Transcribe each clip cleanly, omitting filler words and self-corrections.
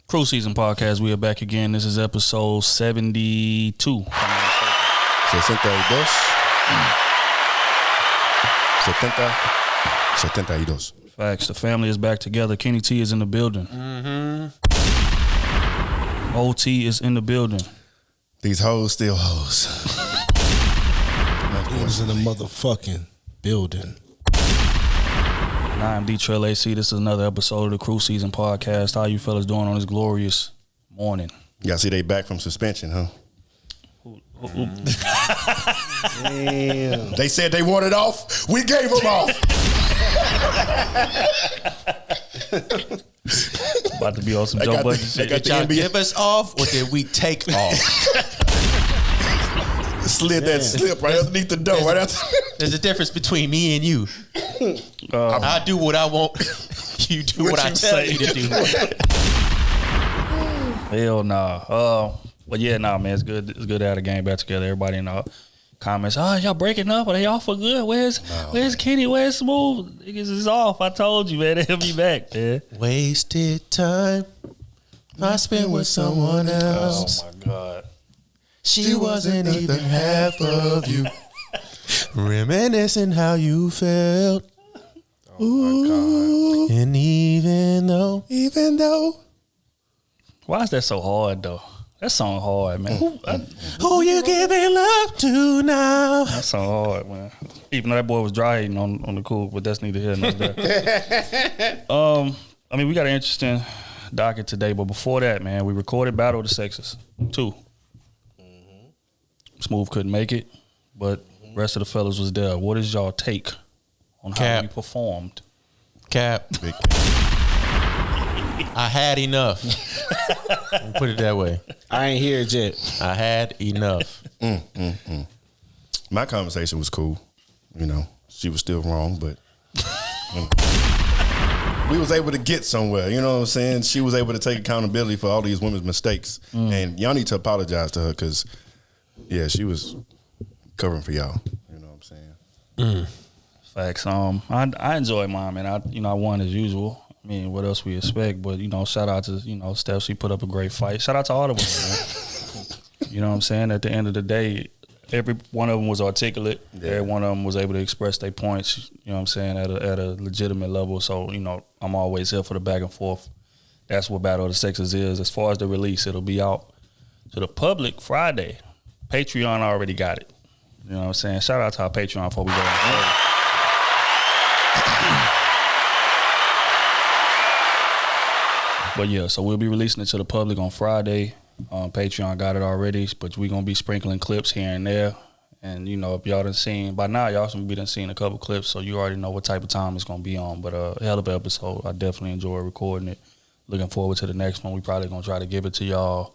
Krew Season Podcast, we are back again. This is episode 72. 72. Facts. The family is back together. Kenny T is in the building. OT is in the building. These hoes still hoes. Who's in the motherfucking building? I'm D Trail AC. This is another episode of the Krew Season Podcast. How you fellas doing on this glorious morning? Y'all see they back from suspension, huh? Damn. They said they wanted off. We gave them off. About to be on some Joe Budden shit. Did y'all give us off or did we take off? Slid that slip right underneath the door. Right after. There's a difference between me and you. I do what I want. You do what I tell you to do. Hell nah. But yeah, nah, man. It's good. It's good to have the gang back together. Everybody in the comments, y'all breaking up? Are they off for good? Where's Kenny? Where's Smooth? Niggas is off. I told you, man. They'll be back, man. Wasted time I spent with someone else. Oh my God. She wasn't even half of you. Reminiscing how you felt. Oh my God. And even though. Why is that so hard though? That song hard, man. Who you giving love to now? That song hard, man. Even though that boy was dry hating on the cool, but that's neither here nor there. I mean, we got an interesting docket today, but before that, man, we recorded Battle of the Sexes 2. Smooth couldn't make it, but the rest of the fellas was there. What is y'all take on how we performed? Cap. Big cap. I had enough. We'll put it that way. I ain't here yet. I had enough. My conversation was cool. You know, she was still wrong, but we was able to get somewhere. You know what I'm saying? She was able to take accountability for all these women's mistakes. And y'all need to apologize to her because, yeah, she was covering for y'all. You know what I'm saying? Facts. I enjoyed mine, man. I won as usual. I mean, what else we expect? But, shout out to, Steph. She put up a great fight. Shout out to all of them, man. You know what I'm saying? At the end of the day, every one of them was articulate. Yeah. Every one of them was able to express their points, you know what I'm saying, at a legitimate level. So, I'm always here for the back and forth. That's what Battle of the Sexes is. As far as the release, it'll be out to the public Friday. Patreon already got it. You know what I'm saying? Shout out to our Patreon before we go on. But yeah, so we'll be releasing it to the public on Friday. Patreon got it already, but we're going to be sprinkling clips here and there. And, if y'all done seen, by now y'all should be done seen a couple clips, so you already know what type of time it's going to be on. But hell of an episode. I definitely enjoy recording it. Looking forward to the next one. We probably going to try to give it to y'all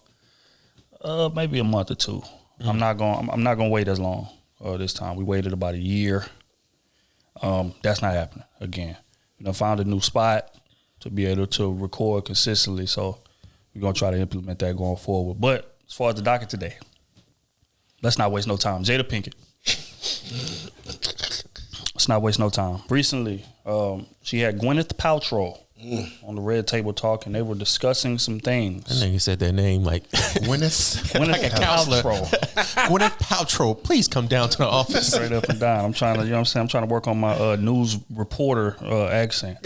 maybe a month or two. I'm not going to wait as long this time. We waited about a year. That's not happening again. Found a new spot to be able to record consistently. So we're going to try to implement that going forward. But as far as the docket today, let's not waste no time. Jada Pinkett. Let's not waste no time. Recently, she had Gwyneth Paltrow on the Red Table Talk, and they were discussing some things. I think you said that name like Gwyneth like a counselor. Gwyneth Paltrow, please come down to the office. Straight up and down. I'm trying to, I'm trying to work on my news reporter accent.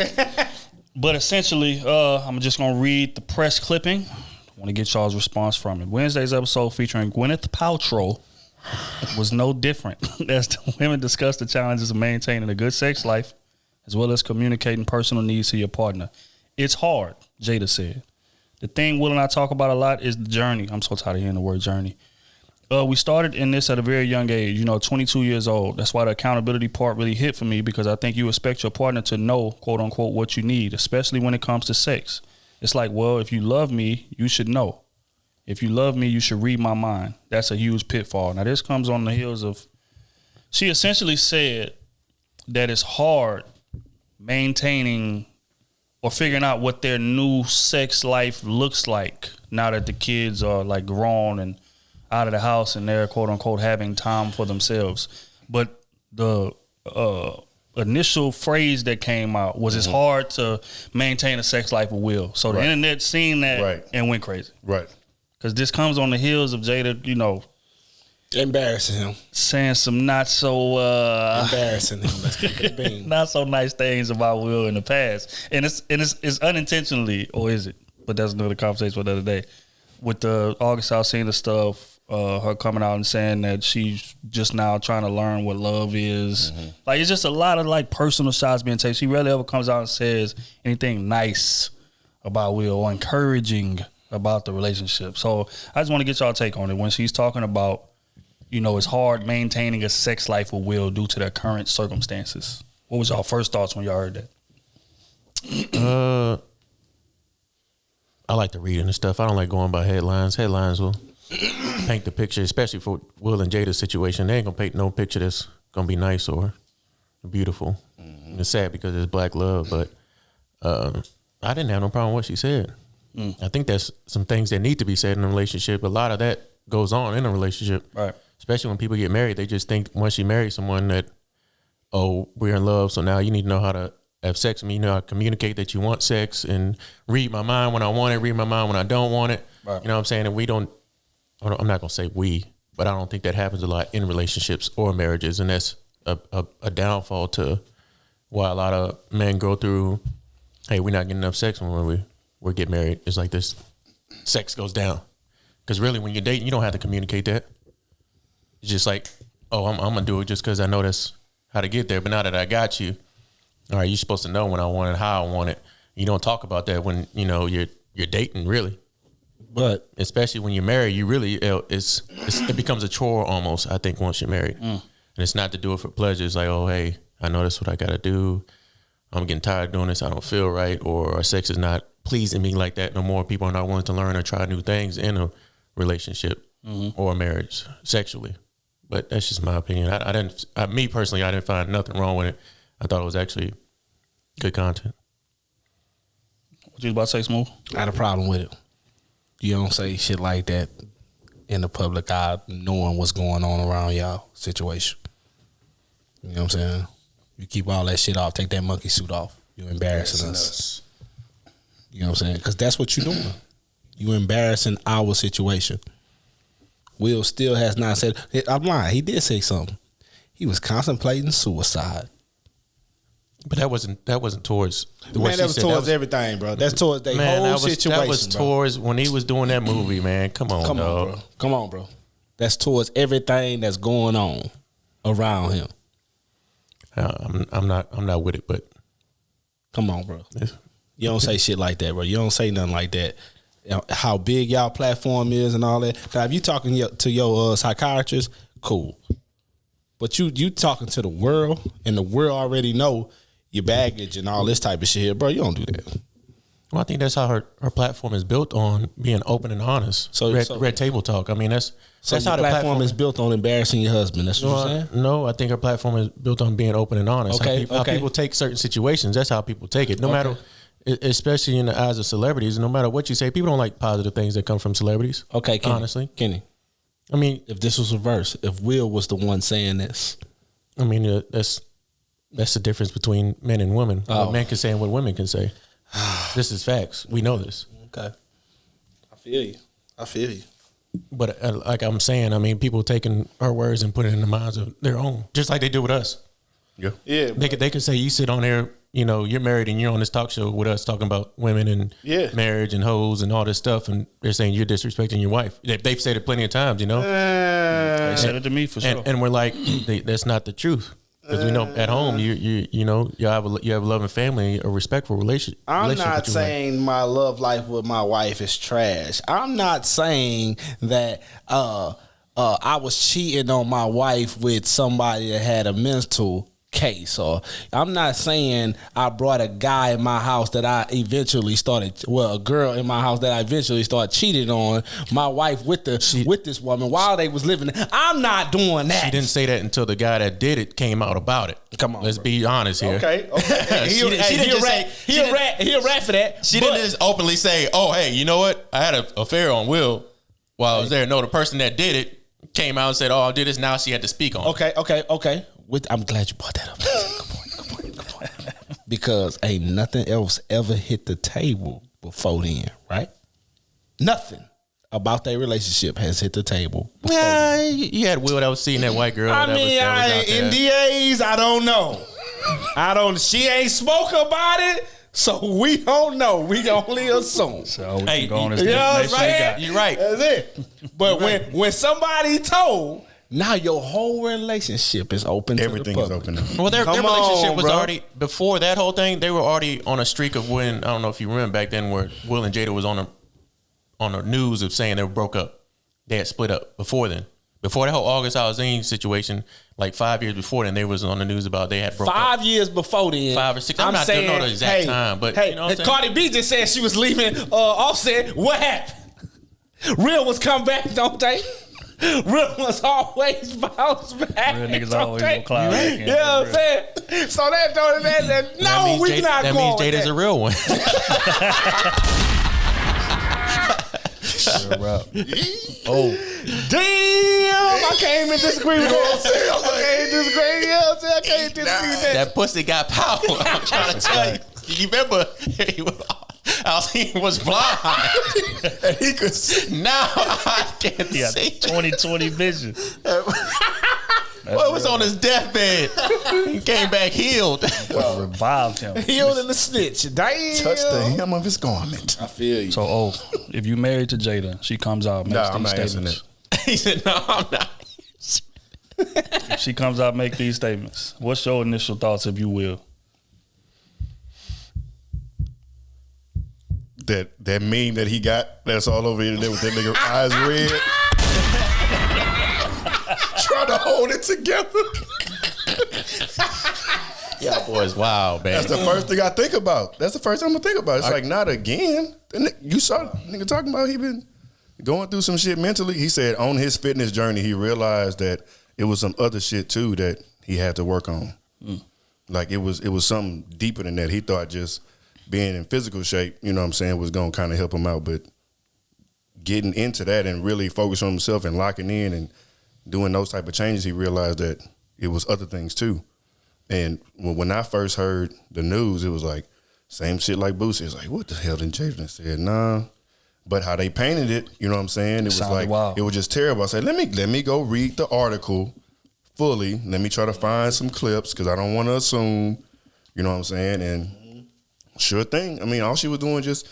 But essentially, I'm just going to read the press clipping. I want to get y'all's response from it. Wednesday's episode featuring Gwyneth Paltrow was no different as the women discussed the challenges of maintaining a good sex life as well as communicating personal needs to your partner. It's hard, Jada said. The thing Will and I talk about a lot is the journey. I'm so tired of hearing the word journey. We started in this at a very young age, 22 years old. That's why the accountability part really hit for me, because I think you expect your partner to know, quote unquote, what you need, especially when it comes to sex. It's like, well, if you love me, you should know. If you love me, you should read my mind. That's a huge pitfall. Now, this comes on the heels of, she essentially said that it's hard maintaining or figuring out what their new sex life looks like now that the kids are like grown and out of the house and they're quote unquote having time for themselves. But the initial phrase that came out was it's hard to maintain a sex life with Will. So the internet seen that and went crazy. Right. Because this comes on the heels of Jada, you know, embarrassing him, saying some not so embarrassing him. Let's keep it being. Not so nice things about Will in the past, and it's unintentionally, or is it? But that's another conversation for the other day. With the August Alsina stuff, her coming out and saying that she's just now trying to learn what love is. Like, it's just a lot of like personal shots being taken. She rarely ever comes out and says anything nice about Will or encouraging about the relationship. So I just want to get y'all take on it. When she's talking about, you know, it's hard maintaining a sex life with Will due to their current circumstances. What was y'all first thoughts when y'all heard that? I like to read and stuff. I don't like going by headlines. Headlines will paint the picture, especially for Will and Jada's situation. They ain't gonna paint no picture that's gonna be nice or beautiful. And it's sad because it's black love, but I didn't have no problem with what she said. I think that's some things that need to be said in a relationship. A lot of that goes on in a relationship, right? Especially when people get married, they just think once you marry someone that, oh, we're in love, so now you need to know how to have sex with me, you know how to communicate that you want sex and read my mind when I want it, read my mind when I don't want it. Right. You know what I'm saying? And I'm not going to say we, but I don't think that happens a lot in relationships or marriages. And that's a downfall to why a lot of men go through, hey, we're not getting enough sex when we get married. It's like this, sex goes down. Because really when you're dating, you don't have to communicate that. It's just like, oh, I'm going to do it just because I know that's how to get there. But now that I got you, all right, you're supposed to know when I want it, how I want it. You don't talk about that when, you know, you're dating, really. But especially when you're married, you really, it becomes a chore almost, I think, once you're married. And it's not to do it for pleasure. It's like, oh, hey, I know that's what I got to do. I'm getting tired of doing this. I don't feel right. Or our sex is not pleasing me like that no more. People are not willing to learn or try new things in a relationship or a marriage sexually. But that's just my opinion. Me personally, I didn't find nothing wrong with it. I thought it was actually good content. What you was about to say, Smooth? I had a problem with it. You don't say shit like that in the public eye, knowing what's going on around y'all situation. You know what I'm saying? You keep all that shit off. Take that monkey suit off. You're embarrassing us. You know what I'm saying? Because that's what you're doing. You embarrassing our situation. Will still has not said. I'm lying. He did say something. He was contemplating suicide. But that wasn't towards the man. That was towards everything, bro. That's towards the whole situation. That was towards when he was doing that movie, man. Come on, bro. Come on, bro. That's towards everything that's going on around him. I'm not with it, but come on, bro. You don't say shit like that, bro. You don't say nothing like that. How big y'all platform is and all that. Now, if you talking to your psychiatrist, cool. But you talking to the world, and the world already know your baggage and all this type of shit here, bro. You don't do that. Well, I think that's how her platform is built on being open and honest. So red table talk. I mean, that's how the platform is built on embarrassing your husband. That's what you're saying? No, I think her platform is built on being open and honest. Okay, how people take certain situations. That's how people take it. No matter, especially in the eyes of celebrities, no matter what you say, people don't like positive things that come from celebrities. Okay, Kenny, honestly, Kenny. I mean, if this was reverse, if Will was the one saying this, I mean, that's the difference between men and women. What men can say and what women can say. This is facts. We know this. Okay. I feel you. But like I'm saying, I mean, people taking her words and putting it in the minds of their own, just like they do with us. Yeah. They could say, you sit on there, you know, you're married and you're on this talk show with us talking about women and marriage and hoes and all this stuff, and they're saying you're disrespecting your wife. They've said it plenty of times, you know. They said it to me for sure. And we're like, that's not the truth. Because we know at home you know you have a loving family, a respectful relationship. I'm not saying my love life with my wife is trash. I'm not saying that I was cheating on my wife with somebody that had a mental case, or I'm not saying I brought a guy in my house that I eventually a girl in my house that I eventually started cheating on my wife with this woman while they was living. I'm not doing that. She didn't say that until the guy that did it came out about it. Come on, let's be honest here. Okay. He'll rap for that. She didn't just openly say, "Oh, hey, you know what? I had an affair on Will while I was there." No, the person that did it came out and said, "Oh, I did this." Now she had to speak on it. Okay. I'm glad you brought that up. Come because ain't nothing else ever hit the table before then, right? Nothing about their relationship has hit the table. Yeah, you had Will that was seeing that white girl. I that mean, was out there. NDAs, I don't know. She ain't spoke about it, so we don't know. We only assume. So we Hey, can go on this you know what I'm information they saying? got. You're right. That's it. But when somebody told, now your whole relationship is open Everything to is the public. open now. Well, their Come relationship on, was bro. already before that whole thing. They were already on a streak of when I don't know if you remember back then where Will and Jada was on the news of saying they broke up. They had split up before then. Before that whole August Alsina situation, like 5 years before then, they was on the news about they had broke up. 5 years before then, 5 or 6. I'm not don't know the exact time, but you know what I'm saying? Cardi B just said she was leaving Offset. What happened? Real ones come back, don't they? Real ones always bounce back. Real niggas don't always they? gonna climb back in. You know what I'm saying? So no, we not that going means with Jada's that. a real one. Oh, Damn, I can't even disagree with that. I can't disagree. You know what I'm saying? I can't disagree with that. That pussy got power. I'm trying to tell you. You remember Alsina was blind. And he could Now I can he got see. 20/20 vision. What was on his deathbed? He came back healed. Revived him. Healed in the snitch. Damn. touch the hem of his garment. I feel you. So, if you married to Jada, she comes out, makes Nah, I'm these not answering statements. He said, "No, I'm not." If she comes out, make these statements. What's your initial thoughts, if you will? That meme that he got that's all over the internet with that nigga eyes red. Trying to hold it together. Y'all boys, wild, man. That's the first thing I think about. That's the first thing I'm gonna think about. It's like, not again. You saw the nigga talking about he been going through some shit mentally. He said on his fitness journey, he realized that it was some other shit too that he had to work on. Like it was something deeper than that. He thought just being in physical shape, you know what I'm saying, was gonna kind of help him out. But getting into that and really focus on himself and locking in and doing those type of changes, he realized that it was other things too. And when I first heard the news, it was like same shit like Boosie. It's like, what the hell did Jada said? Nah. But how they painted it, you know what I'm saying? It was Sounded like wild. it was just terrible. I said, let me go read the article fully. Let me try to find some clips because I don't want to assume, you know what I'm saying? And sure thing. I mean, all she was doing just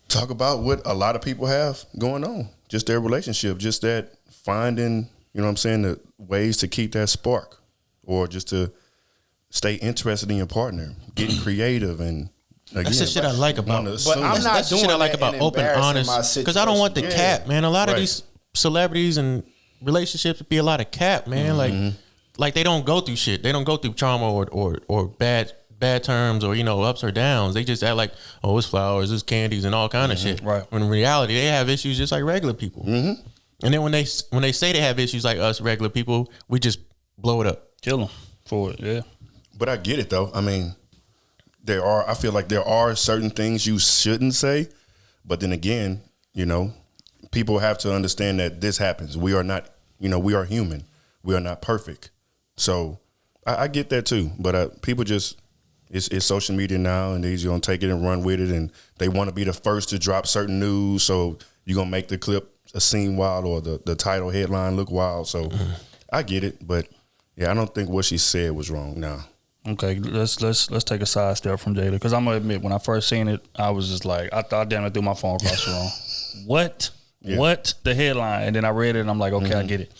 talk about what a lot of people have going on, just their relationship, just that finding, you know what I'm saying, the ways to keep that spark or just to stay interested in your partner, getting creative and again, That's the shit I like about. wanna But assume. I'm not that's the shit I doing like that about and open, embarrassing my honest. Because I don't want the situation. cap, man. A lot of Right. these celebrities and relationships be a lot of cap, man. Like they don't go through shit. They don't go through trauma or bad terms or ups or downs. They just act like, oh, it's flowers, it's candies, and all kind of shit. Right. When in reality, they have issues just like regular people. And then when they say they have issues like us regular people, we just blow it up. Kill him for it, yeah. But I get it though. I mean, I feel like there are certain things you shouldn't say, but then again, people have to understand that this happens. We are not, we are human. We are not perfect. So I get that too. But people just, it's social media now, and they're gonna take it and run with it, and they want to be the first to drop certain news. So you're gonna make the clip seem wild or the title headline look wild. So I get it, but yeah, I don't think what she said was wrong. Nah. Okay, let's take a side step from Jada, because I'm gonna admit, when I first seen it, I was just like, I thought, damn, I threw my phone across the room. What? Yeah. What? The headline, and then I read it, and I'm like, okay, I get it.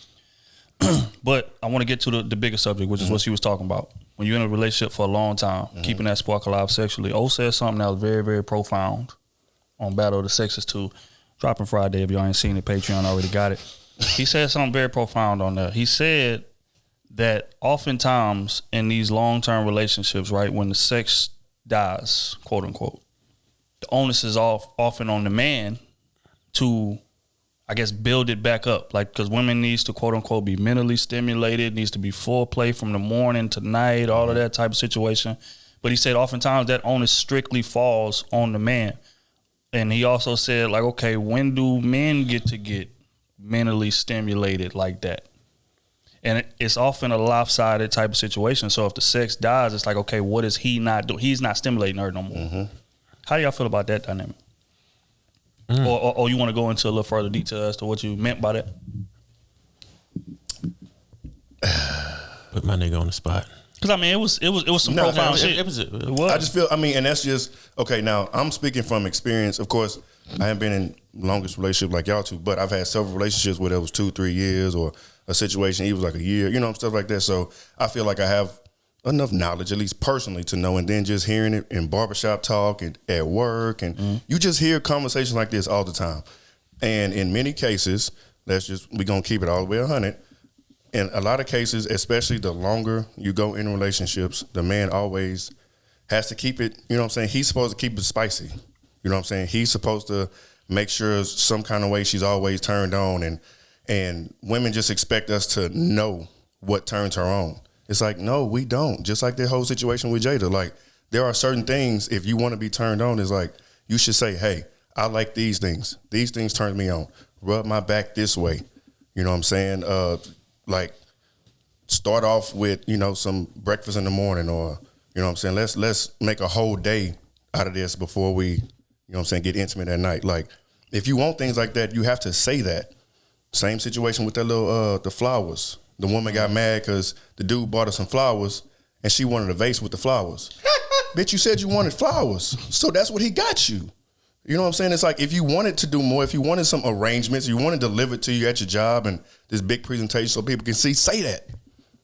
But I want to get to the bigger subject, which is what she was talking about. When you're in a relationship for a long time, keeping that spark alive sexually. O said something that was very, very profound on Battle of the Sexes 2, dropping Friday. If y'all ain't seen it, Patreon already got it. He said something very profound on there. He said that oftentimes in these long-term relationships, right, when the sex dies, quote unquote, the onus is often on the man to, I guess, build it back up. Like, because women needs to, quote unquote, be mentally stimulated, needs to be foreplay from the morning to night, all of that type of situation. But he said oftentimes that onus strictly falls on the man. And he also said, like, okay, when do men get mentally stimulated like that? And it's often a lopsided type of situation. So if the sex dies, it's like, okay, what is he not doing? He's not stimulating her no more. Mm-hmm. How do y'all feel about that dynamic? Or you want to go into a little further detail as to what you meant by that? Put my nigga on the spot. Because I mean, it was some profound shit. It was. I just feel. I mean, and that's just okay. Now I'm speaking from experience. Of course, I haven't been in longest relationship like y'all two, but I've had several relationships where it was 2-3 years, or a situation it was like a year, stuff like that. So I feel like I have enough knowledge, at least personally, to know. And then just hearing it in barbershop talk and at work, and you just hear conversations like this all the time. And in many cases, we're gonna keep it all the way 100. In a lot of cases, especially the longer you go in relationships, the man always has to keep it, he's supposed to keep it spicy. You know what I'm saying? He's supposed to make sure some kind of way she's always turned on, and women just expect us to know what turns her on. It's like, no, we don't. Just like the whole situation with Jada. Like, there are certain things, if you want to be turned on, it's like, you should say, hey, I like these things. These things turn me on. Rub my back this way. You know what I'm saying? Like, start off with, some breakfast in the morning, or, let's make a whole day out of this before we, get intimate at night. Like, if you want things like that, you have to say that. Same situation with that little, the flowers. The woman got mad because the dude bought her some flowers and she wanted a vase with the flowers. Bitch, you said you wanted flowers. So that's what he got you. You know what I'm saying? It's like, if you wanted to do more, if you wanted some arrangements, you wanted to deliver to you at your job and this big presentation so people can see, say that.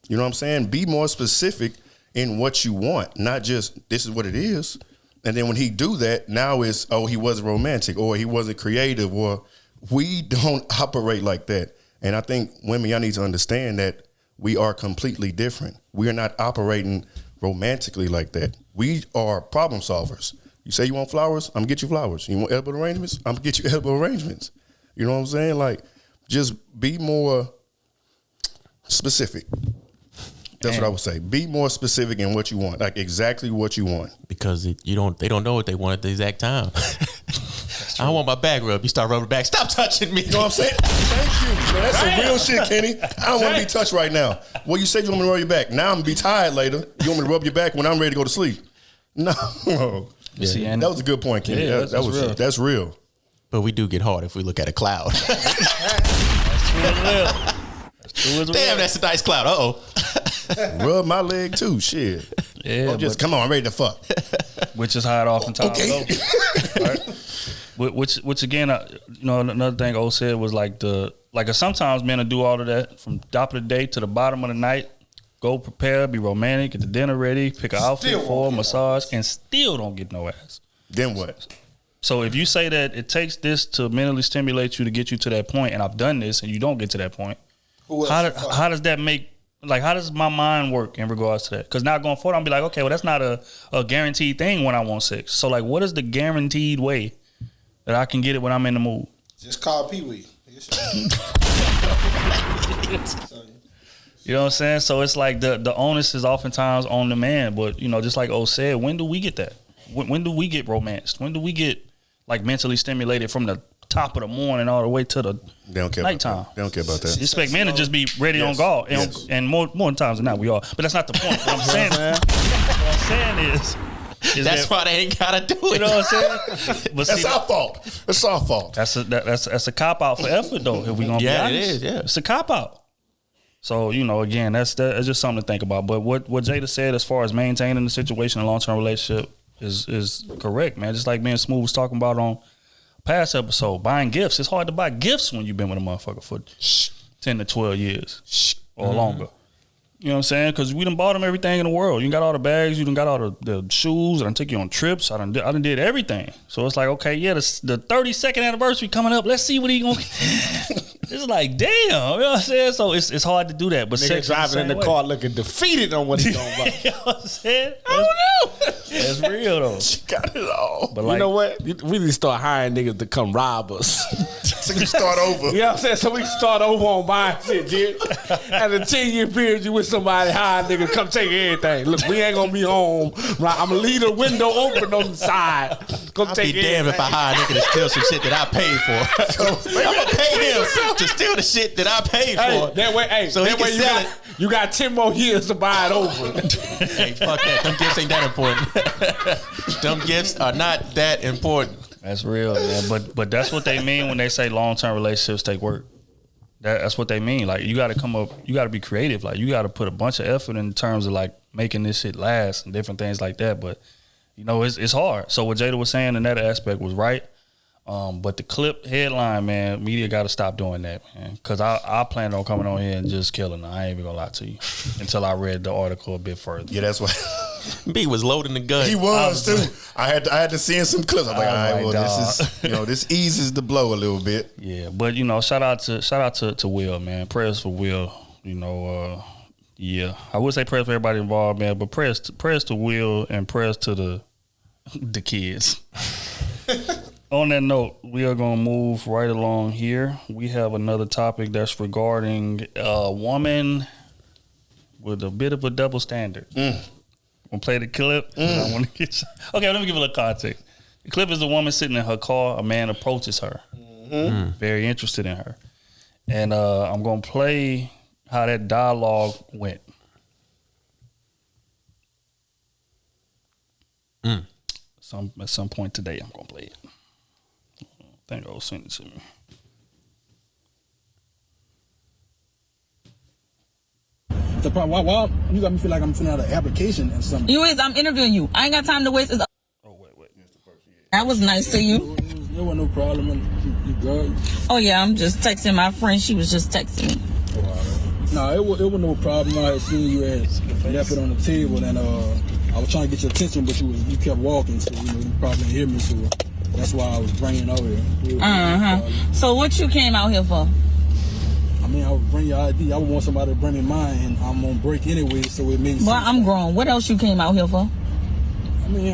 You know what I'm saying? Be more specific in what you want, not just this is what it is. And then when he do that, now it's, oh, he wasn't romantic, or he wasn't creative, or we don't operate like that. And I think women, y'all need to understand that we are completely different. We are not operating romantically like that. We are problem solvers. You say you want flowers, I'm gonna get you flowers. You want elbow arrangements, I'm gonna get you elbow arrangements. You know what I'm saying? Like, just be more specific. That's what I would say. Be more specific in what you want, like exactly what you want. Because they don't know what they want at the exact time. I don't want my back rubbed. You start rubbing back. Stop touching me. You know what I'm saying? Thank you. Man, that's some real shit, Kenny. I don't want to be touched right now. Well, you said you want me to rub your back. Now I'm gonna be tired later. You want me to rub your back when I'm ready to go to sleep? No. Yeah. See, that was a good point, Kenny. Yeah, that's real. But we do get hard if we look at a cloud. That's true as well. Damn, that's a nice cloud. Rub my leg too. Shit. Yeah. Come on, I'm ready to fuck. Which is how it oftentimes goes. Right? Which again, another thing O said was sometimes men will do all of that from top of the day to the bottom of the night. Go prepare, be romantic, get the dinner ready, pick an outfit for a massage, and still don't get no ass. Then what? So if you say that it takes this to mentally stimulate you to get you to that point, and I've done this, and you don't get to that point, how does that make, how does my mind work in regards to that? Because now going forward, I'll be like, okay, well, that's not a guaranteed thing when I want sex. So what is the guaranteed way that I can get it when I'm in the mood? Just call Pee-wee. You know what I'm saying? So it's like the onus is oftentimes on the man. But, just like O said, when do we get that? When do we get romanced? When do we get mentally stimulated from the top of the morning all the way to the nighttime? They don't care about that. You expect men to just be ready on guard. And more times than not, we are. But that's not the point. What I'm saying is that's why they ain't gotta do it. You know what I'm saying? But that's our fault. That's our fault. That's a cop out for effort, though. If we gonna be honest, it is. Yeah, it's a cop out. So again, that's just something to think about. But what Jada said as far as maintaining the situation in a long-term relationship is correct, man. Just like me and Smooth was talking about on past episode, buying gifts. It's hard to buy gifts when you've been with a motherfucker for 10 to 12 years or longer. You know what I'm saying? Because we done bought them everything in the world. You got all the bags. You done got all the shoes. I done took you on trips. I done did everything. So it's like, okay, yeah, the 32nd anniversary coming up. Let's see what he gonna. It's like, damn. You know what I'm saying? So it's hard to do that. But nigga driving in the car looking defeated on what he gonna buy. You know what I'm saying? I don't know. That's real though. She got it all. But You know what? We need to start hiring niggas to come rob us. So we start over. You know what I'm saying? So we can start over on buying shit, dude. After a 10-year period, you with somebody hire niggas come take everything. Look, we ain't gonna be home. Right? I'm gonna leave the window open on the side. Come I'll take be damned if I hire a nigga to steal some shit that I paid for. I'm gonna pay him to steal the shit that I paid for. That way, so that he way can sell it. you got 10 more years to buy it over. Hey, fuck that. Them gifts ain't that important. Them gifts are not that important. That's real, man. But that's what they mean when they say long-term relationships take work. That's what they mean. Like, you got to come up, you got to be creative. Like, you got to put a bunch of effort in terms of like making this shit last and different things like that. But you know, it's hard. So what Jada was saying in that aspect was right. But the clip headline, man, media got to stop doing that, man. Because I planned on coming on here and just killing her. I ain't even gonna lie to you until I read the article a bit further. Yeah, that's why. B was loading the gun. He was too. I had to see some clips. I'm like, all right, well, dog. this is this eases the blow a little bit. Yeah, but you know, shout out to Will, man. Prayers for Will. You know, yeah, I would say prayers for everybody involved, man. But prayers to Will and prayers to the kids. On that note, we are going to move right along here. We have another topic that's regarding a woman with a bit of a double standard. I'm going to play the clip. I want to get okay, let me give a little context. The clip is a woman sitting in her car. A man approaches her. Very interested in her. And I'm going to play how that dialogue went. At some point today, I'm going to play it. I think I'll send it to me. The problem, why you got me feel like I'm filling out an application or something? You is, I'm interviewing you. I ain't got time to waste. Oh, wait. That was nice to you. There was no problem. And you good? Oh, yeah, I'm just texting my friend. She was just texting me. Oh, all right. Nah, it was no problem. I had seen you had left it on the table, and I was trying to get your attention, but you kept walking, so you probably didn't hear me, so that's why I was bringing it over here. So what you came out here for? I mean, I would bring your ID. I would want somebody to bring me mine, and I'm on break anyway, so it makes sense. Well, I'm grown. What else you came out here for? I mean,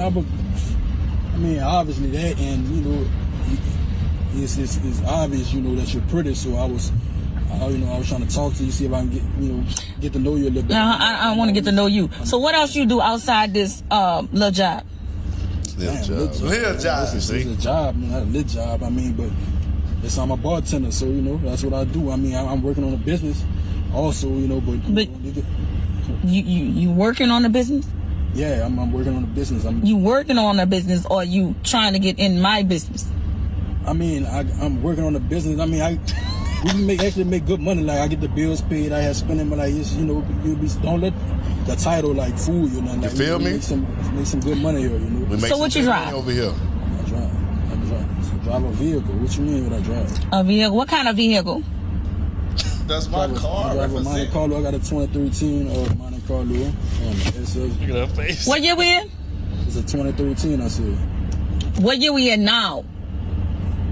obviously that, and you know, it's obvious, you know, that you're pretty. So I was trying to talk to you, see if I can get to know you a little bit. I want to get to know you. So what else you do outside this little job? Little job. It's a job, not a lit job. I mean, but I'm a bartender, so you know that's what I do. I mean, I'm working on a business, also, you know. But you working on a business? Yeah, I'm working on a business. You working on a business, or you trying to get in my business? I mean, I'm working on a business. I mean, we actually make good money. Like, I get the bills paid. I have spending, but like, you know, don't let the title like fool you. Like, you feel me? Make some good money here, you know. So what you drive? Over here. I drive a vehicle. What you mean what I drive? A vehicle? What kind of vehicle? That's my car. I drive a Monte Carlo. I got a 2013 Monte Carlo. Look at her face. What year we in? It's a 2013, I said. What year we in now?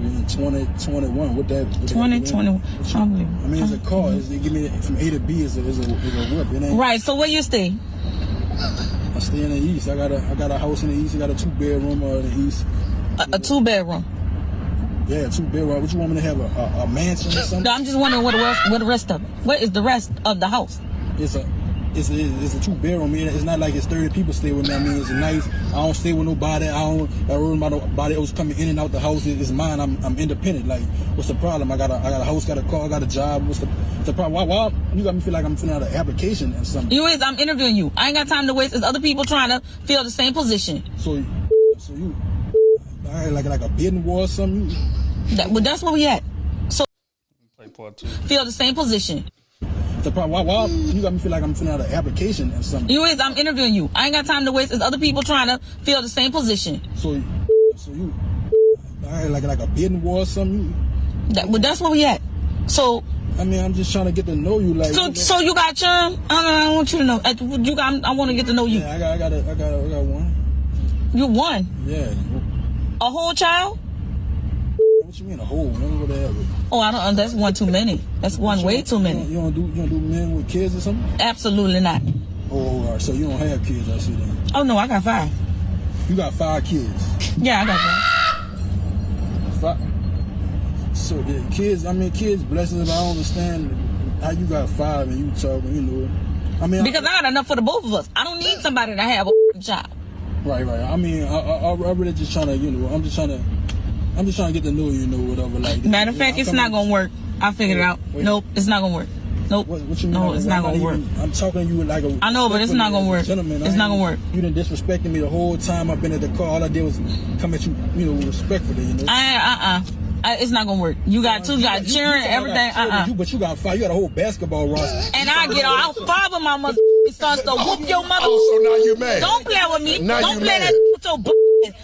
We in 2021. What that? 2021. I mean, it's a car. They give me from A to B. It's a whip. It ain't. Right. So where you stay? I stay in the East. I got a house in the East. I got a 2-bedroom in the East. A 2-bedroom. Yeah, 2-bedroom. What you want me to have? A mansion or something? No, I'm just wondering what the rest of it. What is the rest of the house? It's a 2-bedroom. It's not like it's 30 people stay with me. I mean, it's nice. I don't stay with nobody. I don't worry about nobody else coming in and out the house. It's mine. I'm independent. Like, what's the problem? I got a house, got a car, I got a job. What's the problem? Why you got me feel like I'm filling out an application or something? You is, I'm interviewing you. I ain't got time to waste. There's other people trying to fill the same position. So you like a bidding war or something? That's where we at. So Play part 2. fill the same position. The problem, why you got me feel like I'm filling out an application or something? You is, I'm interviewing you. I ain't got time to waste. There's other people trying to fill the same position. So you like a bidding war or something? That's where we at. So I mean, I'm just trying to get to know you. Like, so you got chum? I want you to know. I want to get to know you. Yeah, I got one. You one? Yeah. A whole child? What you mean a whole? Whatever. Oh, I don't. That's one too many. That's one way too many. You don't do men with kids or something? Absolutely not. Oh, all right. So you don't have kids? I see that. Oh no, I got 5. You got 5 kids. Yeah, I got that. 5. So the kids, kids blessings. I don't understand how you got 5 and you talking, Because I got enough for the both of us. I don't need somebody to have a child. Right. I really just trying to, I'm just trying to get to know you, whatever. Like, Matter of fact, it's not gonna work. I figured it out. Nope, it's not gonna work. Nope. What you mean? No, it's not gonna work. I'm talking to you like a. I know, but it's not gonna work. Gentleman. It's not gonna work. You done disrespecting me the whole time I've been at the car. All I did was come at you, respectfully. It's not gonna work. You got 2, you got cheering, everything. But you got 5. You got a whole basketball roster. And I get all 5 of my mother sons to whoop your mother. Oh, so now you mad? Don't play with me. Now Don't you play mad. that with your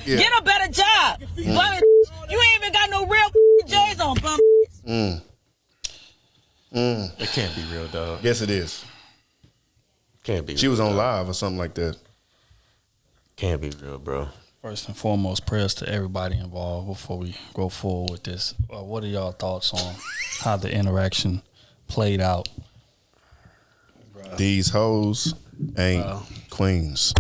Yeah. Get a better job. But you ain't even got no real J's on, bum. It can't be real, dog. Yes, it is. Can't be. She real, was on dog. live or something like that. Can't be real, bro. First and foremost, prayers to everybody involved before we go forward with this. What are y'all thoughts on how the interaction played out? These hoes ain't queens.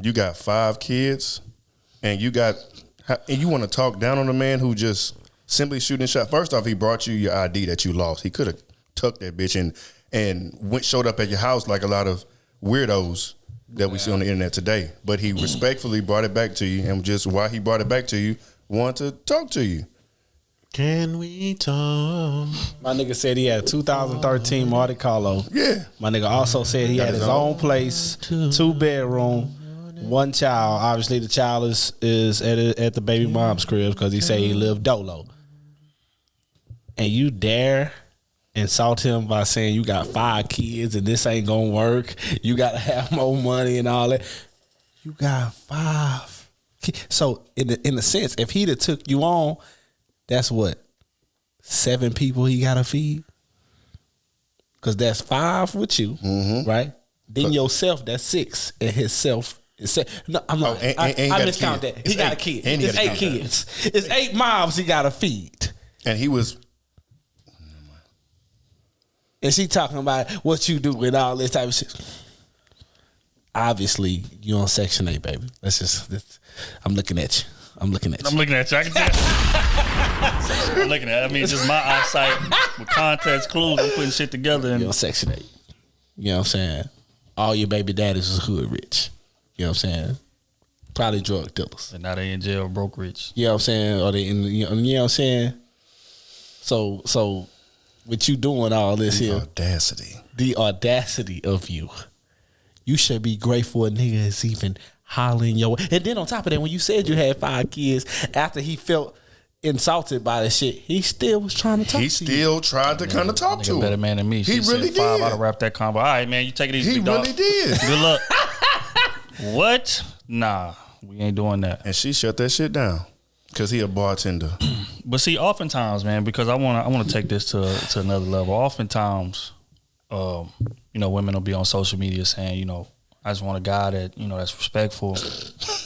You got 5 kids, and you want to talk down on a man who just simply shooting shot. First off, he brought you your ID that you lost. He could have tucked that bitch and showed up at your house like a lot of weirdos that we see on the internet today. But he respectfully brought it back to you, and just while he brought it back to you, wanted to talk to you. Can we talk? My nigga said he had a 2013 Monte Carlo. Yeah. My nigga also said he had his own place, 2 bedroom, 1 child. Obviously, the child is at the baby mom's crib because he said he lived dolo. And you dare insult him by saying you got 5 kids and this ain't gonna work. You gotta have more money and all that. You got 5. So in a sense, if he'd have took you on, that's what 7 people he gotta feed. Cause that's 5 with you, right? Then yourself, that's 6, and himself is 7. No, I'm not. I miscount that. He got a kid. It's 8 kids. It's 8 moms he gotta feed. And he was. And she talking about what you do and all this type of shit. Obviously, you on Section 8, baby. I'm looking at you. I'm looking at you. I can tell. I'm looking at it. I mean, just my eyesight with context clues. I'm putting shit together. And you on Section 8. You know what I'm saying? All your baby daddies is hood rich. You know what I'm saying? Probably drug dealers. And now they in jail, broke rich. You know what I'm saying? Or they in, you know what I'm saying? So with you doing all this here. The audacity of you. You should be grateful a nigga is even hollering your way. And then on top of that, when you said you had 5 kids, after he felt insulted by the shit, he still was trying to talk to you. He still tried to kind of talk to him. Better man than me. He really did. 5, I'd have wrapped that combo. All right, man, you take it easy. He really did. Good luck. What? Nah, we ain't doing that. And she shut that shit down because he a bartender. But see, oftentimes, man, because I want to take this to another level. Oftentimes, women will be on social media saying, I just want a guy that, that's respectful,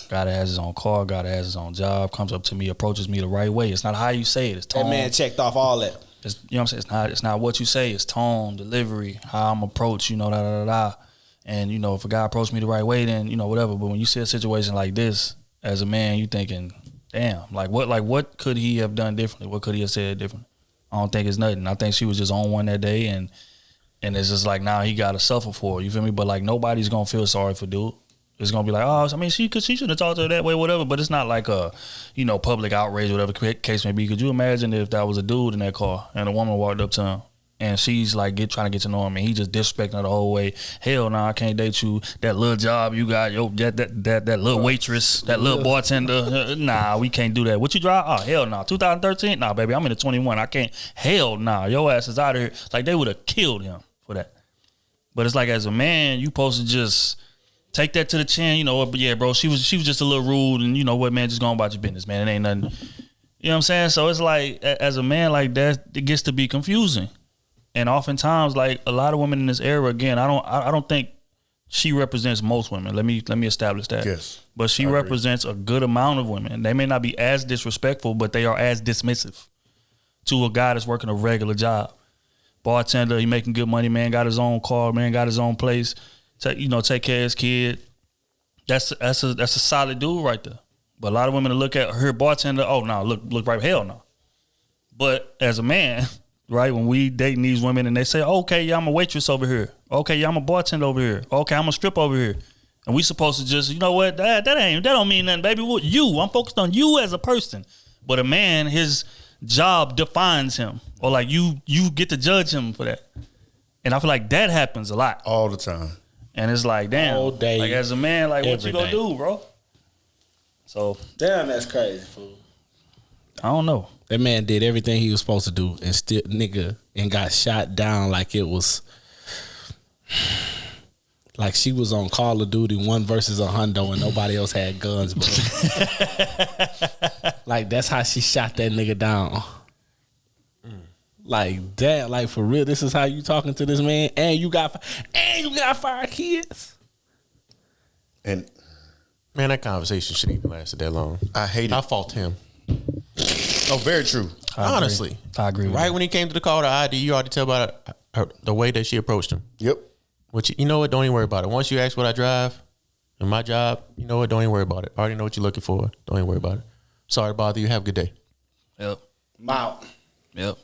guy that has his own car, guy that has his own job, comes up to me, approaches me the right way. It's not how you say it. It's tone. That man checked off all that. It's, you know what I'm saying? It's not what you say. It's tone, delivery, how I'm approach, And, if a guy approached me the right way, then, whatever. But when you see a situation like this, as a man, you thinking, damn, what could he have done differently? What could he have said differently? I don't think it's nothing. I think she was just on one that day, and it's just like, now he got to suffer for it. You feel me? But, nobody's going to feel sorry for dude. It's going to be like, oh, I mean, she should have talked to her that way, whatever. But it's not like a, public outrage, whatever the case may be. Could you imagine if that was a dude in that car and a woman walked up to him and she's trying to get to know him and he just disrespecting her the whole way? Hell no, I can't date you. That little job you got, that little waitress, that little bartender. Nah, we can't do that. What you drive? Oh, hell no. 2013? Nah, baby, I'm in the 21. I can't. Hell nah. Your ass is out of here. They would have killed him for that. But it's like, as a man, you supposed to just take that to the chin, but yeah, bro, she was just a little rude, and you know what, man, just go on about your business, man. It ain't nothing. You know what I'm saying? So it's like, as a man like that, it gets to be confusing. And oftentimes, a lot of women in this era, again, I don't think she represents most women. Let me establish that. Yes. But she represents a good amount of women. They may not be as disrespectful, but they are as dismissive to a guy that's working a regular job. Bartender, he making good money, man, got his own car, man, got his own place. Take care of his kid. That's a solid dude right there. But a lot of women will look at her bartender. Oh no, look right, hell no. But as a man, right, when we dating these women and they say, okay, yeah, I'm a waitress over here. Okay, yeah, I'm a bartender over here. Okay, I'm a strip over here. And we supposed to just, you know what, that don't mean nothing, baby. What you? I'm focused on you as a person. But a man, his job defines him. Or like you get to judge him for that. And I feel like that happens a lot. All the time. And it's like, damn. All day, like as a man, like what you gonna day. do, bro? So Damn, that's crazy, fool. I don't know. That man did everything he was supposed to do and still and got shot down like it was like she was on Call of Duty 1 versus a hundo and nobody else had guns, bro. Like that's how she shot that nigga down. Like that, like for real, this is how you talking to this man, and you got 5 kids. And Man, that conversation shouldn't even lasted that long. I hate it. I fault him. Oh, very true. Honestly. I agree with Right you. when he came to the call to ID, you already tell about the way that she approached him. Yep. Which, you know what? Don't even worry about it. Once you ask what I drive and my job, you know what? Don't even worry about it. I already know what you're looking for. Don't even worry about it. Sorry to bother you. Have a good day. Yep. I'm out. Yep.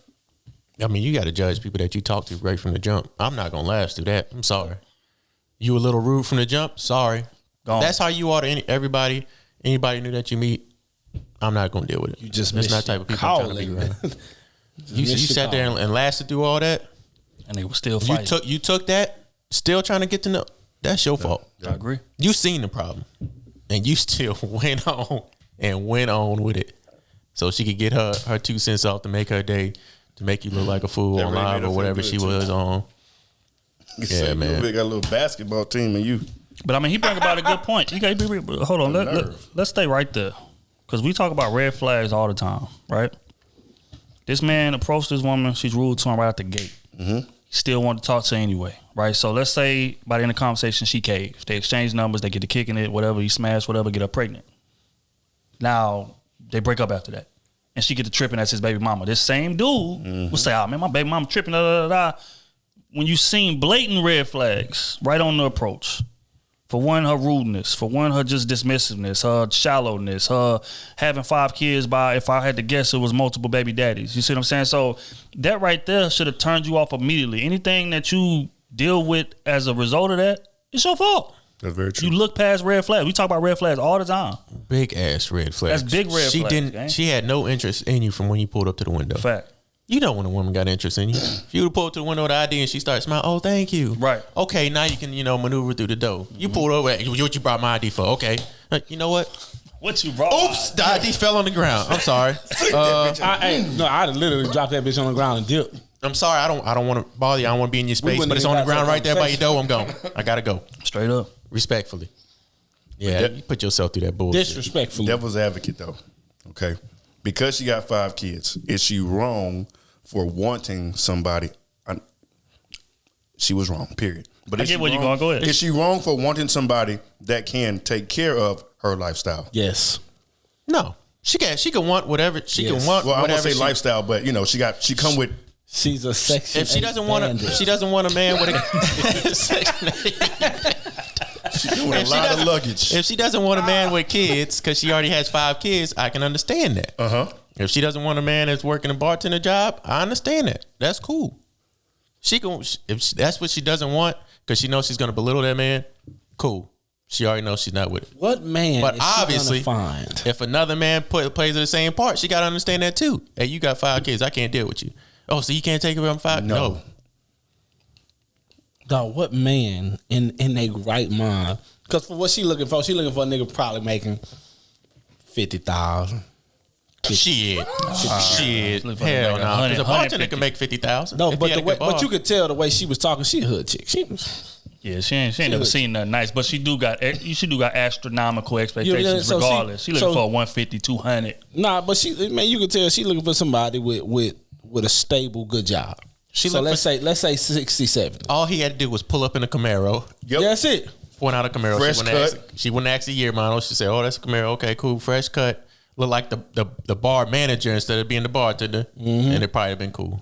I mean, you got to judge people that you talk to right from the jump. I'm not going to last through that. I'm sorry. You a little rude from the jump? Sorry. Gone. That's how you are to everybody. Anybody new that you meet, I'm not going to deal with it. You just That's missed not the type of people I'm trying to be calling. around. You sat there and lasted through all that. And they were still fighting. You took that, still trying to get to know. That's your fault. I agree. You seen the problem, and you still went on with it, so she could get her 2 cents off to make her day, to make you look like a fool That on really made live her or feel whatever good, she too. was on. Yeah, man. We got a little basketball team, and you. But I mean, he bring about a good point. You got hold on. Let's stay right there, because we talk about red flags all the time, right? This man approached this woman. She's rude to him right out the gate. Mm-hmm. Still wanted to talk to her anyway, right? So let's say by the end of the conversation, she caved. They exchange numbers. They get to kicking it, whatever. He smashed, whatever, get her pregnant. Now they break up after that, and she get to tripping as his baby mama. This same dude will say, "Oh man, my baby mama tripping." Da, da, da, da. When you seen blatant red flags right on the approach. For one, her rudeness. For one, her just dismissiveness, her shallowness, her having 5 kids by, if I had to guess, it was multiple baby daddies. You see what I'm saying? So that right there should have turned you off immediately. Anything that you deal with as a result of that, it's your fault. That's very true. You look past red flags. We talk about red flags all the time. Big ass red flags. That's big red she flags, didn't. gang. She had no interest in you from when you pulled up to the window. Fact. You know when a woman got interest in you. If you would pull up to the window with the ID and she started smiling, oh, thank you. Right. Okay, now you can, maneuver through the door. You pulled over, what you brought my ID for? Okay. You know what? What you brought? Oops, the ID fell on the ground. I'm sorry. I'd literally drop that bitch on the ground and dip. I'm sorry. I don't want to bother you. I don't want to be in your space, wouldn't but it's even on the have ground that right there by your door. I'm gone. I gotta go. Straight up. Respectfully. Yeah, you put yourself through that bullshit. Disrespectfully. Devil's advocate, though. Okay. Because she got 5 kids, is she wrong for wanting somebody? She was wrong, period. But I is get she where you're wrong- going. Go ahead. Is she wrong for wanting somebody that can take care of her lifestyle? Yes. No, she can want whatever she Yes. can want. Well, I whatever won't say she, lifestyle, but she come with. She's a section. If she doesn't want a man with a She doing a lot of luggage. if she doesn't want a man with kids because she already has 5 kids, I can understand that. If she doesn't want a man that's working a bartender job, I understand that. That's cool. If that's what she doesn't want because she knows she's going to belittle that man, cool. She already knows she's not with it. What man But is she obviously, gonna find? if another man plays the same part, she got to understand that too. Hey, you got 5 kids. I can't deal with you. Oh, so you can't take care of 5? No. Dog, what man in their right mind? Because for what she looking for a nigga probably making 50,000. Shit. Shit. look for Hell like no. 100, Because a bartender can make 50,000. No, if but he had a good bar. but you could tell the way she was talking. She a hood chick. She was. Yeah, she ain't never seen nothing nice, but she do got astronomical expectations so regardless. She looking for a 150, 200. Nah, but you could tell she looking for somebody with a stable, good job. Let's say 60, 70. All he had to do was pull up in a Camaro. Yep. That's it. Point out a Camaro. Fresh She wouldn't ask the year model. She said, "Oh, that's a Camaro. Okay, cool. Fresh cut. Look like the bar manager instead of being the bartender." And it probably have been cool.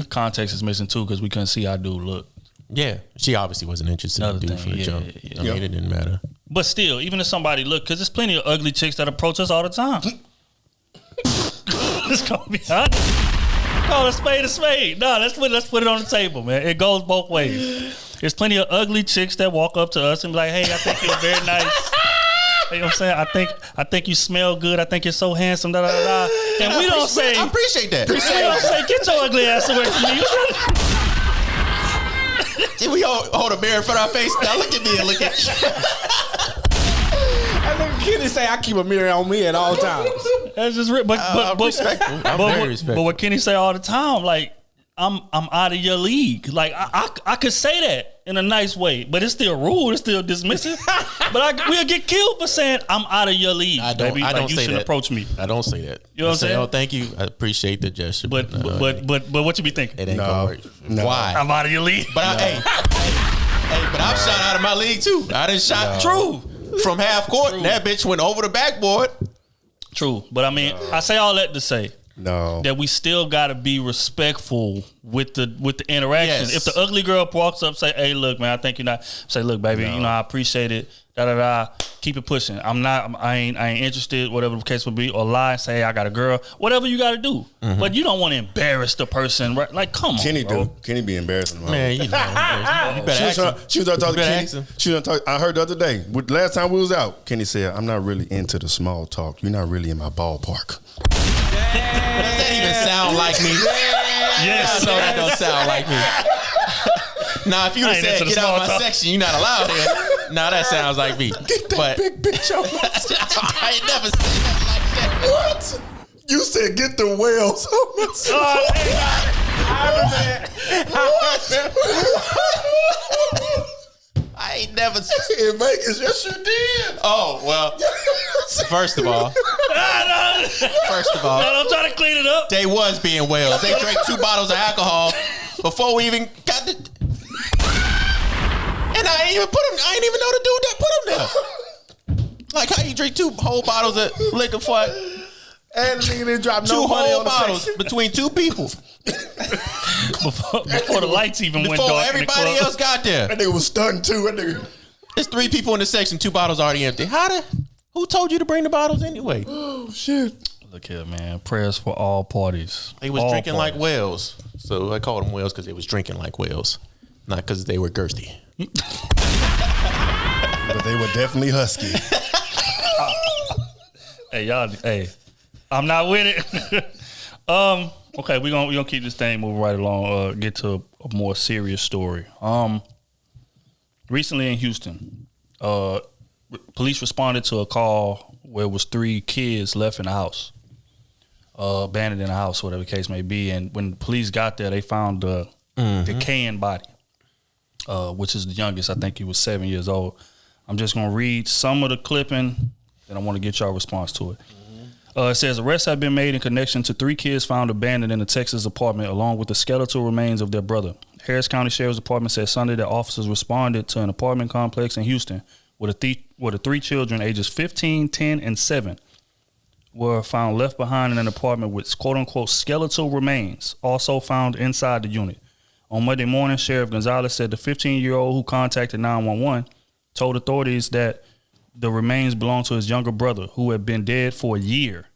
Context is missing too because we couldn't see how dude look. Yeah, she obviously wasn't interested in the dude from the jump. I mean, it didn't matter. But still, even if somebody look, because there's plenty of ugly chicks that approach us all the time. It's gonna be honest. Call a spade a spade. No, let's put it on the table, man. It goes both ways. There's plenty of ugly chicks that walk up to us and be like, "Hey, I think you're very nice." You know what I'm saying? I think you smell good. I think you're so handsome. Da da da. And we don't say. I appreciate that. We don't say, "Get your ugly ass away from me." We all hold a mirror in front of our face. Now look at me and look at you. I think Kenny say I keep a mirror on me at all times. That's just real. But respectful. I'm very respectful. But what Kenny say all the time, like I'm out of your league. Like I could say that in a nice way, but it's still rude. It's still dismissive. But we'll get killed for saying I'm out of your league, baby. I don't you say shouldn't that. approach me. I don't say that. You know what I'm saying? Oh, thank you. I appreciate the gesture. But what you be thinking? It ain't gonna work. No. Why? I'm out of your league. But hey, but I'm shot out of my league too. I done shot True. from half court. And that bitch went over the backboard. True. But I mean, I say all that to say No. that we still gotta be respectful with the interaction. Yes. If the ugly girl walks up, say, "Hey, look, man, I think you're not." Say, "Look, baby, you know, I appreciate it." Da da da. Keep it pushing. I ain't interested. Whatever the case would be, or lie. Say, "Hey, I got a girl." Whatever you got to do, but you don't want to embarrass the person, right? Like, come on, Kenny bro. do. Kenny be embarrassing. Man, you know, you better ask him. She was talking to better Kenny. ask him. She was talking. I heard the other day. Last time we was out, Kenny said, "I'm not really into the small talk. You're not really in my ballpark." Does that even sound like me? Yes. I know that don't sound like me. Now, if you I would ain't said, into the "Get out small my talk." section," you're not allowed here. Now that sounds like me. Get that But big bitch on my I ain't never said nothing like that. What? You said get the whales on my I ain't never. In Vegas, yes you did. Oh well. First of all, I'm trying to clean it up. they was being whales. They drank 2 bottles of alcohol before we even got the. And I ain't even know the dude that put them there. Like how you drink 2 whole bottles of liquor for And the nigga didn't drop 2 no money whole on the bottles section. between 2 people Before the lights even went before dark. everybody else got there. That nigga was stunned too. That nigga. There's 3 people in the section, 2 bottles already empty. Who told you to bring the bottles anyway? Oh shit. Look here, man. Prayers for all parties. They was All drinking like parties. whales. So I called them whales because they was drinking like whales, not because they were thirsty. But they were definitely husky. Hey, y'all. Hey, I'm not with it. Okay, we gonna keep this thing moving right along. Get to a more serious story. Recently in Houston, police responded to a call where it was 3 kids left in the house, abandoned in the house, whatever the case may be. And when the police got there, they found the decaying body, which is the youngest. I think he was 7 years old. I'm just gonna read some of the clipping, and I want to get y'all response to it. It says arrests have been made in connection to 3 kids found abandoned in a Texas apartment, along with the skeletal remains of their brother. Harris County Sheriff's Department said Sunday that officers responded to an apartment complex in Houston where the 3 children, ages 15, 10, and 7, were found left behind in an apartment with quote-unquote skeletal remains also found inside the unit. On Monday morning, Sheriff Gonzalez said the 15-year-old who contacted 911 told authorities that the remains belonged to his younger brother, who had been dead for a year,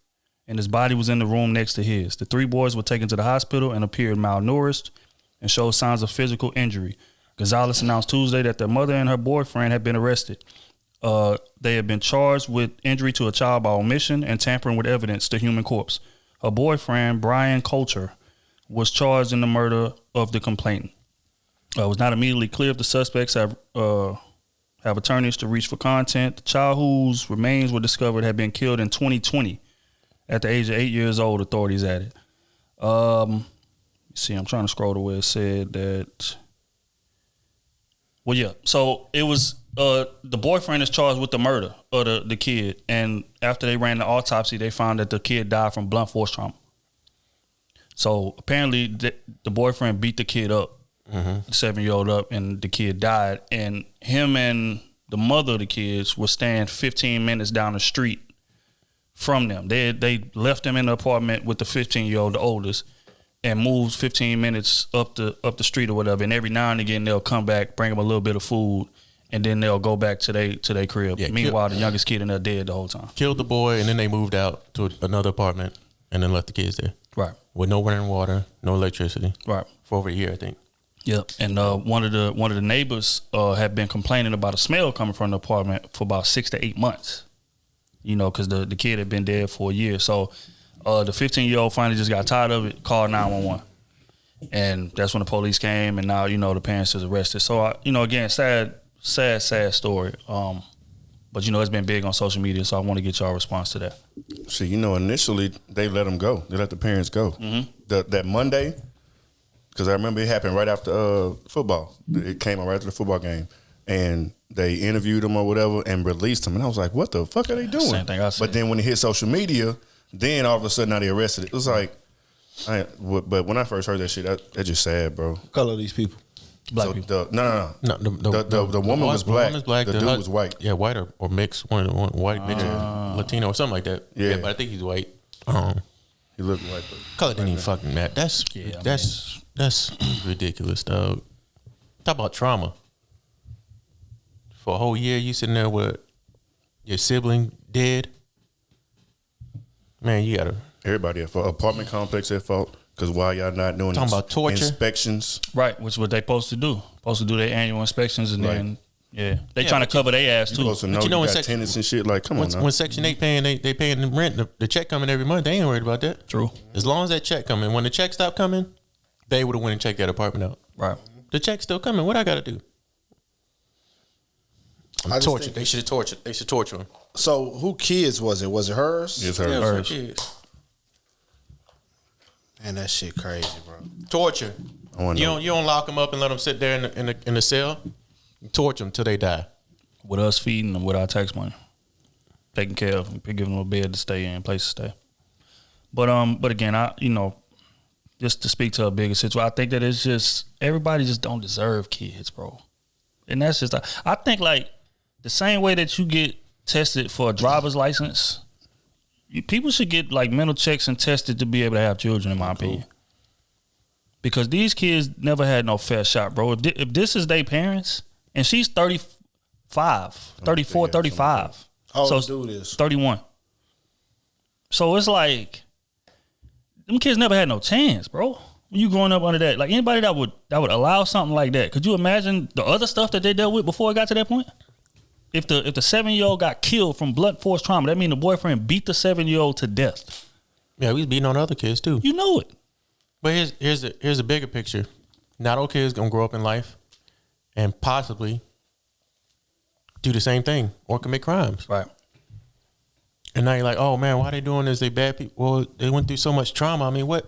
and his body was in the room next to his. The 3 boys were taken to the hospital and appeared malnourished and showed signs of physical injury. Gonzalez announced Tuesday that their mother and her boyfriend had been arrested. They had been charged with injury to a child by omission and tampering with evidence to human corpse. Her boyfriend, Brian Coulter, was charged in the murder of the complainant. It was not immediately clear if the suspects have attorneys to reach for content. The child whose remains were discovered had been killed in 2020 at the age of 8 years old, authorities added. See, I'm trying to scroll to where it said that. Well, yeah. So it was the boyfriend is charged with the murder of the kid. And after they ran the autopsy, they found that the kid died from blunt force trauma. So apparently the boyfriend beat the kid up. The 7-year-old up, and the kid died. And him and the mother of the kids were staying 15 minutes down the street from them. They left them in the apartment with the 15-year-old, the oldest, and moves 15 minutes up the street or whatever. And every now and again they'll come back, bring them a little bit of food, and then they'll go back to their crib. Yeah, Meanwhile, the youngest kid in there dead the whole time. Killed the boy, and then they moved out to another apartment, and then left the kids there Right. with no running water, no electricity, Right. for over a year, I think. Yep. And one of the neighbors had been complaining about a smell coming from the apartment for about 6 to 8 months. You know, because the kid had been dead for a year. So the 15-year-old finally just got tired of it, called 911. And that's when the police came, and now, you know, the parents is arrested. So, you know, again, sad story. But, you know, it's been big on social media, so I want to get y'all response to that. See, you know, initially they let them go. They let the parents go. That Monday, because I remember it happened right after football. It came out right after the football game. And they interviewed him or whatever and released him. And I was like, what the fuck are they doing? Same thing I said. But then when it hit social media, then all of a sudden now they arrested it. It was like, but when I first heard that shit, that's just sad, bro. What color are these people? Black people. No. The The woman was black. The dude was white. Yeah, white or mixed, one white mixed Latino or something like that. Yeah. But I think he's white. He looked white. But Color didn't even fucking matter. That's ridiculous, dog. Talk about trauma. For a whole year, you sitting there with your sibling dead. Man, you gotta. Everybody at fault. Apartment complex at fault. Because why y'all not doing Talking about torture? Inspections? Right, which is what they supposed to do. Supposed to do their annual inspections, and Right. then, they trying to cover their ass, You too. supposed to know you you, know when got section- tenants and shit. Like, come on now. When Section 8 paying, they paying the rent, the check coming every month. They ain't worried about that. True. As long as that check coming. When the check stopped coming, they would have went and checked that apartment out. Right. The check's still coming. What I got to do? I just Torture. think- They should have tortured. They should torture him. So who kids was it? Was it hers? It's Yeah, her. for kids. Man, that shit crazy, bro. Torture. I wanna You know. don't lock them up and let them sit there in the cell. You torture them till they die. With us feeding them with our tax money, taking care of them, giving them a bed to stay in, place to stay. But again, just to speak to a bigger situation, I think that it's just everybody just don't deserve kids, bro. And that's just I think like the same way that you get tested for a driver's license, people should get like mental checks and tested to be able to have children, in my opinion. Because these kids never had no fair shot, bro. If this is their parents, and she's 35, 34, 35. How so old the dude is? 31. So it's like, them kids never had no chance, bro. You growing up under that, like anybody that would allow something like that, could you imagine the other stuff that they dealt with before it got to that point? If the 7-year-old got killed from blunt force trauma, that means the boyfriend beat the 7-year-old to death. Yeah, we was beating on other kids too. You know it. But here's a bigger picture. Not all kids gonna grow up in life and possibly do the same thing or commit crimes. Right. And now you're like, oh man, why they doing this? They bad people. Well, they went through so much trauma. I mean, what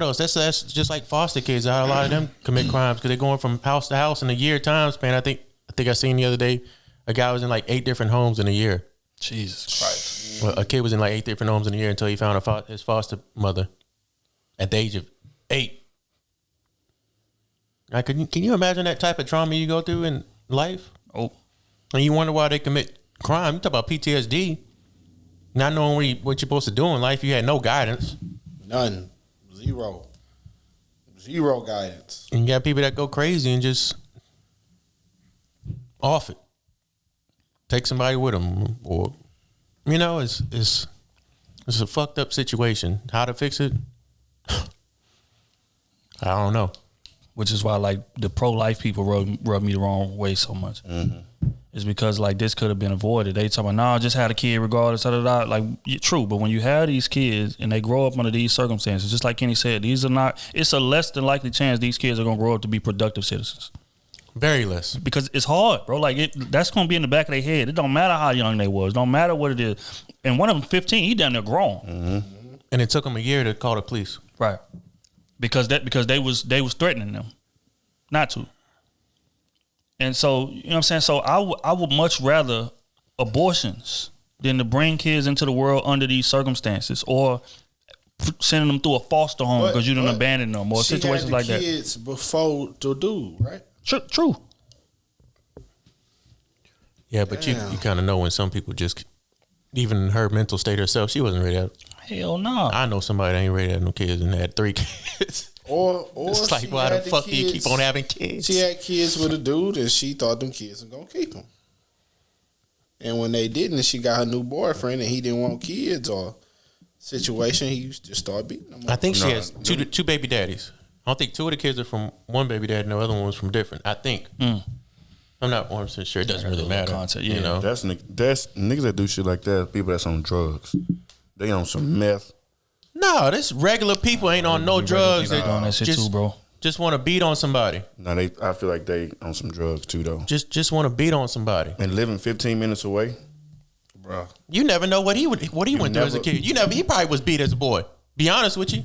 else? That's just like foster kids. A lot of them commit crimes because they're going from house to house in a year time span. I think I seen the other day a guy was in like 8 different homes in a year. Jesus Christ. Well, a kid was in like 8 different homes in a year until he found his foster mother at the age of 8. Like, can you imagine that type of trauma you go through in life? Oh. And you wonder why they commit crime. You talk about PTSD, not knowing what you're supposed to do in life. You had no guidance. None. Zero guidance. And you got people that go crazy and just off it. Take somebody with them, or it's a fucked up situation. How to fix it? I don't know. Which is why like the pro-life people rub me the wrong way so much. It's because like this could have been avoided. They talking about, nah, just had a kid regardless. Da, da, da. Like true, but when you have these kids and they grow up under these circumstances, just like Kenny said, it's a less than likely chance these kids are gonna grow up to be productive citizens. Very less. Because it's hard, bro. Like that's gonna be in the back of their head. It don't matter how young they was. Don't matter what it is. And one of them 15, he down there grown. And it took them a year to call the police. Right. Because they was threatening them not to. And so, you know what I'm saying? So I would much rather abortions than to bring kids into the world under these circumstances or sending them through a foster home because you didn't abandon them or situations like that. Kids before the dude, right? True. Yeah, but you kind of know when some people just, even her mental state herself, she wasn't ready. Hell no. I know somebody that ain't ready to have no kids and had 3 kids. Or It's like, she why the had fuck do you kids- keep on having kids? She had kids with a dude, and she thought them kids were gonna keep them. And when they didn't, and she got her new boyfriend, and he didn't want kids or situation, he just started beating them. I think she No, has two baby daddies. I don't think 2 of the kids are from one baby dad and the other one was from different. I think. I'm not 100% sure. It doesn't really matter. Concept, You yeah. know? That's niggas that do shit like that. People that's on drugs. They on some meth. No, this regular people ain't on no drugs. They on that shit too, bro. just want to beat on somebody. No, I feel like they on some drugs too though. Just want to beat on somebody. And living 15 minutes away. Bro, You never know what he went through as a never- kid. He probably was beat as a boy. Be honest with you.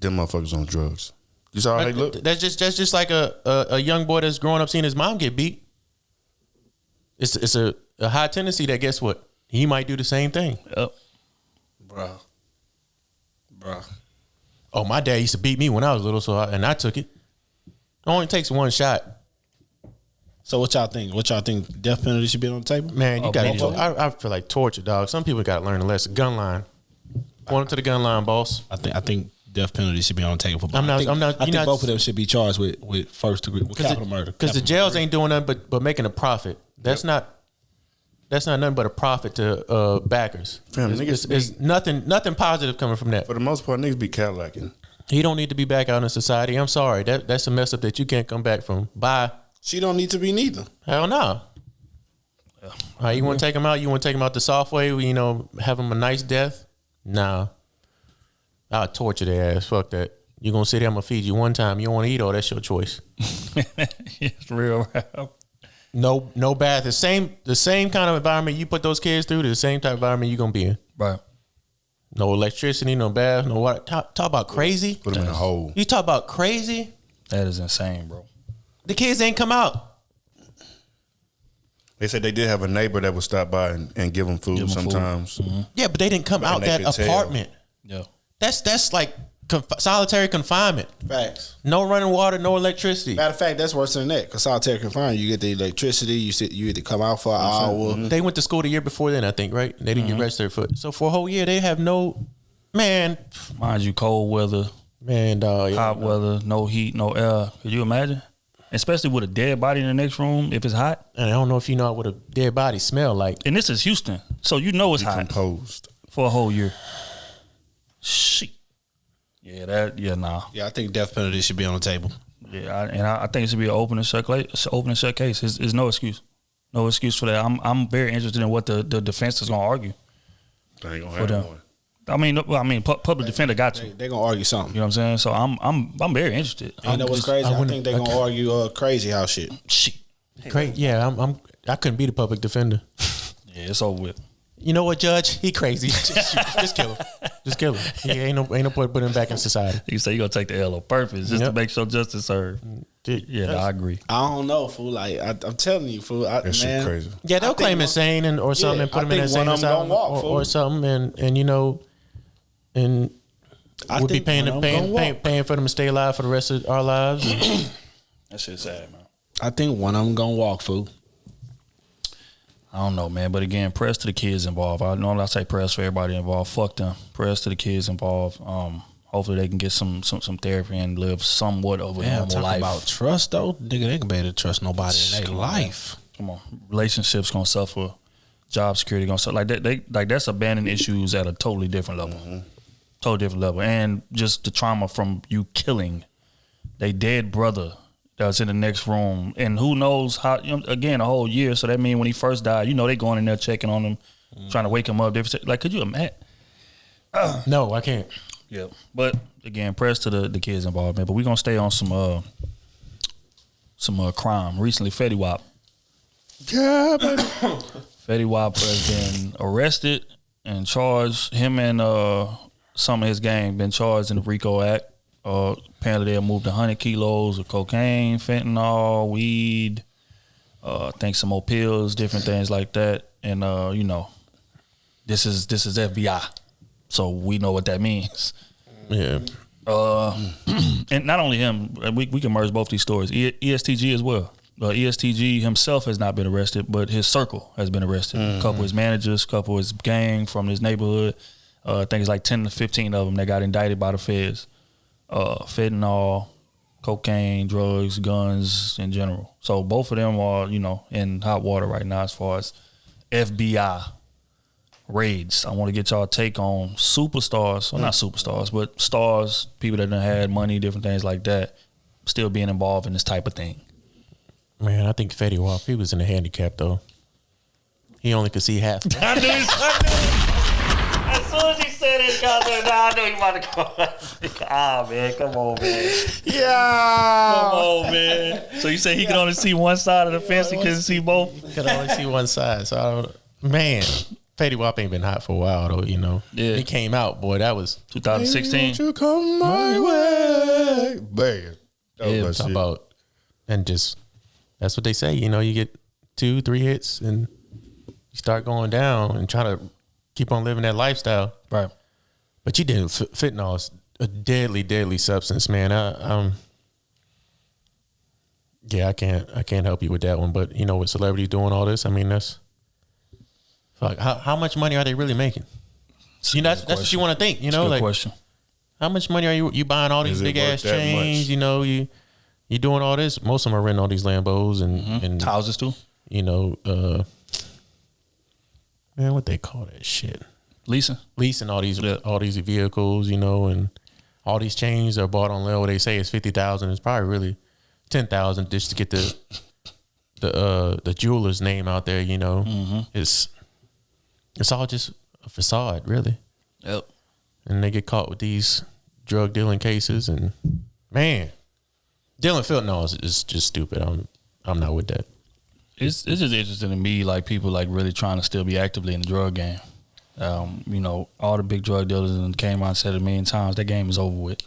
Them motherfuckers on drugs. You saw how they look? That's just like a young boy that's growing up seeing his mom get beat. It's a high tendency that guess what? He might do the same thing. Yep. bro. Oh, my dad used to beat me when I was little, and I took it. It only takes one shot. So what y'all think? What y'all think? Death penalty should be on the table? Man, you got both of to. I feel like torture, dog. Some people got to learn a lesson. Gun line. Point them to the gun line, boss. I think death penalty should be on the table for both. I'm not- I think you're not- both of them should be charged with first degree with capital murder. Because the jails ain't doing nothing but making a profit. That's not nothing but a profit to backers. Fam, niggas It's nothing positive coming from that. For the most part, niggas be Cadillacing. He don't need to be back out in society. I'm sorry. That's a mess up that you can't come back from. Bye. She don't need to be neither. Hell no. You want to take him out? You want to take him out the soft way? Have him a nice death? Nah. I'll torture their ass. Fuck that. You gonna sit here? I'm gonna feed you one time. You don't want to eat all? That's your choice. It's real rap. No bath. The same kind of environment you put those kids through. The same type of environment you gonna be in. Right. No electricity, no bath, no water. Talk about crazy. Put them in a hole. You talk about crazy. That is insane, bro. The kids ain't come out. They said they did have a neighbor that would stop by and give them food Give 'em food. sometimes. Yeah, but they didn't come out they that could tell. apartment. Yeah. That's like solitary confinement. Facts. No running water, no electricity. Matter of fact, that's worse than that. Because solitary confinement, you get the electricity. You had to come out for an hour. They went to school the year before then, I think, right? They didn't get registered for it. So for a whole year, they have no man, Mind you, cold weather, dog. hot weather, no heat, no air. Could you imagine? Especially with a dead body in the next room if it's hot. And I don't know if you know what a dead body smell like. And this is Houston, so you know it's hot Decomposed. for a whole year. Shit. Yeah, nah. Yeah, I think death penalty should be on the table. Yeah, I think it should be an open and shut case. There's no excuse. No excuse for that. I'm very interested in what the defense is gonna argue. They ain't gonna For have them. one. I mean, public defender got to. They gonna argue something. You know what I'm saying? So I'm very interested. You know what's crazy? I think they gonna argue crazy house shit. Shit. Great. Yeah, I couldn't be the public defender. Yeah, it's over with. You know what, Judge? He crazy. Just kill him. Just kill him. He ain't no point putting him back in society. You say you gonna take the L on purpose just to make sure justice served. Yeah, no, I agree. I don't know, fool. Like I'm telling you, fool. That shit crazy. Yeah, they'll I think claim one- insane or something and put I him in think insane one of them asylum gonna walk, or fool. something, and I we'll be think paying one of them gonna walk. paying for them to stay alive for the rest of our lives. And That shit's sad, man. I think one of them gonna walk, fool. I don't know, man. But again, prayers to the kids involved. I normally say prayers for everybody involved. Fuck them. Prayers to the kids involved. Hopefully they can get some therapy and live somewhat of a Man, normal talk life. about trust though, nigga. They can be able to trust nobody in their Come on, life. Come on, relationships gonna suffer. Job security gonna suffer. Like that. That's abandoned issues at a totally different level. Totally different level. And just the trauma from you killing they dead brother that's in the next room, and who knows how. Again, a whole year. So that means when he first died, they going in there checking on him, trying to wake him up. Like, could you imagine? no, I can't. Yeah, but again, prayers to the kids involved, man. But we're gonna stay on some crime. Recently, Fetty Wap. Yeah, baby. Fetty Wap has been arrested and charged. Him and some of his gang been charged in the RICO Act. Apparently, they moved 100 kilos of cocaine, fentanyl, weed. I think some more pills, different things like that. And this is FBI. So we know what that means. Yeah. And not only him, we can merge both these stories. ESTG as well. ESTG himself has not been arrested, but his circle has been arrested. A couple of his managers, a couple of his gang from his neighborhood. I think it's like 10 to 15 of them that got indicted by the feds. Fentanyl, cocaine, drugs, guns in general. So both of them are, in hot water right now as far as FBI raids. I want to get y'all take on superstars, well, not superstars, but stars, people that done had money, different things like that, still being involved in this type of thing. Man, I think Fetty Wap, he was in a handicap though. He only could see half. I knew as soon as he said it, I knew he about to go. Man, come on, man. Yeah. Come on, man. So you say he could only see one side of the fence, he couldn't see both? He could only see one side. So I don't. Man, Fetty Wap ain't been hot for a while though. Yeah. He came out, boy. That was 2016. Won't you come my way, man. Yeah, talk about, and just that's what they say. You get 2-3 hits and you start going down and try to keep on living that lifestyle. Right. But you didn't. Fentanyl is a deadly, deadly substance, man. I can't help you with that one. But with celebrities doing all this, I mean, that's like how much money are they really making? That's what you want to think. Good question. How much money are you buying all these big ass chains? You doing all this. Most of them are renting all these Lambos and houses too. Man, what they call that shit? Leasing all these vehicles, and all these chains are bought on level. They say it's 50,000. It's probably really 10,000 just to get the jeweler's name out there. It's all just a facade, really. Yep. And they get caught with these drug dealing cases, and man, dealing fentanyl is just stupid. I'm not with that. It's just interesting to me, like people like really trying to still be actively in the drug game. All the big drug dealers came out and said it a million times, that game is over with.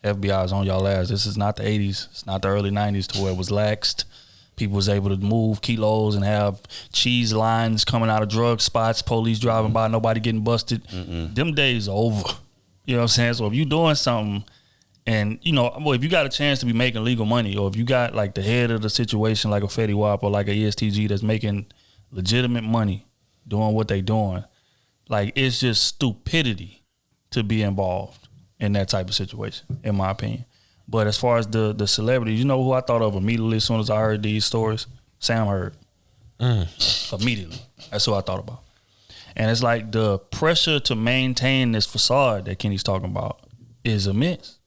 FBI is on y'all ass. This is not the 80s. It's not the early 90s to where it was laxed. People was able to move kilos and have cheese lines coming out of drug spots, police driving by, nobody getting busted. Them days are over. You know what I'm saying? So if you doing something and, if you got a chance to be making legal money, or if you got like the head of the situation like a Fetty Wap or like a ESTG that's making legitimate money doing what they doing, like it's just stupidity to be involved in that type of situation, in my opinion. But as far as the celebrities, who I thought of immediately as soon as I heard these stories? Sam Hurd. Immediately. That's who I thought about. And it's like the pressure to maintain this facade that Kenny's talking about is immense.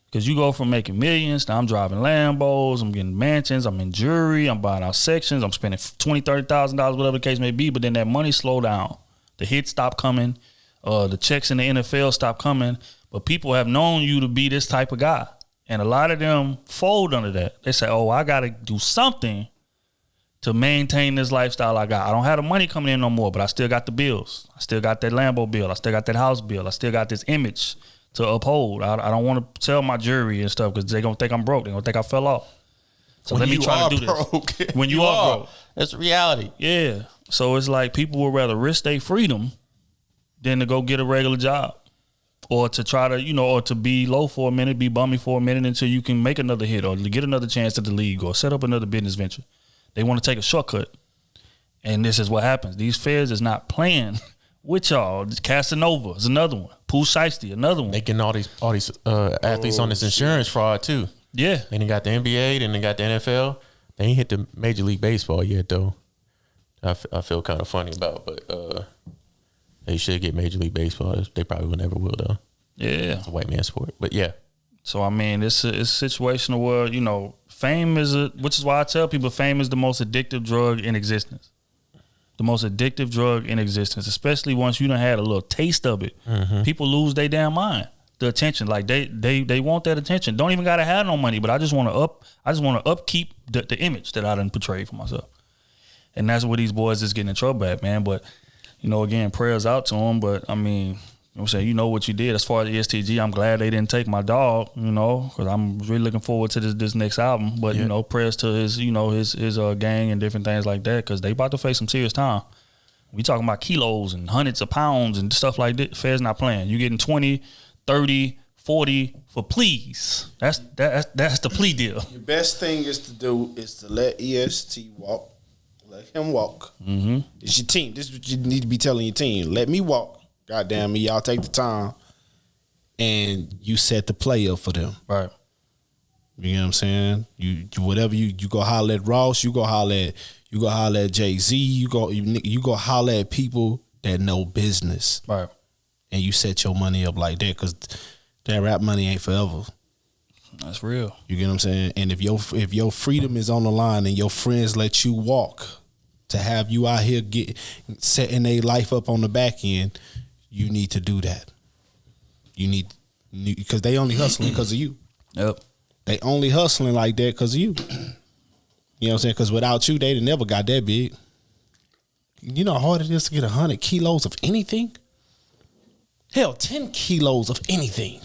Because you go from making millions, now I'm driving Lambos, I'm getting mansions, I'm in jewelry, I'm buying out sections, I'm spending $20,000, $30,000, whatever the case may be, but then that money slow down. The hits stop coming, the checks in the NFL stop coming, but people have known you to be this type of guy. And a lot of them fold under that. They say, I got to do something to maintain this lifestyle I got. I don't have the money coming in no more, but I still got the bills. I still got that Lambo bill. I still got that house bill. I still got this image to uphold. I don't want to sell my jewelry and stuff because they're going to think I'm broke. They're going to think I fell off. So let me try to do this. When you are broke. That's reality. Yeah. So it's like people would rather risk their freedom than to go get a regular job. Or to try to, or to be low for a minute, be bummy for a minute until you can make another hit or get another chance at the league or set up another business venture. They want to take a shortcut. And this is what happens. These feds is not playing with y'all. Casanova is another one. Pooh Shiesty, another one. Making all these athletes on this insurance fraud too. Yeah. Then they got the NBA, then they got the NFL. They ain't hit the Major League Baseball yet though. I feel kind of funny about, but they should get Major League Baseball. They probably never will though. Yeah. It's a white man sport. But yeah. So I mean, it's a situational where, fame is which is why I tell people fame is the most addictive drug in existence. The most addictive drug in existence, especially once you done had a little taste of it. People lose their damn mind. The attention, like they want that attention. Don't even gotta have no money, but I just want to upkeep the image that I done portrayed for myself. And that's where these boys is getting in trouble at, man. But again, prayers out to them. But I mean, I'm saying, what you did as far as ESTG. I'm glad they didn't take my dog, because I'm really looking forward to this next album. But prayers to his, his gang and different things like that, because they about to face some serious time. We talking about kilos and hundreds of pounds and stuff like that. Feds not playing. You getting 20, 30, 40 for pleas. That's the plea deal. Your best thing is to let EST walk. Let him walk. It's your team. This is what you need to be telling your team. Let me walk. goddamn me, y'all take the time and you set the play up for them. Right. You know what I'm saying? You whatever you go holler at Ross, you go holler at Jay-Z, you go holler at people that know business. Right. And you set your money up like that, because that rap money ain't forever. That's real. You get what I'm saying? And if your freedom is on the line and your friends let you walk to have you out here setting their life up on the back end, you need to do that. You need, because they only hustling because of you. Yep. They only hustling like that because of you. You know what I'm saying? Because without you, they'd never got that big. You know how hard it is to get 100 kilos of anything? Hell, 10 kilos of anything.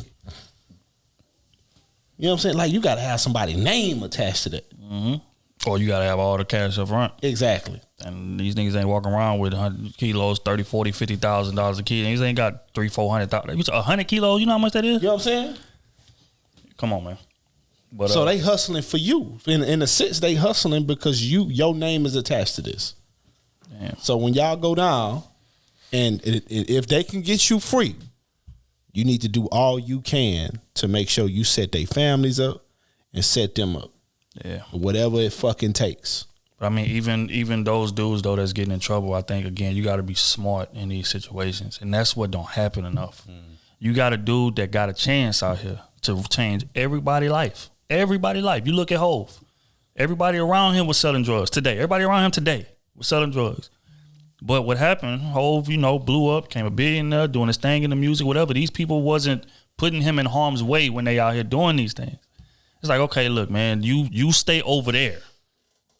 You know what I'm saying? Like, you got to have somebody's name attached to that. Mm-hmm. Or you got to have all the cash up front. Exactly. And these niggas ain't walking around with 100 kilos, $30,000, $40,000, $50,000 a kilo. These ain't got $300,000, $400,000. 100 kilos, you know how much that is? You know what I'm saying? Come on, man. But, so they hustling for you. In a sense, they hustling because your name is attached to this. Damn. So when y'all go down, and if they can get you free, you need to do all you can to make sure you set their families up and set them up. Yeah. Whatever it fucking takes. But I mean, even those dudes though that's getting in trouble, I think again you got to be smart in these situations, and that's what don't happen enough. You got a dude that got a chance out here to change everybody's life. Everybody's life. You look at Hov. Everybody around him was selling drugs today. Everybody around him today was selling drugs. But what happened, Hov, blew up, became a billionaire, doing his thing in the music, whatever. These people wasn't putting him in harm's way when they out here doing these things. It's like, okay, look, man, you stay over there.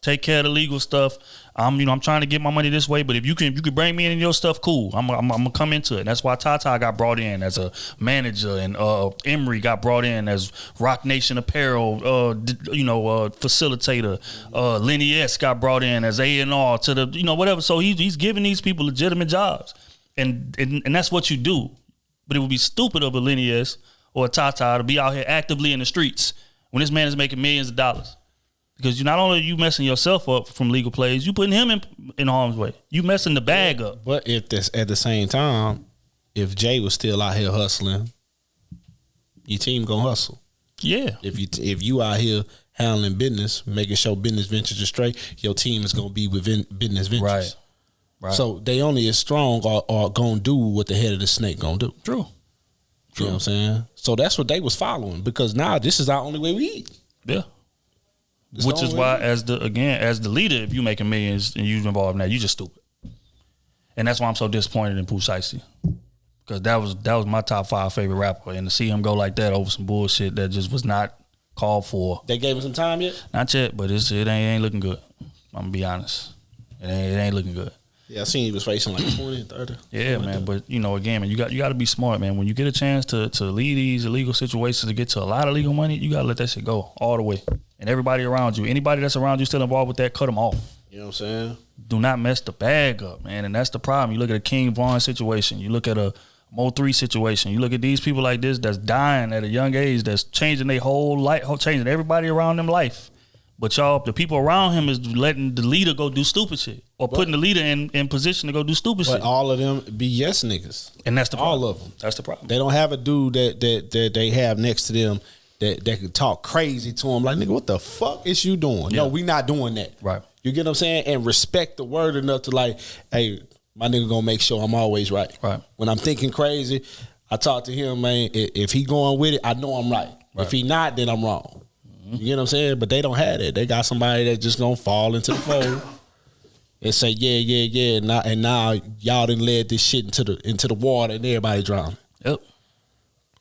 Take care of the legal stuff. I'm trying to get my money this way, but if you could bring me in your stuff, cool. I'm gonna come into it. And that's why Tata got brought in as a manager, and Emery got brought in as Rock Nation Apparel, facilitator. Lenny S got brought in as A&R to the, whatever. So he's giving these people legitimate jobs, and that's what you do. But it would be stupid of a Lenny S or a Tata to be out here actively in the streets when this man is making millions of dollars. Because you not only are you messing yourself up from legal plays, you putting him in harm's way. You messing the bag up. But if this, at the same time, if Jay was still out here hustling, your team gonna hustle. Yeah. If you out here handling business, making sure business ventures are straight, your team is gonna be within business ventures. Right. So they only as strong or gonna do what the head of the snake gonna do. True. You know what I'm saying? So that's what they was following, because now this is our only way we eat. Yeah. Which is why, as the leader, if you making millions and you involved in that, you just stupid. And that's why I'm so disappointed in Pooh Shiesty. Because that was my top 5 favorite rapper. And to see him go like that over some bullshit that just was not called for. They gave him some time yet? Not yet, but it ain't looking good. I'm going to be honest. It ain't looking good. Yeah, I seen he was facing like 20, 30. Yeah, man. But, again, man, you got to be smart, man. When you get a chance to lead these illegal situations, to get to a lot of legal money, you got to let that shit go all the way. And everybody around you, anybody that's around you still involved with that, cut them off. You know what I'm saying? Do not mess the bag up, man. And that's the problem. You look at a King Von situation. You look at a Mo3 situation. You look at these people like this that's dying at a young age, that's changing their whole life, changing everybody around them life. But the people around him is letting the leader go do stupid shit, or putting the leader in position to go do stupid shit. But all of them be yes niggas. And that's the problem. All of them. That's the problem. They don't have a dude that they have next to them that could talk crazy to them. Like, nigga, what the fuck is you doing? Yeah. No, we not doing that. Right. You get what I'm saying? And respect the word enough to, like, hey, my nigga gonna make sure I'm always right. Right. When I'm thinking crazy, I talk to him, man. If he going with it, I know I'm right. If he not, then I'm wrong. You get what I'm saying? But they don't have it. They got somebody that's just gonna fall into the fold and say, yeah. And now y'all done led this shit into the water and everybody drowning. Yep.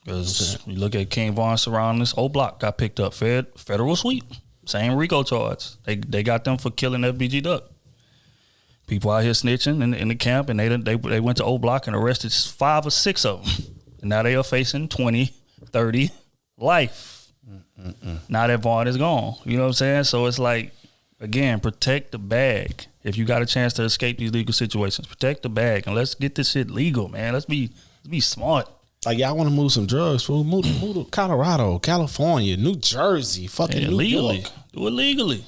Because you look at King Von surroundings, O Block got picked up, federal sweep, same RICO charge. They got them for killing FBG Duck. People out here snitching in the camp, and they went to O Block and arrested 5 or 6 of them. And now they are facing 20, 30 life. Now that Vaughn is gone. You know what I'm saying? So it's like, again, protect the bag. If you got a chance to escape these legal situations, protect the bag, and let's get this shit legal, man. Let's be smart. Like, y'all want to move some drugs, fool? Move to Colorado, California, New Jersey, fucking New legally. York. Do it legally.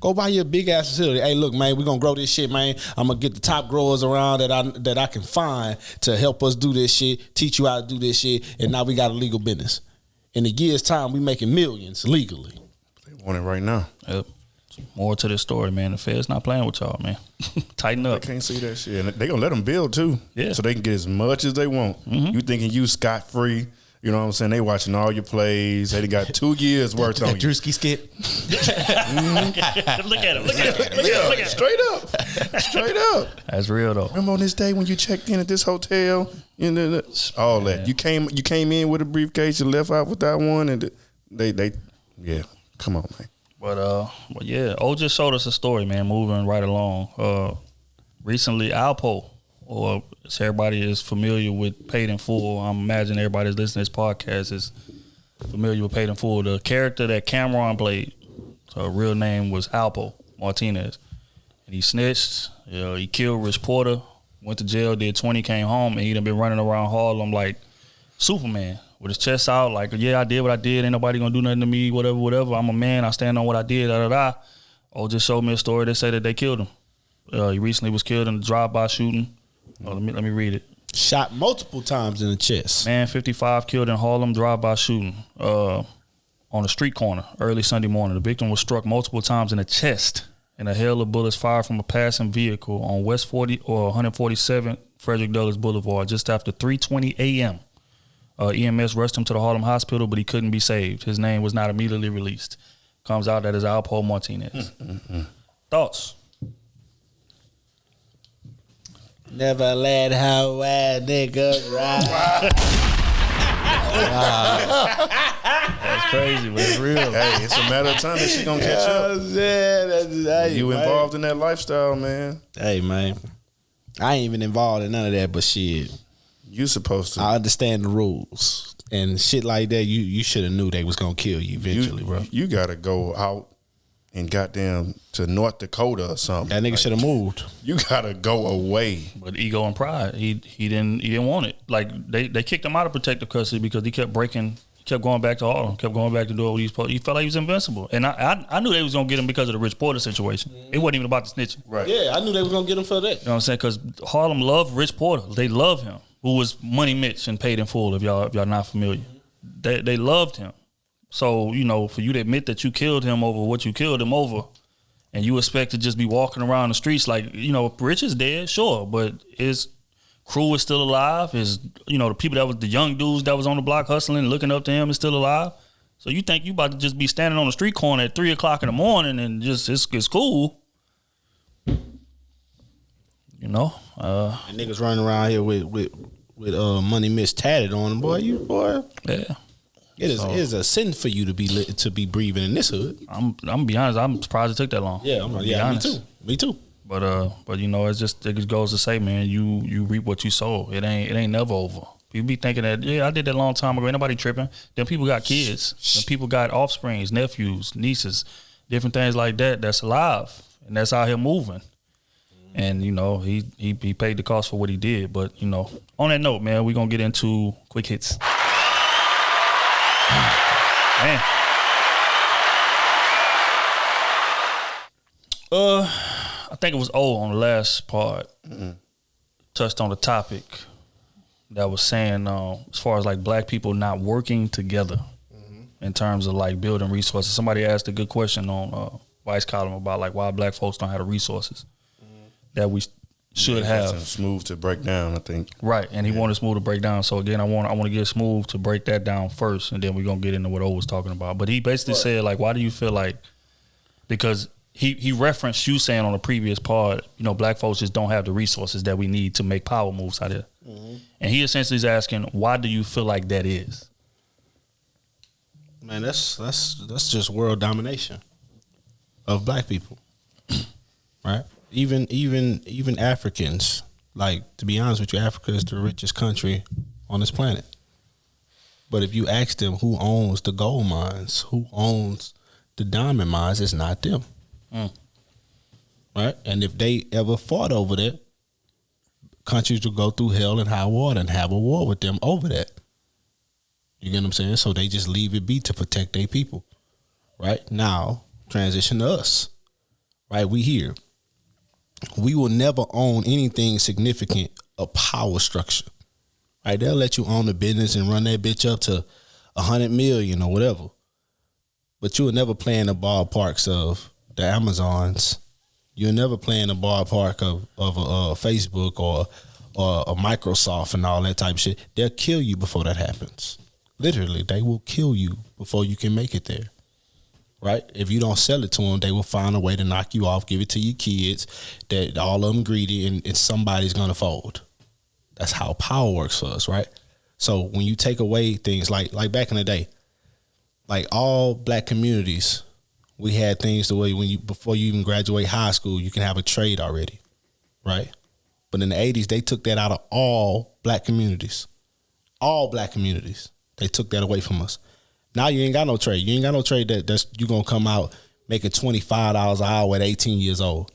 Go buy you a big ass facility. Hey, look, man, we're gonna grow this shit, man. I'm gonna get the top growers around that I can find to help us do this shit, teach you how to do this shit, and now we got a legal business. In a year's time, we making millions legally. They want it right now. Yep. More to this story, man. The Fed's not playing with y'all, man. Tighten up. They can't see that shit. And they gonna let them build too. Yeah. So they can get as much as they want. You thinking you scot free? You know what I'm saying? They watching all your plays. They got 2 years worth on you. Drewski skit. Look at him. Look at him. Look at him. Straight up. That's real though. Remember on this day when you checked in at this hotel? All that. You came in with a briefcase. You left out without one, and they come on, man. But yeah, O just showed us a story, man. Moving right along. Recently, Alpo, or as everybody is familiar with Paid in Full, I'm imagining everybody that's listening to this podcast is familiar with Paid in Full. The character that Cameron played, so real name was Alpo Martinez, and he snitched. He killed Rich Porter, went to jail, did 20, came home, and he done been running around Harlem like Superman with his chest out, like, yeah, I did what I did. Ain't nobody gonna do nothing to me. Whatever. I'm a man. I stand on what I did. O just showed me a story. They say that they killed him. He recently was killed in a drive-by shooting. Let me read it. Shot multiple times in the chest. Man, 55 killed in Harlem drive-by shooting on a street corner early Sunday morning. The victim was struck multiple times in the chest and a hail of bullets fired from a passing vehicle on West 40 or 147 Frederick Douglass Boulevard just after 3:20 a.m. EMS rushed him to the Harlem Hospital, but he couldn't be saved. His name was not immediately released. Comes out that is Alpo Martinez. Thoughts? Never let her wear niggas ride. That's crazy, but it's real. Hey, it's a matter of time that she gonna catch up. You involved in that lifestyle, man. Hey, man. I ain't even involved in none of that, but shit. You supposed to. I understand the rules. And shit like that, you should have knew they was gonna kill you eventually, bro. You gotta go out and goddamn to North Dakota or something. That nigga should have moved. You gotta go away. But ego and pride, he didn't want it. Like they kicked him out of protective custody because he kept going back to Harlem, kept going back to do what he felt like he was invincible. And I knew they was gonna get him because of the Rich Porter situation. It wasn't even about the snitching. Right. Yeah, I knew they was gonna get him for that. You know what I'm saying? Because Harlem loved Rich Porter. They love him, who was Money Mitch and Paid in Full, if y'all not familiar. They loved him. So, for you to admit that you killed him over what you killed him over, and you expect to just be walking around the streets like, Rich is dead, sure, but his Krew is still alive. His, the people that was the young dudes that was on the block hustling and looking up to him is still alive. So you think you about to just be standing on the street corner at 3:00 in the morning and just it's cool. And niggas running around here with Money Miss tatted on them, boy. Yeah. It is a sin for you to be breathing in this hood. I'm gonna be honest. I'm surprised it took that long. Yeah, me too. But it just goes to say, man, you reap what you sow. It ain't never over. People be thinking that, I did that a long time ago. Ain't nobody tripping. Then people got kids. Then people got offsprings, nephews, nieces, different things like that. That's alive and that's out here moving. And he paid the cost for what he did. But on that note, man, we're gonna get into quick hits. Man. I think it was O on the last part. Touched on the topic that was saying as far as like black people not working together in terms of like building resources. Somebody asked a good question on Vice column about like why black folks don't have the resources that we should have. Smooth to break down, I think. Right, and he wanted Smooth to break down. So again, I want to get Smooth to break that down first, and then we're gonna get into what O was talking about. But he basically said like, why do you feel like, because he referenced you saying on the previous part, black folks just don't have the resources that we need to make power moves out here. And he essentially is asking, why do you feel like that is? Man, that's just world domination of black people, right? Even Africans, like, to be honest with you, Africa is the richest country on this planet. But if you ask them who owns the gold mines, who owns the diamond mines, it's not them. Right? And if they ever fought over that, countries would go through hell and high water and have a war with them over that. You get what I'm saying? So they just leave it be to protect their people. Right? Now, transition to us. right? We here. We will never own anything significant of power structure, right? They'll let you own the business and run that bitch up to 100 million or whatever. But you will never play in the ballparks of the Amazons. You'll never play in the ballpark of a Facebook or a Microsoft and all that type of shit. They'll kill you before that happens. Literally, they will kill you before you can make it there. Right? If you don't sell it to them, they will find a way to knock you off, give it to your kids, that all of them greedy, and somebody's going to fold. That's how power works for us, right? So when you take away things like back in the day, like all black communities, we had things the way before you even graduate high school, you can have a trade already, right? But in the 80s, they took that out of all black communities. All black communities. They took that away from us. Now you ain't got no trade. You ain't got no trade that's you gonna come out making $25 an hour at 18 years old.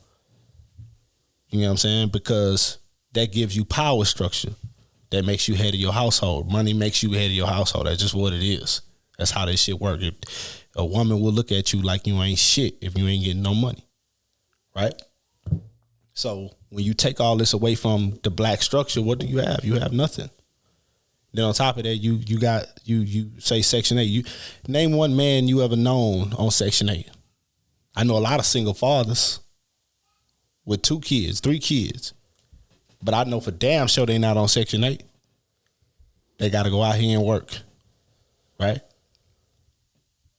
You know what I'm saying? Because that gives you power structure. That makes you head of your household. Money makes you head of your household. That's just what it is. That's how this shit works. A woman will look at you like you ain't shit if you ain't getting no money. Right? So when you take all this away from the black structure, what do you have? You have nothing. Then on top of that, you say Section 8. You name one man you ever known on Section 8. I know a lot of single fathers with 2 kids, 3 kids. But I know for damn sure they not on Section 8. They got to go out here and work. Right?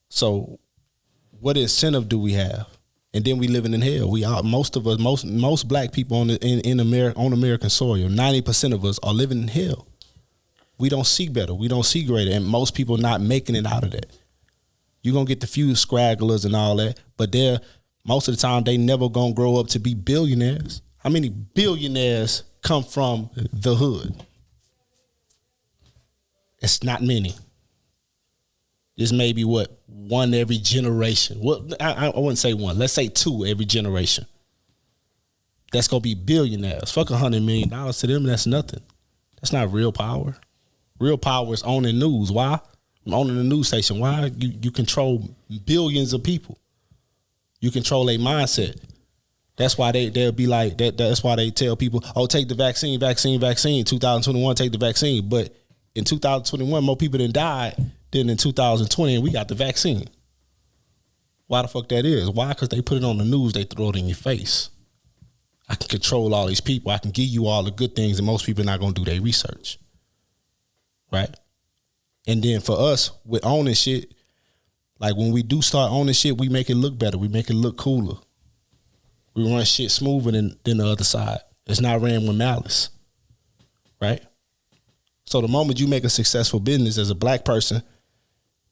So what incentive do we have? And then we living in hell. We are most of us, most black people on American soil, 90% of us are living in hell. We don't see better. We don't see greater. And most people not making it out of that. You're going to get the few scragglers and all that, but most of the time, they never going to grow up to be billionaires. How many billionaires come from the hood? It's not many. It's maybe, one every generation. Well, I wouldn't say one. Let's say 2 every generation. That's going to be billionaires. Fuck $100 million to them, that's nothing. That's not real power. Real power is owning news. Why? Owning the news station. Why? You control billions of people. You control their mindset. That's why they'll be like that. That's why they tell people, oh, take the vaccine. 2021, take the vaccine. But in 2021, more people than died than in 2020, and we got the vaccine. Why the fuck that is? Why? Because they put it on the news. They throw it in your face. I can control all these people. I can give you all the good things, and most people are not going to do their research. Right? And then for us, with owning shit, like when we do start owning shit, we make it look better. We make it look cooler. We run shit smoother than the other side. It's not ran with malice. Right? So the moment you make a successful business as a black person,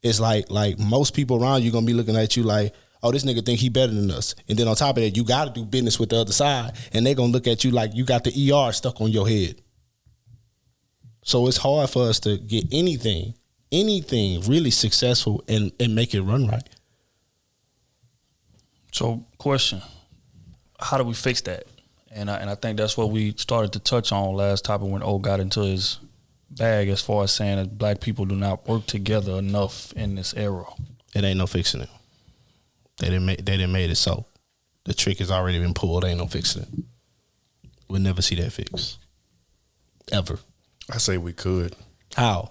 it's like most people around you going to be looking at you like, oh, this nigga think he better than us. And then on top of that, you got to do business with the other side, and they going to look at you like you got the ER stuck on your head. So it's hard for us to get anything really successful and make it run right. So, question: how do we fix that? And I think that's what we started to touch on last topic when O got into his bag, as far as saying that black people do not work together enough in this era. It ain't no fixing it. They didn't made it so. The trick has already been pulled. Ain't no fixing it. We'll never see that fix. Ever. I say we could. How?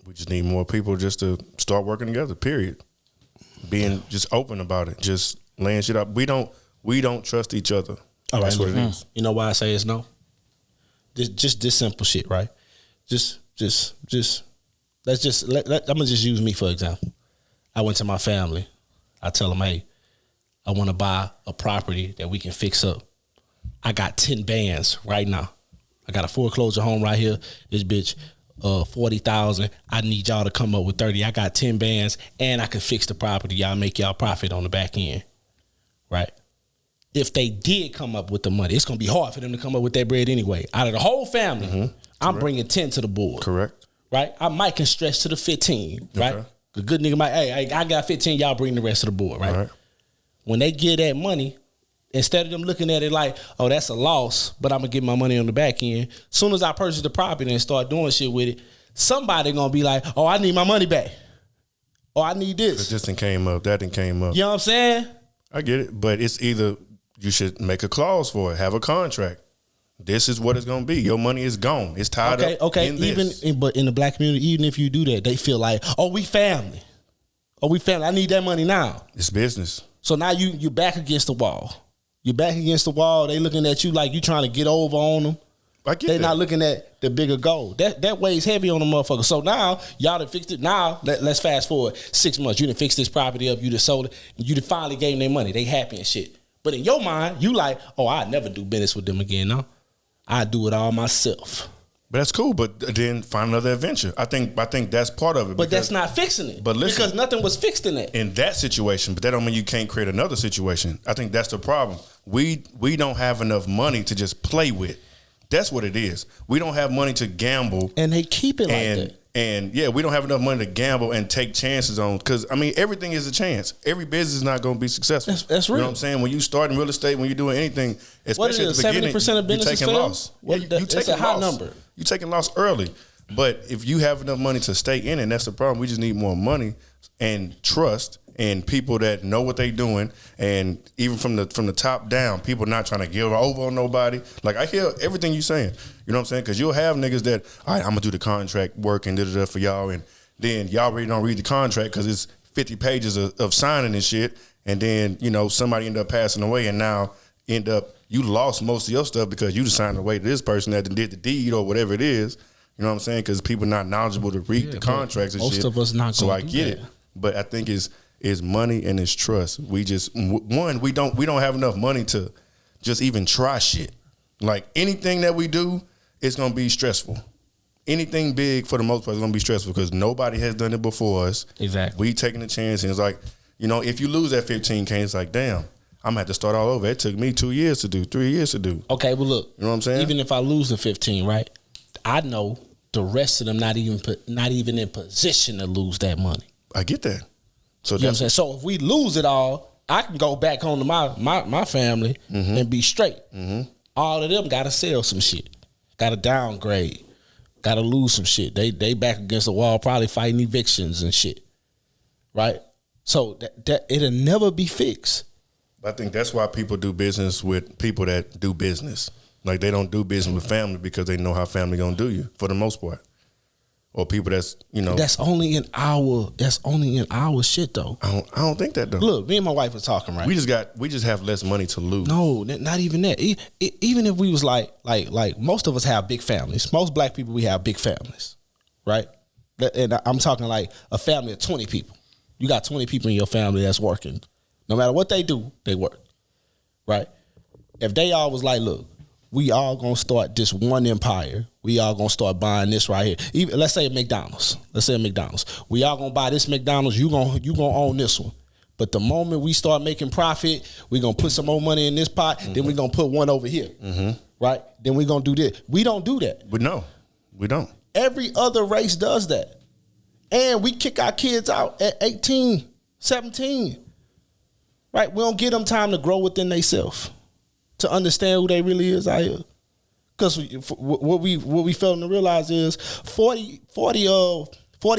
We just need more people just to start working together, period. Being just open about it, just laying shit up. We don't trust each other. All right, that's what it is. You know why I say it's no? Just this simple shit, right? I'm gonna just use me for example. I went to my family. I tell them, hey, I want to buy a property that we can fix up. I got 10 bands right now. I got a foreclosure home right here. This bitch, 40,000. I need y'all to come up with 30. I got 10 bands, and I can fix the property. Y'all make y'all profit on the back end, right? If they did come up with the money, it's gonna be hard for them to come up with that bread anyway. Out of the whole family, I'm bringing 10 to the board. Correct. Right? I might can stretch to the 15. Right? Okay. A good nigga might, hey, I got 15. Y'all bring the rest of the board. Right? When they get that money, instead of them looking at it like, oh, that's a loss, but I'm going to get my money on the back end. Soon as I purchase the property and start doing shit with it, somebody going to be like, oh, I need my money back. Oh, I need this. This done came up. That done came up. You know what I'm saying? I get it, but it's either you should make a clause for it, have a contract. This is what it's gonna be. Your money is gone. It's tied up. Okay. In this. But in the black community, even if you do that, they feel like, oh, we family. Oh, we family. I need that money now. It's business. So now you're back against the wall. You're back against the wall. They looking at you like you trying to get over on them. I get They that. not looking at the bigger goal. That weighs heavy on the motherfucker. So now y'all done fixed it. Now let's fast forward 6 months. You done fixed this property up. You done sold it. You done finally gave them their money. They happy and shit. But in your mind, you like, oh, I'd never do business with them again. No, I do it all myself. But that's cool. But then find another adventure. I think that's part of it. But that's not fixing it. But listen, because nothing was fixed in that. In that situation, but that don't mean you can't create another situation. I think that's the problem. We don't have enough money to just play with. That's what it is. We don't have money to gamble. And they keep it like that. And yeah, we don't have enough money to gamble and take chances on. Because, I mean, everything is a chance. Every business is not going to be successful. That's real. You know what I'm saying? When you start in real estate, when you're doing anything, especially at the beginning, 70% of businesses you're taking fail? loss. What, you that's taking a high loss. number. You're taking loss early. But if you have enough money to stay in it, that's the problem. We just need more money and trust and people that know what they're doing. And even from the top down, people not trying to give over on nobody. Like, I hear everything you're saying. You know what I'm saying? Because you'll have niggas that, all right, I'm going to do the contract work and da-da-da for y'all. And then y'all really don't read the contract because it's 50 pages of signing and shit. And then, you know, somebody end up passing away and now you lost most of your stuff because you just signed away to this person that did the deed or whatever it is. You know what I'm saying? Because people not knowledgeable to read the contracts and most shit. of us not So gonna I do get that. it. But I think it's money and it's trust. We just we don't have enough money to just even try shit. Like anything that we do, it's gonna be stressful. Anything big for the most part is gonna be stressful because nobody has done it before us. Exactly. We taking a chance and it's like, you know, if you lose that 15K, it's like, damn, I'm gonna have to start all over. It took me 2 years to do, 3 years to do. Okay, but look, You know what I'm saying? even if I lose the 15, right? I know the rest of them not even in position to lose that money. I get that. So You know what I'm saying? So if we lose it all, I can go back home to my family and be straight. All of them got to sell some shit, got to downgrade, got to lose some shit. They back against the wall, probably fighting evictions and shit, right? So that it'll never be fixed. I think that's why people do business with people that do business. Like they don't do business with family because they know how family gonna do you for the most part. Or people that's, you know. That's only in our shit though. I don't think that though. Look, me and my wife was talking, right? We just have less money to lose. No, not even that. Even if we was like most of us have big families. Most black people, we have big families, right? And I'm talking like a family of 20 people. You got 20 people in your family that's working. No matter what they do, they work, right? If they all was like, look, we all gonna start this one empire. We all gonna start buying this right here. Even let's say McDonald's. We all gonna buy this McDonald's. You gonna own this one. But the moment we start making profit, we gonna put some more money in this pot. Then we gonna put one over here, right? Then we gonna do this. We don't do that. But no, we don't. Every other race does that, and we kick our kids out at 18, 17. Right? We don't give them time to grow within themselves, to understand who they really is out here. Because what we failing to realize is 40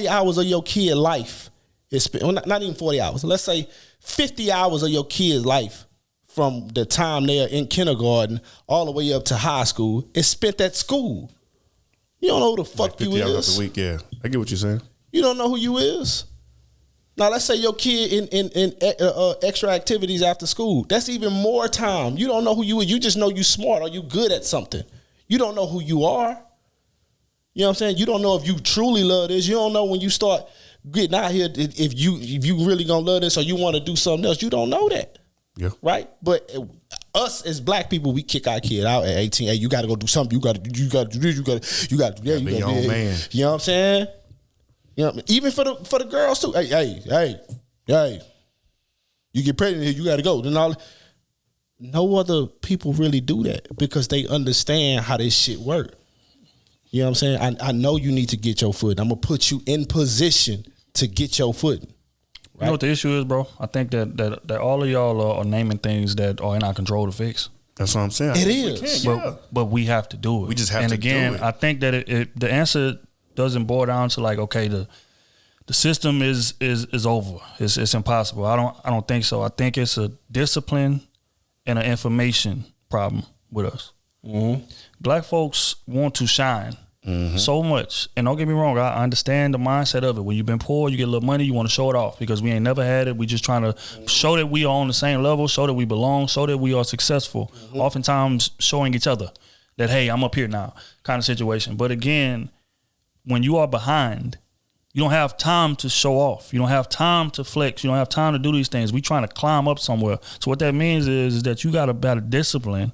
hours of your kid life is spent, well, not even 40 hours. Let's say 50 hours of your kid's life from the time they're in kindergarten all the way up to high school is spent at school. You don't know who the fuck Like you 50 hours is. a week, yeah. I get what you're saying. You don't know who you is. Now, let's say your kid in extra activities after school. That's even more time. You don't know who you are. You just know you smart or you good at something. You don't know who you are. You know what I'm saying? You don't know if you truly love this. You don't know when you start getting out here if you really gonna love this or you want to do something else. You don't know that. Yeah. Right? But us as black people, we kick our kid out at 18. Hey, you got to go do something. You got to do this. You got to do that. Be your own man. You know what I'm saying? You know, even for the girls too. Hey, you get pregnant here, you got to go. Then no other people really do that because they understand how this shit work. You know what I'm saying? I know you need to get your foot. I'm gonna put you in position to get your foot. Right? You know what the issue is, bro? I think that all of y'all are naming things that are in our control to fix. That's what I'm saying. It is. But we have to do it. We just have to do And again, it. I think that the answer doesn't boil down to like, okay, the The system is over. It's impossible. I don't think so. I think it's a discipline and an information problem with us. Mm-hmm. Black folks want to shine so much. And don't get me wrong, I understand the mindset of it. When you've been poor, you get a little money, you want to show it off because we ain't never had it. We just trying to show that we are on the same level, show that we belong, show that we are successful. Oftentimes showing each other that, hey, I'm up here now kind of situation. But again, when you are behind, you don't have time to show off. You don't have time to flex. You don't have time to do these things. We trying to climb up somewhere. So what that means is that you got to better discipline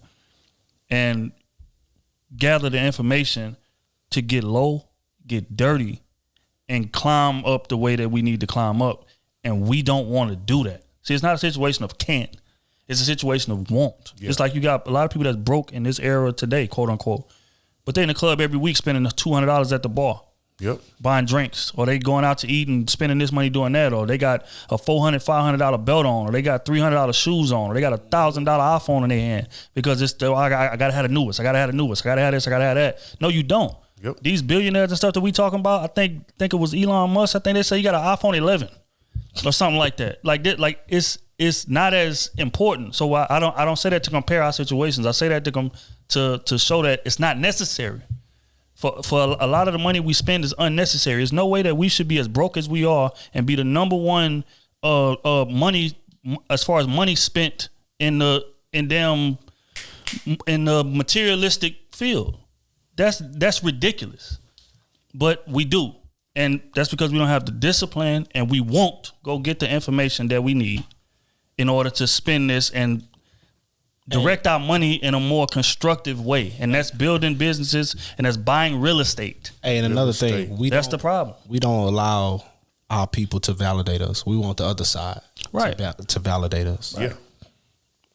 and gather the information to get low, get dirty, and climb up the way that we need to climb up. And we don't want to do that. See, it's not a situation of can't. It's a situation of want. Yeah. It's like you got a lot of people that's broke in this era today, quote unquote. But they in the club every week spending $200 at the bar. Yep. Buying drinks, or they going out to eat and spending this money doing that, or they got a $400, $500 belt on, or they got $300 shoes on, or they got a $1,000 iPhone in their hand because it's I gotta have the newest, I gotta have the newest, I gotta have this, I gotta have that. No, you don't. Yep. These billionaires and stuff that we talking about, I think it was Elon Musk. I think they say you got an iPhone 11 or something like that. Like it's not as important. So I don't say that to compare our situations. I say that to show that it's not necessary. For a lot of the money we spend is unnecessary. There's no way that we should be as broke as we are and be the number one money as far as money spent in the materialistic field. That's ridiculous. But we do. And that's because we don't have the discipline and we won't go get the information that we need in order to spend this and direct our money in a more constructive way, and that's building businesses and that's buying real estate. Hey, and another thing, that's the problem. We don't allow our people to validate us. We want the other side, right, to validate us. Yeah,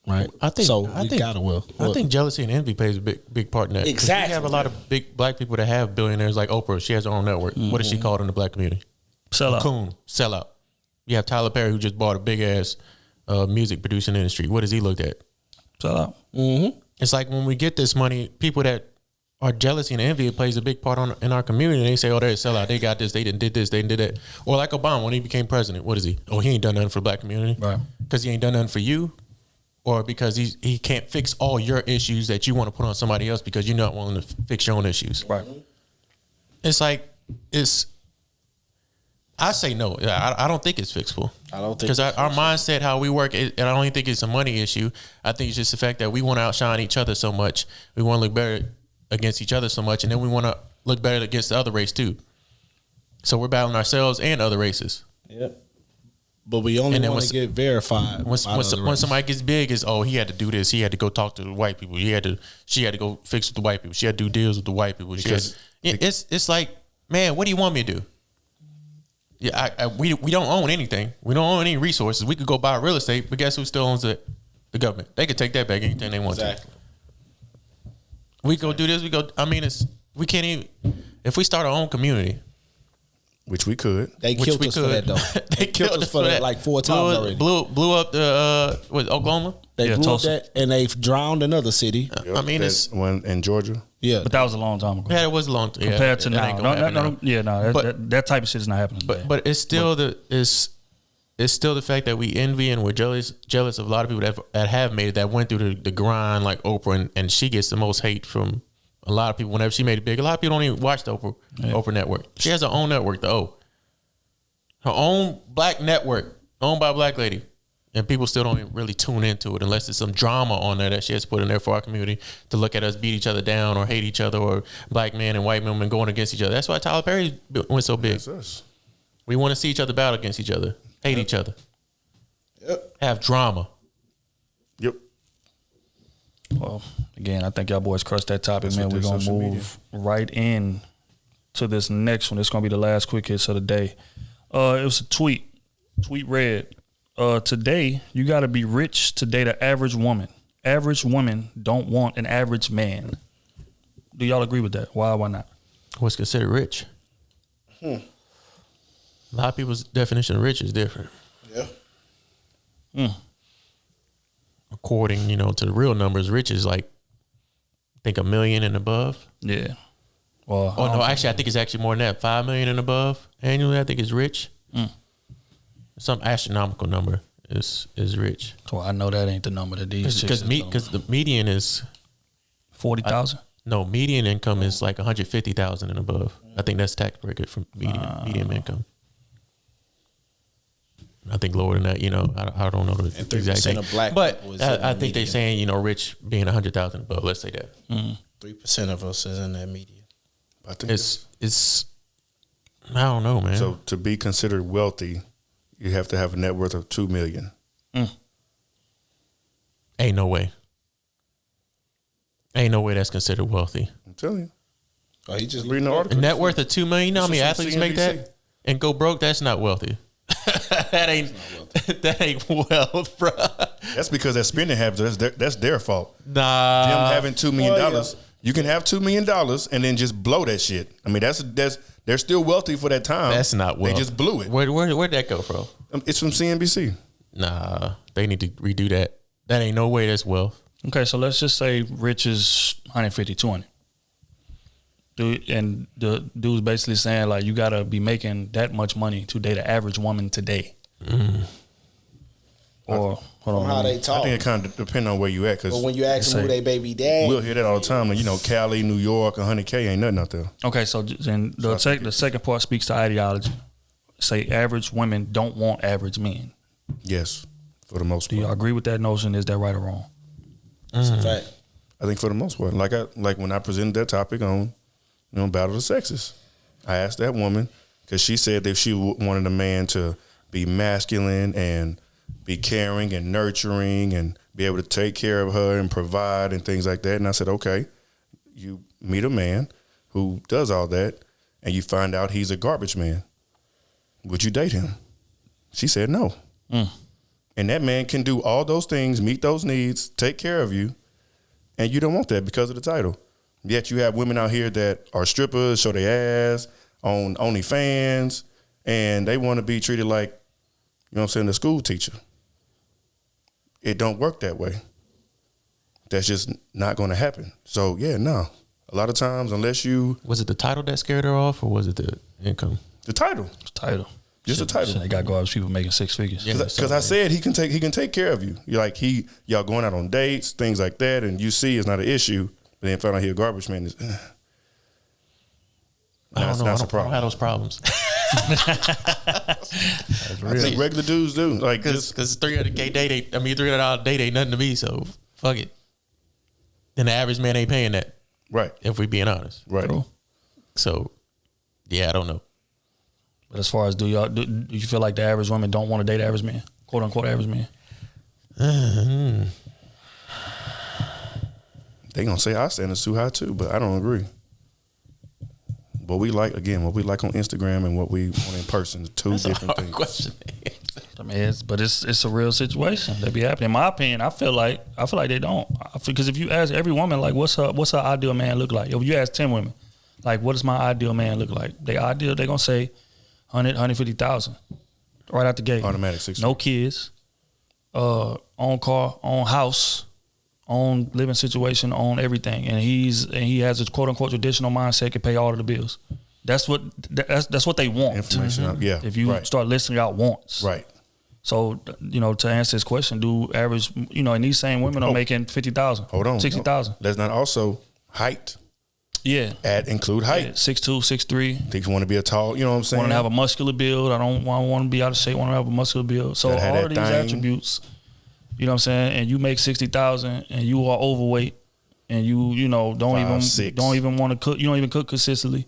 right. I think I think jealousy and envy plays a big part in that. Exactly. We have a lot of big black people that have billionaires like Oprah. She has her own network. What is she called in the black community? Sellout. Coon. Sellout. You have Tyler Perry who just bought a big ass music producing industry. What has he looked at? Sellout. It's like when we get this money, people that are jealousy and envy, it plays a big part in our community. And they say, oh, they're a sellout. They got this. They did this. They did that. Or like Obama, when he became president, what is he? Oh, he ain't done nothing for the black community. Right. Because he ain't done nothing for you. Or because he can't fix all your issues that you want to put on somebody else because you're not willing to fix your own issues. Right. It's like, I say no. I don't think it's fixable. I don't think because our mindset, how we work, and I don't even think it's a money issue. I think it's just the fact that we want to outshine each other so much. We want to look better against each other so much, and then we want to look better against the other race too. So we're battling ourselves and other races. Yep. But we only want to get verified. When somebody gets big, is he had to do this. He had to go talk to the white people. She had to go fix with the white people. She had to do deals with the white people. It's like, man, what do you want me to do? Yeah, we don't own anything. We don't own any resources. We could go buy real estate, but guess who still owns it? The government. They could take that back anytime they want to. We go do this. We can't even. If we start our own community, which we could. They killed us for that though. They killed us for that like 4 times already. Blew up the Oklahoma. They blew up that and they've drowned another city. Yep, it's one in Georgia. Yeah, but that was a long time ago. Yeah, it was a long time compared to now. That type of shit is not happening. But it's still it's still the fact that we envy and we're jealous of a lot of people that have made it, that went through the grind like Oprah, and she gets the most hate from a lot of people whenever she made it big. A lot of people don't even watch the Oprah network. She has her own network, her own black network owned by a black lady. And people still don't even really tune into it unless there's some drama on there that she has put in there for our community to look at us beat each other down or hate each other, or black men and white women going against each other. That's why Tyler Perry went so big. We want to see each other battle against each other, hate each other, have drama. Yep. Well, again, I think y'all boys crushed that topic, man. We're going to move right in to this next one. It's going to be the last quick hits of the day. It was a tweet. Tweet read, today, you got to be rich to date an average woman. Average women don't want an average man. Do y'all agree with that? Why not? What's considered rich? A lot of people's definition of rich is different. Yeah. According, to the real numbers, rich is like, I think $1 million and above. Yeah. Well, I think it's actually more than that. $5 million and above annually, I think is rich. Some astronomical number is rich. So I know that ain't the number that these chicks Because the median is 40,000. no median income is like 150,000 and above. I think that's tax bracket for median income. I think lower than that, you know, I don't know the exact thing. Of black but people is I think they're saying, you know, rich being 100,000 above. Let's say that 3% of us is in that median. I think it's I don't know, man. so. To be considered wealthy, you have to have a net worth of $2 million. Ain't no way. Ain't no way that's considered wealthy. I'm telling you. Oh, he just Reading the A article. net worth of $2 million. You know how many This is athletes from make CNBC. that and go broke? That's not wealthy. that ain't wealth, bro. That's because that spending habits. That's their fault. Nah. Them having $2 million. Well, You can have $2 million and then just blow that shit. I mean, that's they're still wealthy for that time. That's not wealth. They just blew it. Where'd that go from? It's from CNBC. Nah, they need to redo that. That ain't no way that's wealth. Okay, so let's just say Rich is 150, 200. Dude, and the dude's basically saying, like, you got to be making that much money to date an average woman today. Or, hold from on. how they I talk. think it kind of depends on where you at. But Because when you ask them who they baby dad, we'll hear that all the time. Like, you know, Cali, New York, 100K ain't nothing out there. Okay, so then the second part speaks to ideology. Say average women don't want average men. Yes, for the most Do you part. agree with that notion? Is that right or wrong? it's a fact. I think for the most part. Like when I presented that topic on, you know, Battle of the Sexes, I asked that woman because she said that she wanted a man to be masculine and be caring and nurturing and be able to take care of her and provide and things like that. And I said, okay, you meet a man who does all that and you find out he's a garbage man. Would you date him? She said no. And that man can do all those things, meet those needs, take care of you, and you don't want that because of the title. Yet you have women out here that are strippers, show their ass on OnlyFans, and they want to be treated like, you know what I'm saying, the school teacher. It don't work that way. That's just not going to happen. So, yeah, no. A lot of times, unless you... Was it the title that scared her off, or was it the income? The title. It's title. Just the title. They got garbage people making six figures. Because I said he can take care of you. You're like y'all going out on dates, things like that, and you see it's not an issue. But then found out he a garbage man. Is, I don't know. I that's a don't problem. have those problems. I think regular dudes do. Like Because just $300K date, $300 date ain't nothing to me. So fuck it. Then the average man ain't paying that. right, If we being honest. right. True. So yeah, I don't know. But as far as do you feel like the average women don't want to date average men, quote unquote average men? They gonna say our standards too high too, but I don't agree. What we like on Instagram and what we want in person, two different things. Question. I mean, it's a real situation. They be happening. In my opinion, I feel like they don't. Because if you ask every woman, like, what's her ideal man look like? If you ask 10 women, like, what does my ideal man look like? They gonna say 150,000 right out the gate. Automatic 6. No kids, own car, own house, own living situation, own everything, and he has a quote unquote traditional mindset, can pay all of the bills. That's what they want. Information, yeah. If you right. start listing out wants, right. So, to answer this question, do average, and these same women are making 50,000, Hold on, 60,000. Let's not also height. Yeah, Include height. 6'2", 6'3". Think you want to be a tall, you know what I'm saying? Want to have a muscular build. I don't want to be out of shape. Want to have a muscular build. So Gotta have all that of these thing. attributes, you know what I'm saying, and you make 60,000 and you are overweight and you don't 5'6". even want to cook. You don't even cook consistently,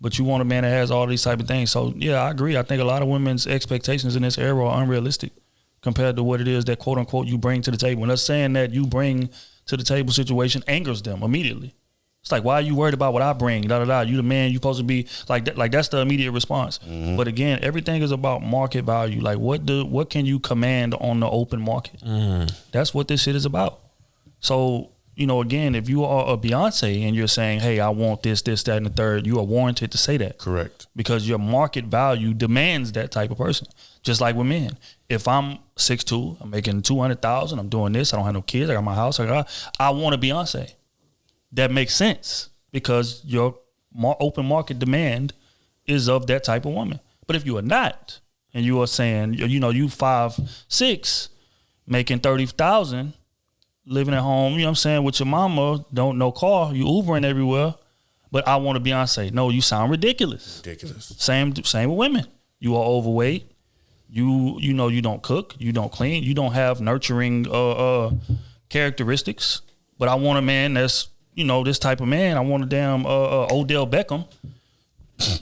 but you want a man that has all these type of things. So yeah, I agree. I think a lot of women's expectations in this era are unrealistic compared to what it is that quote unquote you bring to the table. And us saying that you bring to the table situation angers them immediately. It's like, why are you worried about what I bring? Da da da. You the man. You supposed to be like that. Like that's the immediate response. Mm-hmm. But again, everything is about market value. Like what can you command on the open market? That's what this shit is about. So again, if you are a Beyonce and you're saying, hey, I want this, that, and the third, you are warranted to say that. Correct. Because your market value demands that type of person. Just like with men. If I'm 6'2", I'm making 200,000, I'm doing this, I don't have no kids, I got my house, I want a Beyonce. That makes sense because your open market demand is of that type of woman. But if you are not, and you are saying, you know, you 5'6", making 30,000, living at home, you know what I'm saying, with your mama, don't no car, you Ubering everywhere, but I want a Beyonce. No, you sound ridiculous. Same with women. You are overweight. You know you don't cook, you don't clean, you don't have nurturing characteristics. But I want a man that's, you know, this type of man. I want a damn Odell Beckham.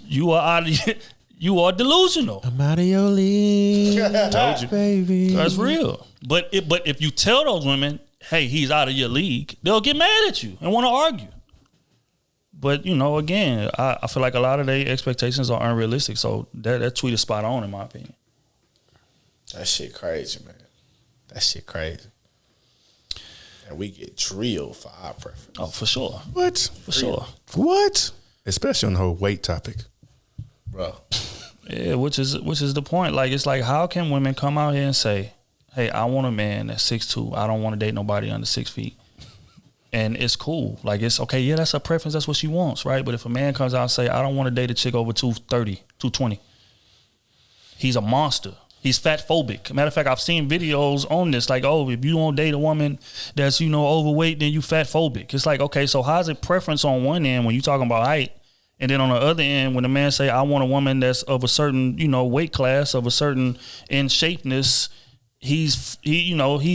You are delusional. I'm out of your league. Told you, baby. That's real. But if you tell those women, hey, he's out of your league, they'll get mad at you and want to argue. But, you know, again, I feel like a lot of their expectations are unrealistic. So that tweet is spot on, in my opinion. That shit crazy, man. That shit crazy. And we get drilled for our preference. Oh, for sure. What? For sure. What? Especially on the whole weight topic. Bro. Yeah, which is the point. Like, it's like, how can women come out here and say, hey, I want a man that's 6'2". I don't want to date nobody under 6 feet. And it's cool. Like, it's okay, yeah, that's her preference. That's what she wants, right? But if a man comes out and say, I don't want to date a chick over 230, 220, he's a monster. He's fat phobic. Matter of fact, I've seen videos on this. Like, oh, if you don't date a woman that's, you know, overweight, then you fat phobic. It's like, okay, so how's it preference on one end when you talking about height? And then on the other end, when the man say, I want a woman that's of a certain, you know, weight class, of a certain in shapeness, he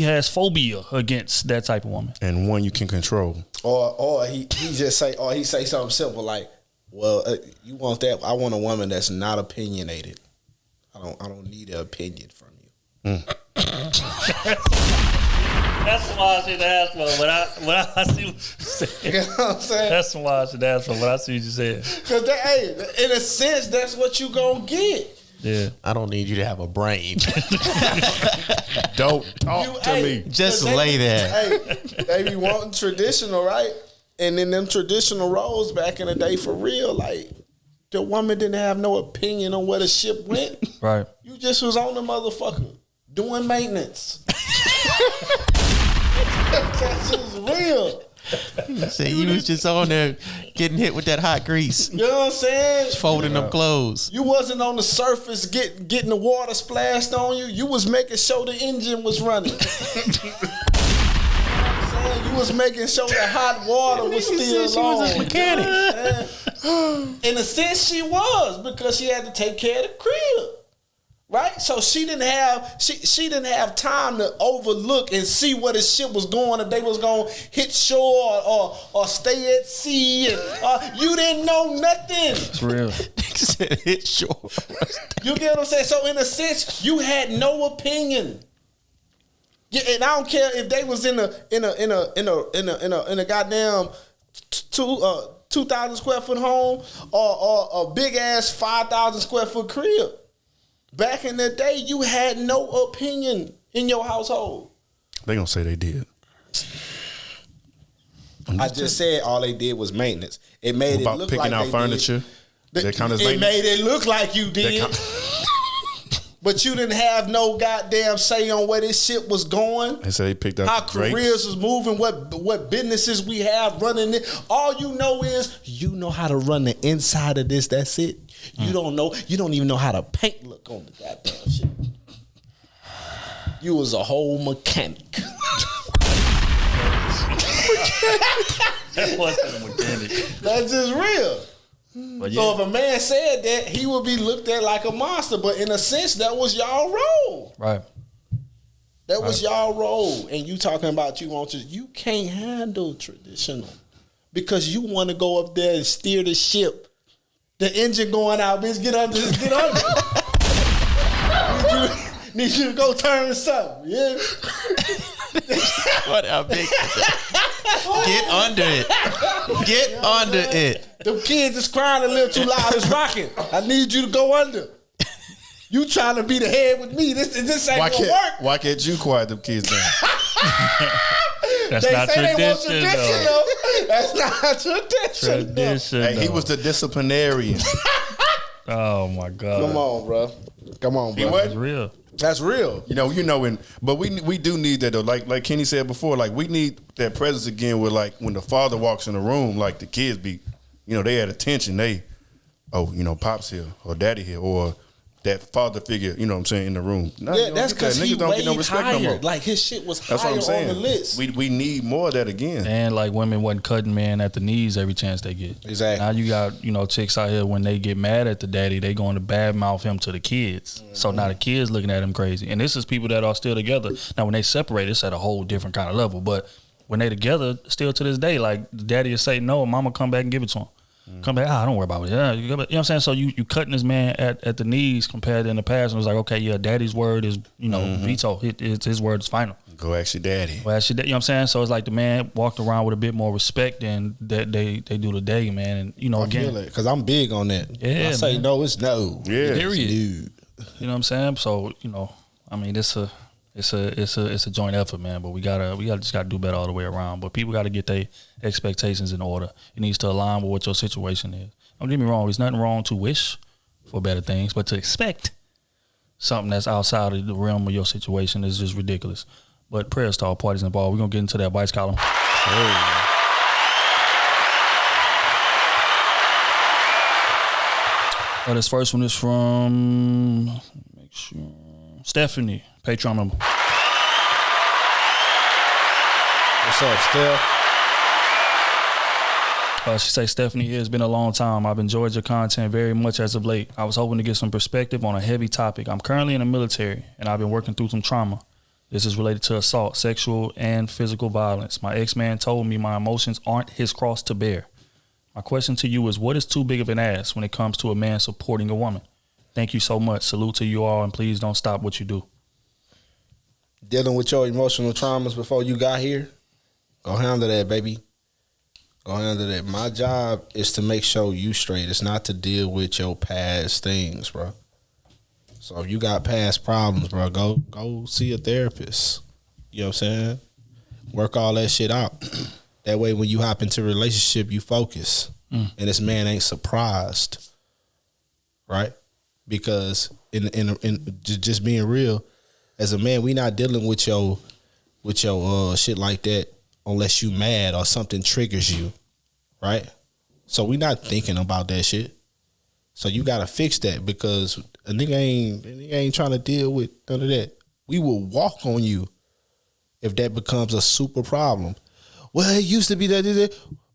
has phobia against that type of woman. And one you can control. Or he just say, or he say something simple like, well, you want that? I want a woman that's not opinionated. I don't need an opinion from you. That's why I should ask for. When I see what you said. You know what I'm saying? That's why I should ask for. When I see what you said. Because in a sense, that's what you gonna get. Yeah. I don't need you to have a brain. Don't talk to me. Just lay there. Hey, they be wanting traditional, right? And in them traditional roles back in the day, for real, like, the woman didn't have no opinion on where the ship went. Right. You just was on the motherfucker doing maintenance. That's just real. Say you was just on there getting hit with that hot grease. You know what I'm saying? Folding them clothes. You wasn't on the surface getting the water splashed on you. You was making sure the engine was running. You was making sure the hot water was still on. She was a mechanic. In a sense, she was, because she had to take care of the crib, right? So she didn't have time to overlook and see where the ship was going, if they was gonna hit shore or stay at sea. And, you didn't know nothing. It's real. Said hit shore. You get what I'm saying? So in a sense, you had no opinion. Yeah, and I don't care if they was in a goddamn 2,000 square foot home or a big ass 5,000 square foot crib. Back in the day, you had no opinion in your household. They gonna say they did. I just said all they did was maintenance. It made it look picking like out they furniture. Did. That kind of it made it look like you did. But you didn't have no goddamn say on where this shit was going. They say they picked up how grapes. careers was moving, what businesses we have running it. All you know is you know how to run the inside of this. That's it. You don't know. You don't even know how the paint look on the goddamn shit. You was a whole mechanic. That wasn't a mechanic. That's just real. But yeah. So if a man said that, he would be looked at like a monster. But in a sense, that was y'all role. Right. That was y'all role. And you talking about you can't handle traditional because you want to go up there and steer the ship. The engine going out, bitch, get under. Need you to go turn something, yeah? What a big Get under it. Get under it. Them kids is crying a little too loud. It's rocking. I need you to go under. You trying to be the head with me. This ain't gonna work. Why can't you quiet them kids down? That's not tradition, though. That's not tradition. Hey, he was the disciplinarian. Oh my God. Come on, bro. He what? That's real. That's real. But we do need that though. Like Kenny said before, like we need that presence again where like when the father walks in the room, like the kids be, they at attention. They, Pop's here or Daddy here or that father figure, you know what I'm saying, in the room. Now, Yeah, that's because he don't get no way respect higher. no more. Like his shit was That's higher what I'm saying. on the list. We need more of that again. And like women wasn't cutting men at the knees every chance they get. Exactly. Now you got, chicks out here when they get mad at the daddy, they going to badmouth him to the kids. So now the kids looking at him crazy. And this is people that are still together. Now when they separate, it's at a whole different kind of level. But when they together, still to this day, like the daddy will say no, and mama come back and give it to him. Come back, don't worry about it. Yeah, you know what I'm saying? So you cutting this man at the knees compared to in the past, and it was like, okay, yeah, daddy's word is, veto. His word is final. Go ask your daddy. Well, you know what I'm saying? So it's like the man walked around with a bit more respect than that they do today, man. And I again, feel it because I'm big on that. Yeah, I say man. no, it's no. Yeah. period. Dude. You know what I'm saying? So I mean, it's a joint effort, man. But we just gotta do better all the way around. But people got to get their expectations in order. It needs to align with what your situation is. Don't get me wrong. There's nothing wrong to wish for better things, but to expect something that's outside of the realm of your situation is just ridiculous. But prayers to all parties involved. We're gonna get into that advice column. This first one is from Stephanie, Patreon member. What's up, Steph? She say, Stephanie, it's been a long time. I've enjoyed your content very much as of late. I was hoping to get some perspective on a heavy topic. I'm currently in the military, and I've been working through some trauma. This is related to assault, sexual and physical violence. My ex-man told me my emotions aren't his cross to bear. My question to you is, what is too big of an ass when it comes to a man supporting a woman? Thank you so much. Salute to you all, and please don't stop what you do. Dealing with your emotional traumas before you got here, go handle that, baby. Go handle that. My job is to make sure you straight. It's not to deal with your past things, bro. So if you got past problems, bro, go see a therapist. You know what I'm saying? Work all that shit out. That way when you hop into a relationship, you focus. And this man ain't surprised. Right? Because in just being real, as a man, we not dealing with your shit like that unless you mad or something triggers you, right? So we not thinking about that shit. So you gotta fix that because a nigga ain't trying to deal with none of that. We will walk on you if that becomes a super problem. Well, it used to be that.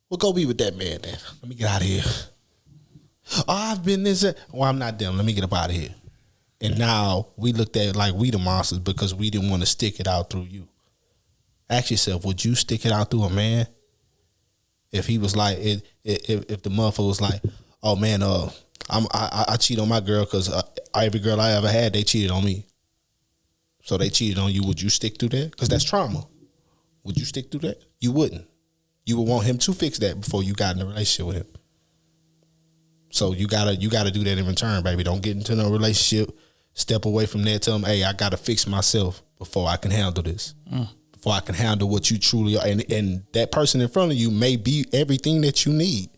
Well, go be with that man then. Let me get out of here. Oh, I've been this. Well, I'm not them. Let me get up out of here. And now we looked at it like we the monsters because we didn't want to stick it out through you. Ask yourself, would you stick it out through a man? If he was like, if the motherfucker was like, oh man, I cheat on my girl because every girl I ever had, they cheated on me. So they cheated on you. Would you stick through that? Because that's trauma. Would you stick through that? You wouldn't. You would want him to fix that before you got in a relationship with him. So you gotta do that in return, baby. Don't get into no relationship. Step away from there. Tell him, hey, I gotta fix myself before I can handle this. Before I can handle what you truly are. And that person in front of you may be everything that you need,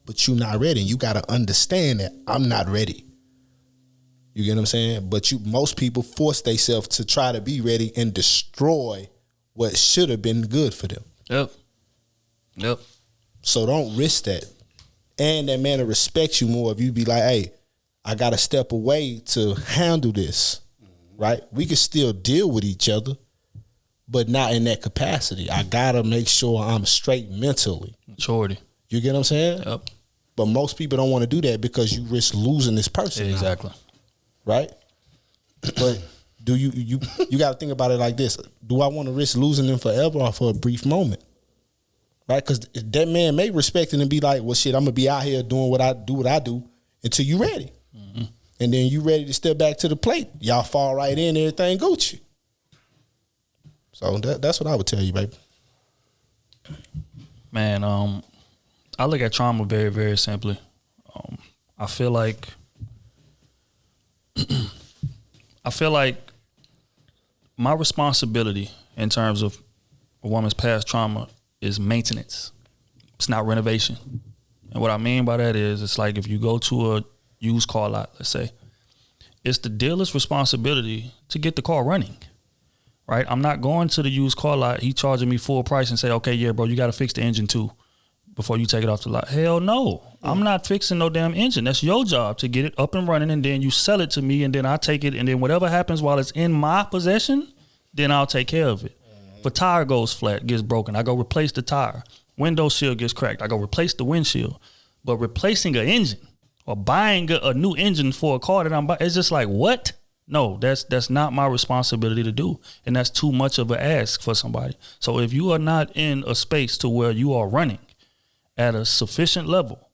but you're not ready. You gotta understand that I'm not ready. You get what I'm saying? But most people force themselves to try to be ready and destroy what should have been good for them. Yep. So don't risk that. And that man will respect you more if you be like, hey, I got to step away to handle this, right? We can still deal with each other, but not in that capacity. I got to make sure I'm straight mentally. Maturity. You get what I'm saying? Yep. But most people don't want to do that because you risk losing this person. Exactly. Right? But do you got to think about it like this. Do I want to risk losing them forever or for a brief moment? Right? Because that man may respect it and be like, well, shit, I'm going to be out here doing what I do until you ready. Mm-hmm. And then you ready to step back to the plate. Y'all fall right in, everything Gucci. So that's what I would tell you, baby. Man, I look at trauma very, very simply. I feel like my responsibility in terms of a woman's past trauma is maintenance. It's not renovation. And what I mean by that is, it's like if you go to a used car lot, let's say, it's the dealer's responsibility to get the car running, right? I'm not going to the used car lot, he charging me full price and say, okay, yeah, bro, you got to fix the engine too before you take it off the lot. Hell no. I'm not fixing no damn engine. That's your job to get it up and running, and then you sell it to me, and then I take it, and then whatever happens while it's in my possession, then I'll take care of it. If a tire goes flat, gets broken, I go replace the tire. Window shield gets cracked, I go replace the windshield. But replacing an engine or buying a new engine for a car that I'm buying, it's just like, what? No, that's not my responsibility to do. And that's too much of an ask for somebody. So if you are not in a space to where you are running at a sufficient level,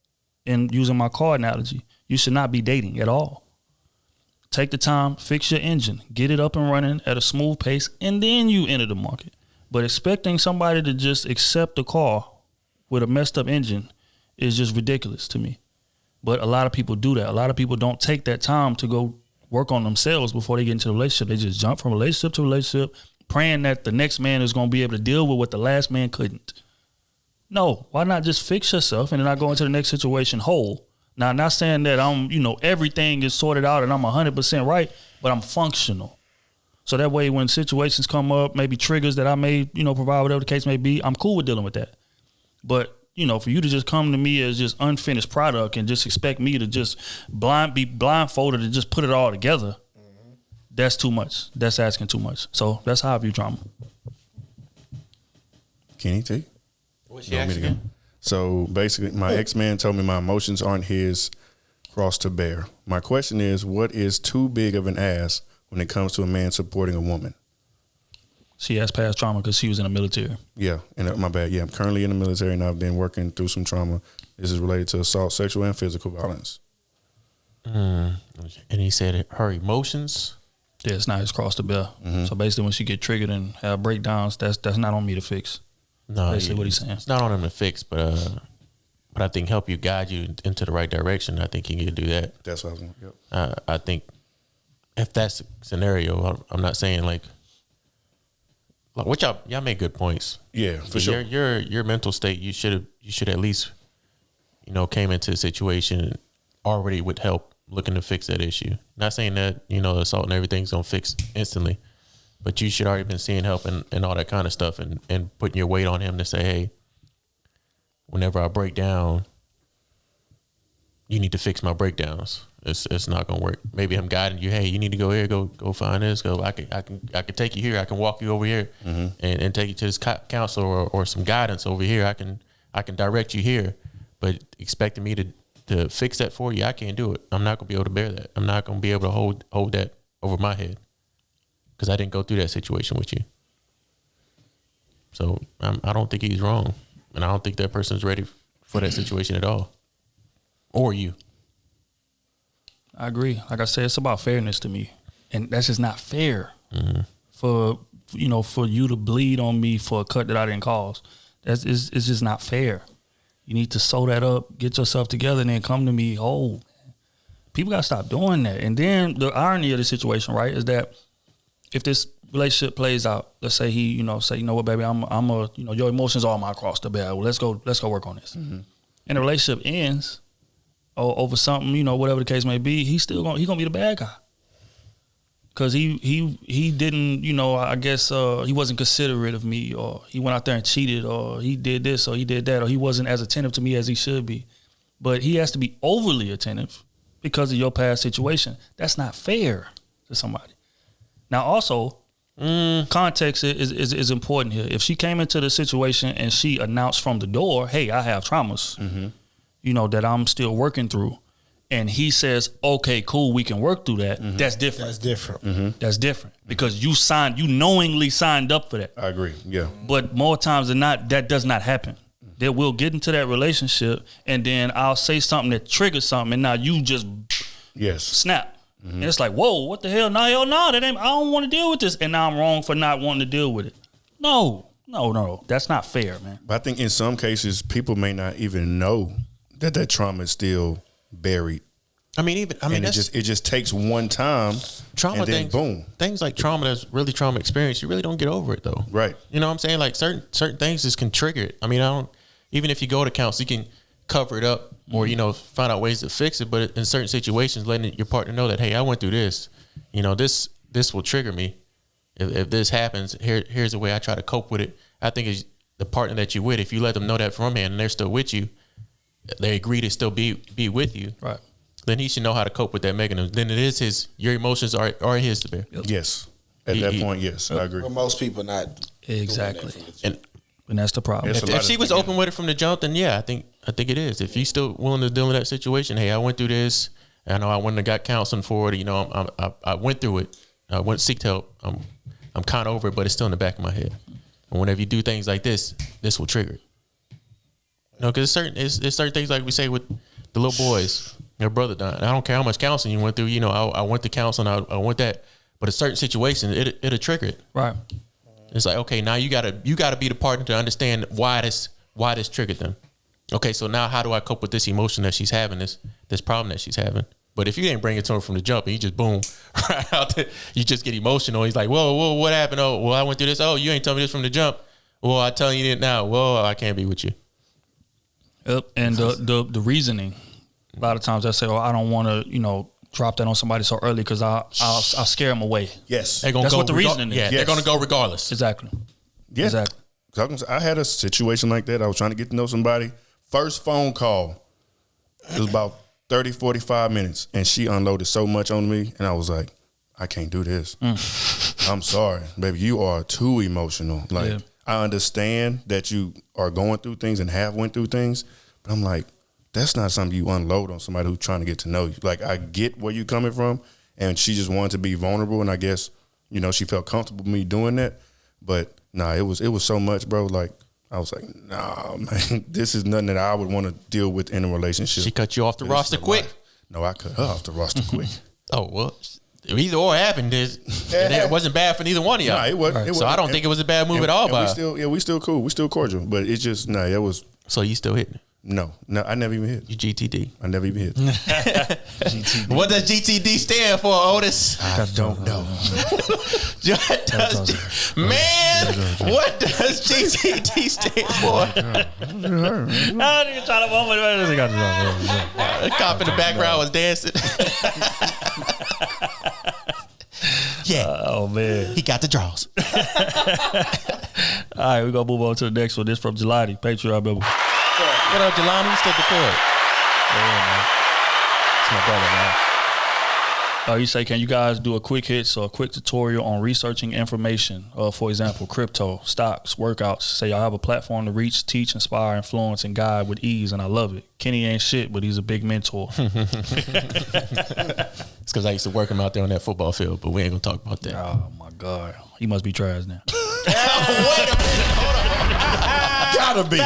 in using my car analogy, you should not be dating at all. Take the time, fix your engine, get it up and running at a smooth pace, and then you enter the market. But expecting somebody to just accept a car with a messed up engine is just ridiculous to me. But a lot of people do that. A lot of people don't take that time to go work on themselves before they get into a relationship. They just jump from relationship to relationship, praying that the next man is going to be able to deal with what the last man couldn't. No, why not just fix yourself and then I go into the next situation whole? Now, I'm not saying that everything is sorted out and I'm 100% right, but I'm functional. So that way when situations come up, maybe triggers that I may, provide, whatever the case may be, I'm cool with dealing with that. But, for you to just come to me as just unfinished product and just expect me to just be blindfolded and just put it all together, that's too much. That's asking too much. So that's how I view trauma. Kenny T? What's she asking again? So basically, my ex-man told me my emotions aren't his cross to bear. My question is, what is too big of an ass when it comes to a man supporting a woman? She has past trauma because she was in the military. Yeah, and my bad. Yeah, I'm currently in the military and I've been working through some trauma. This is related to assault, sexual, and physical violence. And he said her emotions. Yeah, it's not his cross to bear. Mm-hmm. So basically, when she get triggered and have breakdowns, that's not on me to fix. No, basically what he's saying. It's not on him to fix, but I think help you guide you into the right direction. I think he can do that. That's what I was going. Yep. I think if that's the scenario, I'm not saying like which y'all make good points. Yeah, for sure. Your mental state, you should at least came into a situation already with help looking to fix that issue. Not saying that assault and everything's gonna fix instantly. But you should already been seeing help and all that kind of stuff and putting your weight on him to say, hey, whenever I break down, you need to fix my breakdowns. It's not gonna work. Maybe I'm guiding you, hey, you need to go here, go find this, I can take you here, I can walk you over here and take you to this counselor or some guidance over here. I can direct you here. But expecting me to fix that for you, I can't do it. I'm not gonna be able to bear that. I'm not gonna be able to hold that over my head. Because I didn't go through that situation with you. So I don't think he's wrong. And I don't think that person's ready for that situation at all. Or you. I agree. Like I said, it's about fairness to me. And that's just not fair for you to bleed on me for a cut that I didn't cause. It's just not fair. You need to sew that up, get yourself together, and then come to me whole. People got to stop doing that. And then the irony of the situation, right, is that if this relationship plays out, let's say he, say, you know what, baby, your emotions are my cross to bear. Well, let's go work on this. Mm-hmm. And the relationship ends over something, whatever the case may be. He's gonna be the bad guy because he didn't, I guess he wasn't considerate of me, or he went out there and cheated, or he did this, or he did that, or he wasn't as attentive to me as he should be. But he has to be overly attentive because of your past situation. That's not fair to somebody. Now, also, context is important here. If she came into the situation and she announced from the door, hey, I have traumas, that I'm still working through, and he says, okay, cool, we can work through that, that's different. That's different. Mm-hmm. That's different because you knowingly signed up for that. I agree, yeah. But more times than not, that does not happen. That we'll get into that relationship, and then I'll say something that triggers something, and now you just snap. Mm-hmm. And it's like, whoa, what the hell? No, that ain't. I don't want to deal with this, and now I'm wrong for not wanting to deal with it. No, that's not fair, man. But I think in some cases, people may not even know that trauma is still buried. It just takes one time. Trauma and then things, boom. Things like trauma that's really trauma experience, you really don't get over it though. Right. You know what I'm saying? Like certain things just can trigger it. Even if you go to counsel, you can cover it up or, find out ways to fix it. But in certain situations, letting your partner know that, hey, I went through this, this will trigger me. If this happens, here's the way I try to cope with it. I think it's the partner that you're with. If you let them know that from hand and they're still with you, they agree to still be with you, Right. then he should know how to cope with that mechanism. Then it is your emotions are his to bear. Yes. At that point, yes, I agree. But most people not Exactly. And And that's the problem. It's a lot if she of was things. open with it from the jump, then yeah, I think it is. If you're still willing to deal with that situation, hey, I went through this. I know I went and got counseling for it. You know, I went through it. I went to seek help. I'm kind of over it, but it's still in the back of my head. And whenever you do things like this will trigger it. You know, because it's certain things like we say with the little boys. Your brother died. I don't care how much counseling you went through. You know, I went to counseling. I went that. But a certain situation, it'll trigger it. Right. It's like, okay, now you gotta be the partner to understand why this triggered them. Okay, so now how do I cope with this emotion that she's having, this problem that she's having? But if you didn't bring it to her from the jump and you just boom right out there, you just get emotional. He's like, whoa, what happened? Oh, well, I went through this. Oh, you ain't telling me this from the jump. Well, I telling you it now. Well, I can't be with you. Yep. And the reasoning, a lot of times I say, I don't want to, drop that on somebody so early because I'll scare them away. Yes. They're gonna That's go what the reasoning is. Yeah, Yes. they're gonna go regardless. Exactly. Yeah. Exactly. 'Cause I had a situation like that. I was trying to get to know somebody. First phone call, it was about 30, 45 minutes. And she unloaded so much on me. And I was like, I can't do this. I'm sorry, baby. You are too emotional. Like, Yeah. I understand that you are going through things and have went through things. But I'm like, that's not something you unload on somebody who's trying to get to know you. Like, I get where you're coming from. And she just wanted to be vulnerable. And I guess, she felt comfortable with me doing that. But nah, it was so much, bro. Like, I was like, nah, man, this is nothing that I would want to deal with in a relationship. She cut you off the This is roster a quick. lot. No, I cut her off the roster quick. Oh well, either or happened. It wasn't bad for neither one of y'all. Nah, it wasn't. So I don't think it was a bad move at all. By we still cool. We still cordial. But it's just, it was, so you still hitting? no, I never even hit. You GTD. I never even hit. What does GTD stand for, Otis? I don't know. What does GTD stand for? The cop in the background was dancing. Yeah. Oh, man. He got the draws. All right, we're going to move on to the next one. This from Jelani, Patreon member. What up, Jelani? Step the court. It's my brother, man. You say, can you guys do a quick hit, so a quick tutorial on researching information? For example, crypto, stocks, workouts. Say y'all have a platform to reach, teach, inspire, influence, and guide with ease, and I love it. Kenny ain't shit, but he's a big mentor. It's because I used to work him out there on that football field, but we ain't gonna talk about that. Oh, my God. He must be trash now. Wait a minute. Gotta be.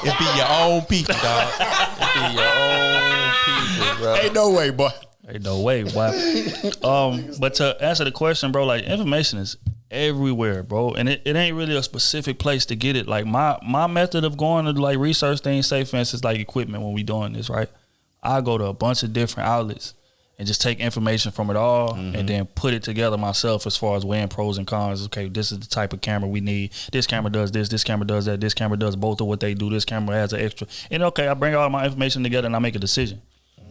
It be your own people, dog. It be your own people, bro. Ain't no way, boy. Ain't no way. Why? But to answer the question, bro, like, information is everywhere, bro. And it ain't really a specific place to get it. Like, my method of going to, like, research things, say, for instance, like equipment when we doing this, right? I go to a bunch of different outlets and just take information from it all and then put it together myself as far as weighing pros and cons. Okay, this is the type of camera we need. This camera does this camera does that, this camera does both of what they do, this camera has an extra. And okay, I bring all my information together and I make a decision.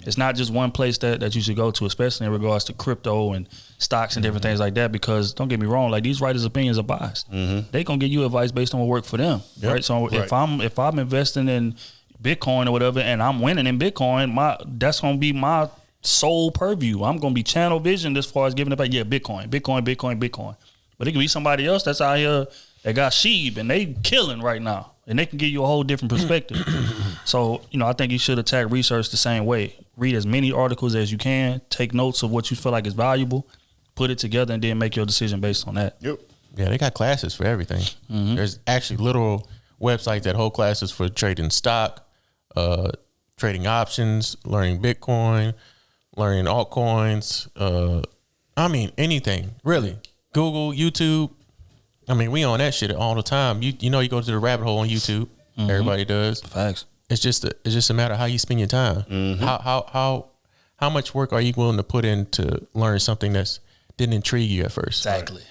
It's not just one place that you should go to, especially in regards to crypto and stocks and different things like that, because don't get me wrong, like, these writers' opinions are biased. They gonna give you advice based on what worked for them, right? So if I'm investing in Bitcoin or whatever and I'm winning in Bitcoin, that's gonna be my sole purview. I'm gonna be channel vision as far as giving it back. Yeah, Bitcoin. But it can be somebody else that's out here that got Sheeb and they killing right now, and they can give you a whole different perspective. So, I think you should attack research the same way. Read as many articles as you can, take notes of what you feel like is valuable, put it together, and then make your decision based on that. Yep. Yeah, they got classes for everything. There's actually literal websites that hold classes for trading stock, trading options, learning Bitcoin, learning altcoins. I mean, anything, really. Google, YouTube. I mean, we on that shit all the time. You go to the rabbit hole on YouTube. Everybody does. Facts. It's just a matter of how you spend your time. How much work are you willing to put in to learn something that didn't intrigue you at first? Exactly.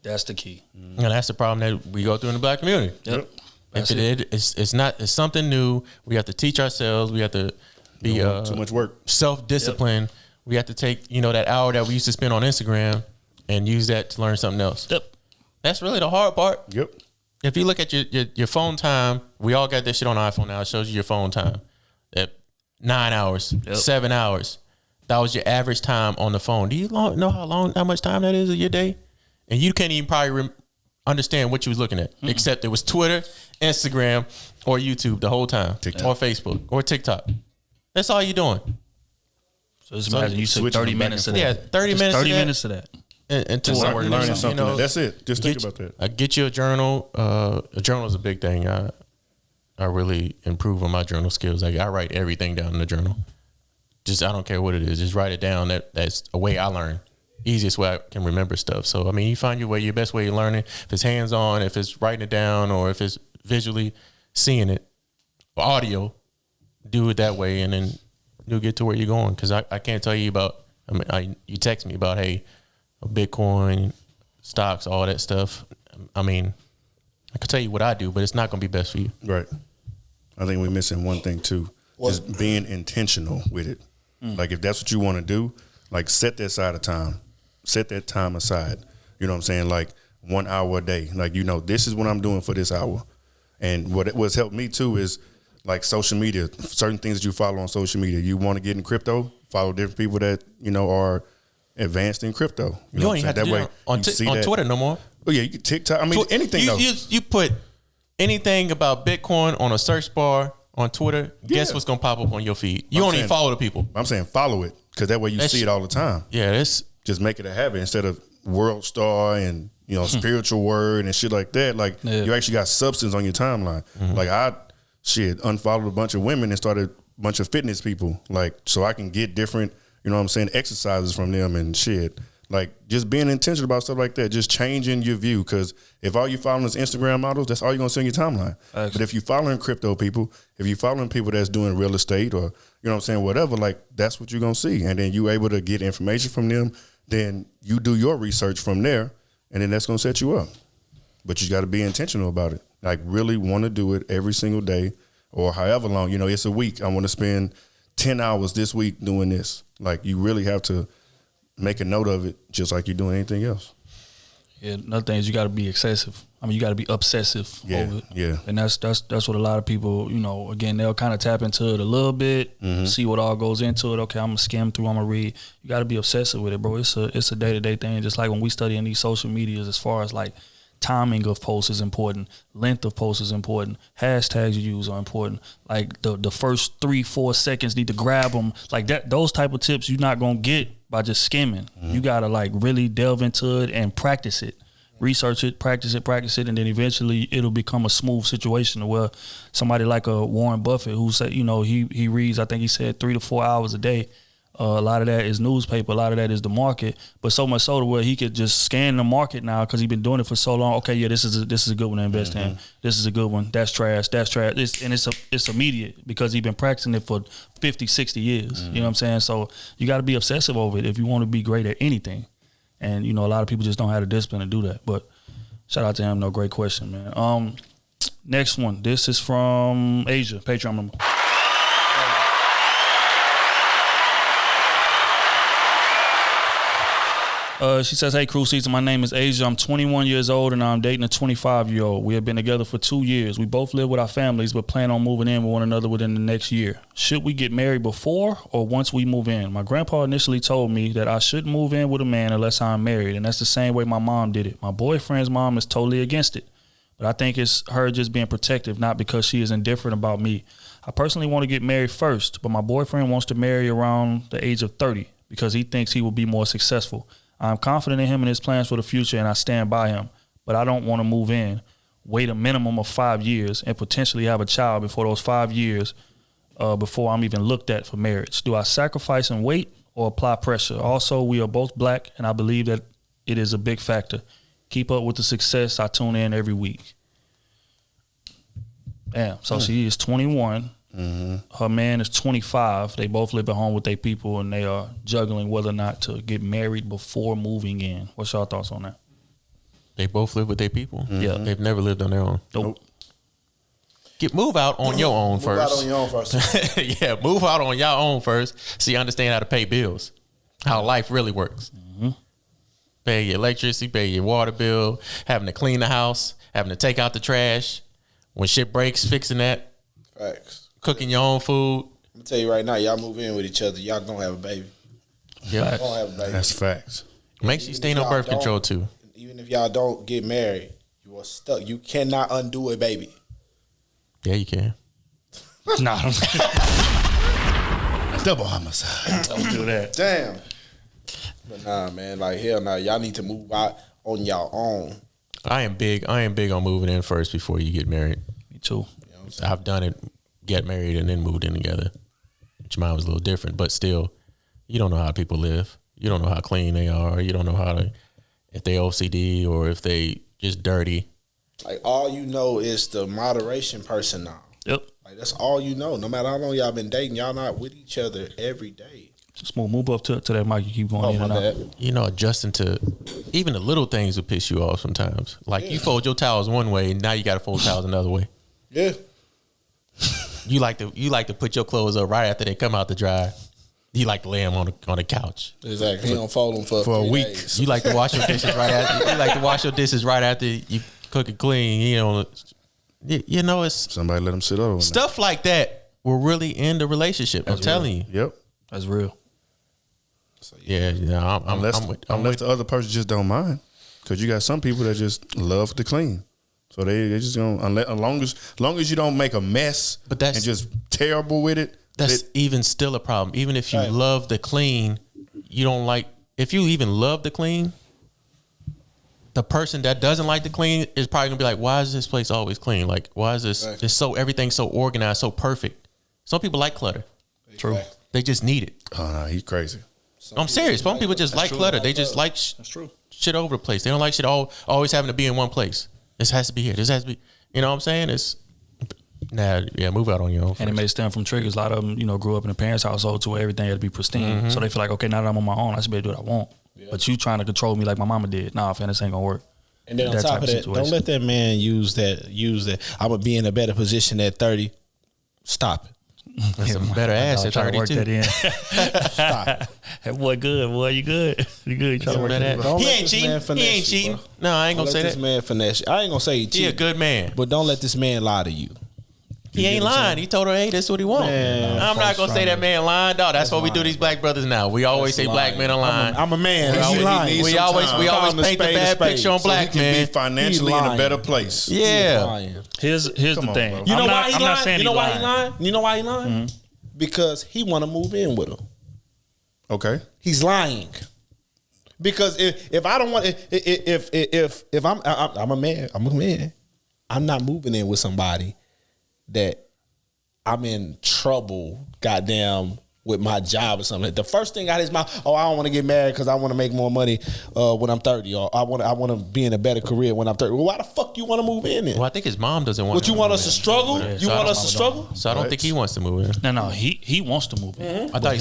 That's the key. And that's the problem that we go through in the black community. Yep. It's something new. We have to teach ourselves. We have to be Too much work. self-discipline. We have to take that hour that we used to spend on Instagram and use that to learn something else. Yep. That's really the hard part. Yep. If you look at your phone time, we all got that shit on iPhone now. It shows you your phone time at 9 hours, 7 hours. That was your average time on the phone. Do you know how much time that is of your day? And you can't even probably understand what you was looking at, except it was Twitter, Instagram, or YouTube the whole time, or Facebook, or TikTok. That's all you're doing. So just imagine you took 30 minutes of that. Yeah, 30 minutes. 30 minutes of that. And to learning something. That's it. Just think about that. I get you a journal. A journal is a big thing. I really improve on my journal skills. Like I write everything down in the journal. Just I don't care what it is. Just write it down. That's a way I learn. Easiest way I can remember stuff. So I mean, you find your best way of learning. If it's hands on, if it's writing it down, or if it's visually seeing it, or audio, do it that way, and then you'll get to where you're going. Because I can't tell you about. You text me about Bitcoin, stocks, all that stuff. I mean, I could tell you what I do, but it's not going to be best for you. Right. I think we're missing one thing too. Just being intentional with it. Like if that's what you want to do, like set that side of time. Set that time aside. You know what I'm saying? Like 1 hour a day. Like, this is what I'm doing for this hour. And what's helped me too is like social media, certain things that you follow on social media. You want to get in crypto, follow different people that, are advanced in crypto. You don't even have to do that on Twitter no more. Oh yeah, you can TikTok. I mean, anything else. You put anything about Bitcoin on a search bar on Twitter, guess what's going to pop up on your feed? You don't even follow the people. I'm saying follow it because that way you see it all the time. Yeah, just make it a habit instead of World Star and spiritual word and shit like that. Like you actually got substance on your timeline. Like I unfollowed a bunch of women and started a bunch of fitness people. Like so I can get different, exercises from them and shit. Like just being intentional about stuff like that, just changing your view. Because if all you following is Instagram models, that's all you're gonna see on your timeline. But if you following crypto people, if you following people that's doing real estate or whatever, like that's what you're gonna see. And then you able to get information from them. Then you do your research from there, and then that's gonna set you up. But you got to be intentional about it. Like really want to do it every single day or however long. It's a week. I want to spend 10 hours this week doing this. Like you really have to make a note of it, just like you're doing anything else. Yeah, another thing is you got to be excessive. I mean, you got to be obsessive over it. Yeah, and that's what a lot of people, again, they'll kind of tap into it a little bit, see what all goes into it. Okay, I'm gonna skim through, I'm gonna read. You got to be obsessive with it, bro. It's a day-to-day thing. Just like when we study in these social medias, as far as like timing of posts is important, length of posts is important, hashtags you use are important. Like the first 3-4 seconds need to grab them. Like that, those type of tips you're not gonna get by just skimming. You gotta like really delve into it and practice it, research it, practice it, and then eventually it'll become a smooth situation where somebody like a Warren Buffett who said, he reads, I think he said 3 to 4 hours a day. A lot of that is newspaper. A lot of that is the market. But so much so to where he could just scan the market now because he's been doing it for so long. Okay, yeah, this is a good one to invest in. This is a good one. That's trash. It's immediate because he's been practicing it for 50, 60 years. You know what I'm saying? So you got to be obsessive over it if you want to be great at anything. And, a lot of people just don't have the discipline to do that. But shout out to him. No, great question, man. Next one. This is from Asia, Patreon member. She says, hey, Krew Season, my name is Asia. I'm 21 years old and I'm dating a 25-year-old. We have been together for 2 years. We both live with our families but plan on moving in with one another within the next year. Should we get married before or once we move in? My grandpa initially told me that I shouldn't move in with a man unless I'm married, and that's the same way my mom did it. My boyfriend's mom is totally against it, but I think it's her just being protective, not because she is indifferent about me. I personally want to get married first, but my boyfriend wants to marry around the age of 30 because he thinks he will be more successful. I'm confident in him and his plans for the future, and I stand by him. But I don't want to move in, wait a minimum of 5 years, and potentially have a child before those 5 years, before I'm even looked at for marriage. Do I sacrifice and wait or apply pressure? Also, we are both black, and I believe that it is a big factor. Keep up with the success. I tune in every week. Damn. So she is 21. Her man is 25. They both live at home with their people, and they are juggling whether or not to get married before moving in. What's your thoughts on that? They both live with their people. Yeah, they've never lived on their own. Nope. Move out on your own first. Move out on your own first. Yeah, move out on your own first so you understand how to pay bills, how life really works. pay your electricity, pay your water bill, having to clean the house, having to take out the trash. When shit breaks, fixing that. Facts. Cooking your own food. I'm gonna tell you right now, y'all move in with each other, y'all gonna have a baby. Yeah, Gonna have a baby. That's facts. make sure you stay on birth control too. Even if y'all don't get married, you are stuck. You cannot undo a baby. Yeah, you can. Nah, Double homicide. don't do that. Damn. But nah, man, like hell nah. Y'all need to move out on y'all own. I am big on moving in first before you get married. Me too. I've done it, get married and then moved in together. Which mine was a little different, but still, you don't know how people live. You don't know how clean they are. You don't know how to, if they OCD or if they just dirty. Like all you know is the moderation person now. Yep. Like that's all you know. No matter how long y'all been dating, y'all not with each other every day. Just move up to that mic. You keep going in and out. You know, adjusting to even the little things will piss you off sometimes. Like you fold your towels one way, now you got to fold towels another way. Yeah. You like to put your clothes up right after they come out to dry. You like to lay them on the couch. Exactly. He don't fold them for a week. days. You like to wash your dishes right after. You like to wash your dishes right after you cook and clean. You know it's Somebody let them sit over. stuff like that will really end the relationship. I'm telling you. Yep. That's real. Yeah, Unless I'm with the other person just don't mind, because you got some people that just love to clean, so they just gonna as long as you don't make a mess, But that's- and just terrible with it. That's even still a problem. Even if you love the clean, you don't like. If you even love the clean, the person that doesn't like the clean is probably gonna be like, "Why is this place always clean? Like, why is this? It's so everything's so organized, so perfect." Some people like clutter. True. They just need it. Oh no, he's crazy. I'm serious. Some people just like clutter. They just like That's true. shit over the place. They don't like shit always having to be in one place. This has to be here. This has to be. You know what I'm saying? It's move out on your own. And it may stem from triggers. A lot of them, grew up in a parents' household to where everything had to be pristine. So they feel like, okay, now that I'm on my own, I should be able to do what I want. But you trying to control me like my mama did. Nah, fam, this ain't gonna work. And then on That top type of of that, don't situation. let that man use that. I'm gonna be in a better position at 30. Stop it. That's a better ass at Trying to 32. work that in. Stop. That boy good. Boy, you good. You good. You trying to work that in. Don't He let ain't this cheating. man He finesse ain't you, cheating. bro. No, I ain't Don't gonna let say this that. man finesse you. I ain't gonna say he He a cheated, good man. but don't let this man lie to you. He ain't lying. He told her, "Hey, that's what he want." I'm not gonna say that man lying, dog. That's what we do these black brothers now. We always say black men are lying. I'm a man. We He always- lying. he We needs some always time. Call him a paint the spade a bad spade. picture on So black he can men. be financially in a lying. better place. Yeah. lying. Here's Come the on, thing. bro. You know I'm why not, he I'm lying? not saying You know he why he lying. lying? You know why he lying? Because he want to move in with her. Okay. He's lying. Because if I don't want if I'm a man, I'm not moving in with somebody that I'm in trouble, goddamn, with my job or something. The first thing out of his mouth, I don't want to get married because I want to make more money when I'm 30, or I want to be in a better career when I'm 30. Well, why the fuck you want to move in then? Well, I think his mom doesn't want. What, you want us to struggle? Yeah, You so I want don't us to know. struggle? So I don't think he wants to move in. No, he wants to move in. I thought he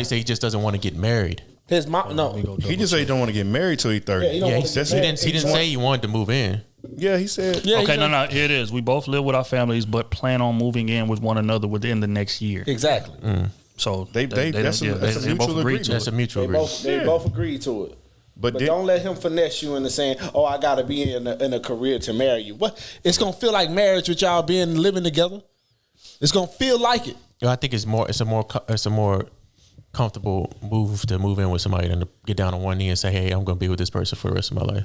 said he just doesn't want to get married. His mom, no. He just said he don't want to get married till he's 30. Yeah, he don't Yeah, he, wanna get he didn't. He didn't say he wanted to move in. Yeah, he said. Yeah, Okay, he's no, here it is. We both live with our families, but plan on moving in with one another within the next year. exactly. So That's a both mutual agreed agreement. to That's it. a mutual agreement. They both agreed to it. But But did- don't let him finesse you into saying, I got to be in a career to marry you. What? It's gonna feel like marriage with y'all living together. It's gonna feel like it. I think it's a more comfortable move to move in with somebody than to get down on one knee and say, "Hey, I'm going to be with this person for the rest of my life."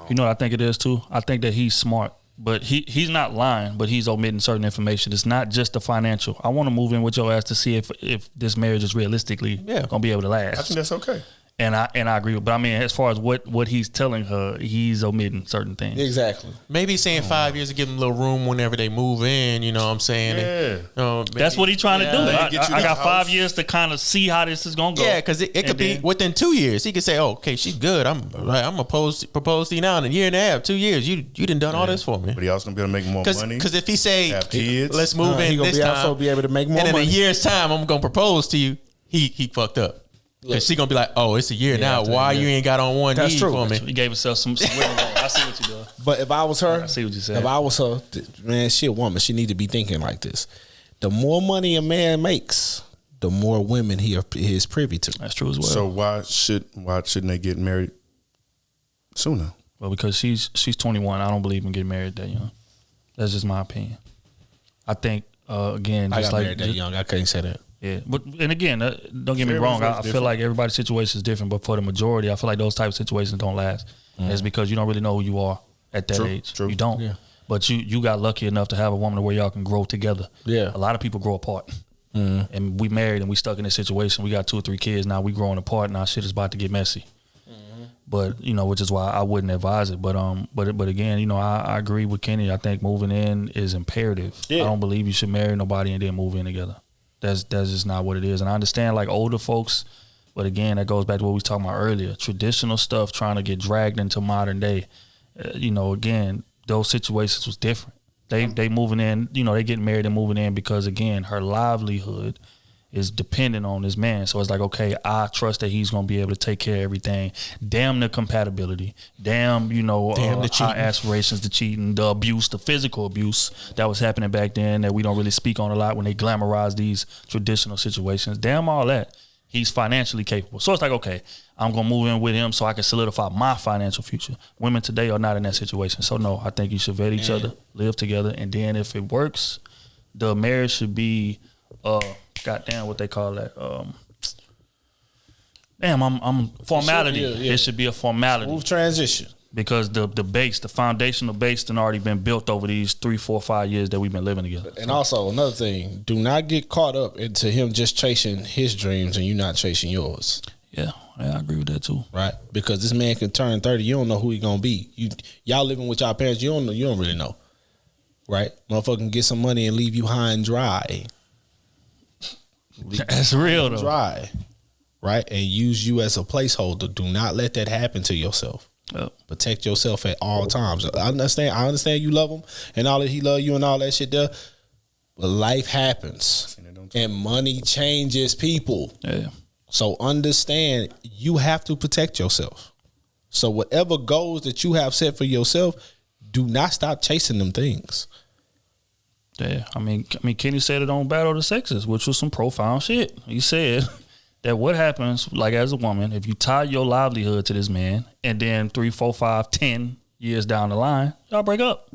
You know what I think it is too? I think that he's smart, but he's not lying, but he's omitting certain information. It's not just the financial. I want to move in with your ass to see if this marriage is realistically gonna be able to I last. think that's okay. And I agree with, but I mean, as far as what he's telling her, he's omitting certain things. Exactly. Maybe saying 5 years to give them a little room whenever they move in. You know what I'm saying? Yeah. That's what he's trying to do. Let it get you I the got 5 house. year to kind of see how this is gonna go. Yeah, because it could And be then- within 2 years. He could say, "Oh, okay, she's good. I'm propose to you now in a year and a half, 2 years. You done all this for me." But he also gonna be able to make more money. Because if he say, have kids. "Let's move He in gonna this be time," also be able to make more and in money. a year's time, I'm gonna propose to you. He fucked up. Because she gonna be like, "Oh, it's a year now. after Why a year. you ain't got on one That's knee true. for me?" He gave himself some wiggle room. I see what you're doing. But if I was her, I see what you said. If I was her, man, she a woman. She need to be thinking like this. The more money a man makes, the more women he is privy to. That's true as well. So why shouldn't they get married Sooner. Well, because she's 21, I don't believe in getting married that young. That's just my opinion. I think again, I just got like married that young. I couldn't say that. Yeah, but and again, don't get me wrong. I feel like everybody's situation is different, but for the majority, I feel like those type of situations don't last. It's because you don't really know who you are at that age. True. You don't. Yeah. But you got lucky enough to have a woman where y'all can grow together. Yeah. A lot of people grow apart. And we married and we stuck in this situation. We got 2 or 3 kids now. We growing apart. Now shit is about to get messy. But which is why I wouldn't advise it. But again, I agree with Kenny. I think moving in is imperative. Yeah. I don't believe you should marry nobody and then move in together. That's just not what it is. And I understand like older folks, but again, that goes back to what we was talking about earlier. Traditional stuff trying to get dragged into modern day. Again, those situations was different. They moving in, they getting married and moving in because again, her livelihood is dependent on this man. So it's like, okay, I trust that he's gonna be able to take care of everything. Damn the compatibility. Damn, the our aspirations, the cheating, the abuse, the physical abuse that was happening back then that we don't really speak on a lot when they glamorize these traditional situations. Damn all that. He's financially capable. So it's like, okay, I'm gonna move in with him so I can solidify my financial future. Women today are not in that situation. So no, I think you should vet each other, live together, and then if it works, the marriage should be goddamn what they call that. I'm formality. It should be a formality. Smooth transition. Because the foundational base done already been built over these 3, 4, 5 years that we've been living together. And also another thing, do not get caught up into him just chasing his dreams and you not chasing yours. Yeah, I agree with that too. Right? Because this man can turn 30, you don't know who he gonna be. Y'all living with y'all parents, you don't really know. Right? Motherfucker can get some money and leave you high and dry. That's real though. Dry. Right? And use you as a placeholder. Do not let that happen to yourself. Yep. Protect yourself at all times. I understand you love him and all that, he love you and all that shit there. But life happens and money changes people. Yeah. So understand you have to protect yourself. So whatever goals that you have set for yourself, do not stop chasing them things. Yeah. I mean Kenny said it on Battle of the Sexes, which was some profound shit. He said that what happens, like as a woman, if you tie your livelihood to this man and then 3, 4, 5, 10 years down the line, y'all break up.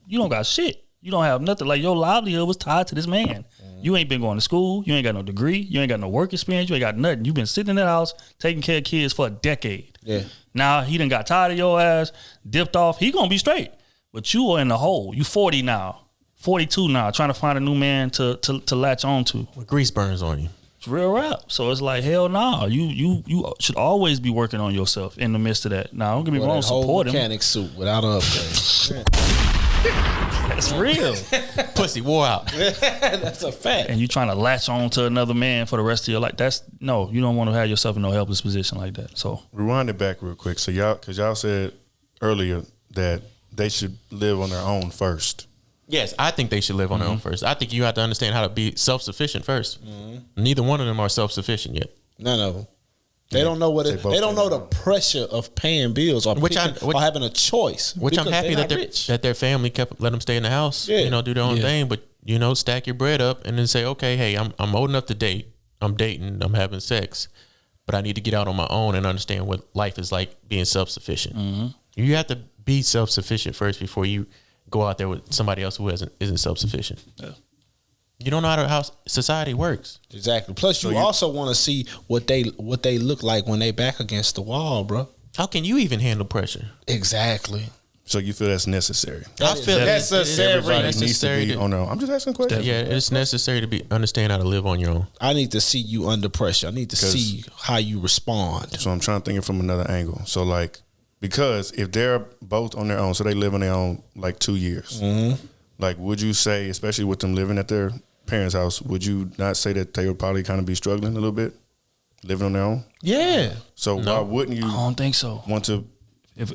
You don't got shit. You don't have nothing. Like your livelihood was tied to this man. You ain't been going to school. You ain't got no degree. You ain't got no work experience. You ain't got nothing. You've been sitting in that house taking care of kids for a decade. Yeah. Now he done got tired of your ass, dipped off. He gonna be straight. But you are in the hole. You 40 now, 42 now, trying to find a new man to latch on to. With grease burns on you. It's real rap. So it's like, hell no. You should always be working on yourself in the midst of that. Now, don't get me wrong, support him. Mechanic suit without an upgrade. That's real. Pussy wore out. That's a fact. And you trying to latch on to another man for the rest of your life. You don't want to have yourself in no helpless position like that. So rewind it back real quick. So y'all said earlier that they should live on their own first. Yes, I think they should live on their own first. I think you have to understand how to be self-sufficient first. Neither one of them are self-sufficient yet. None of them. They don't know they don't know the pressure of paying bills or having a choice. Which I'm happy that their family let them stay in the house. Yeah. Do their own thing, but stack your bread up and then say, okay, hey, I'm old enough to date. I'm dating. I'm having sex, but I need to get out on my own and understand what life is like being self-sufficient. You have to be self-sufficient first before you go out there with somebody else who isn't self-sufficient. Yeah. You don't know how society works. Exactly. Plus, you also want to see what they look like when they back against the wall, bro. How can you even handle pressure? Exactly. So you feel that's necessary? I feel necessary. Everybody needs to be on their own. I'm just asking questions. Yeah, it's necessary to understand how to live on your own. I need to see you under pressure. I need to see how you respond. So I'm trying to think it from another angle. So because if they're both on their own, so they live on their own 2 years. Would you say, especially with them living at their parents' house, would you not say that they would probably kind of be struggling a little bit, living on their own? Yeah. So why wouldn't you? I don't think so. Want to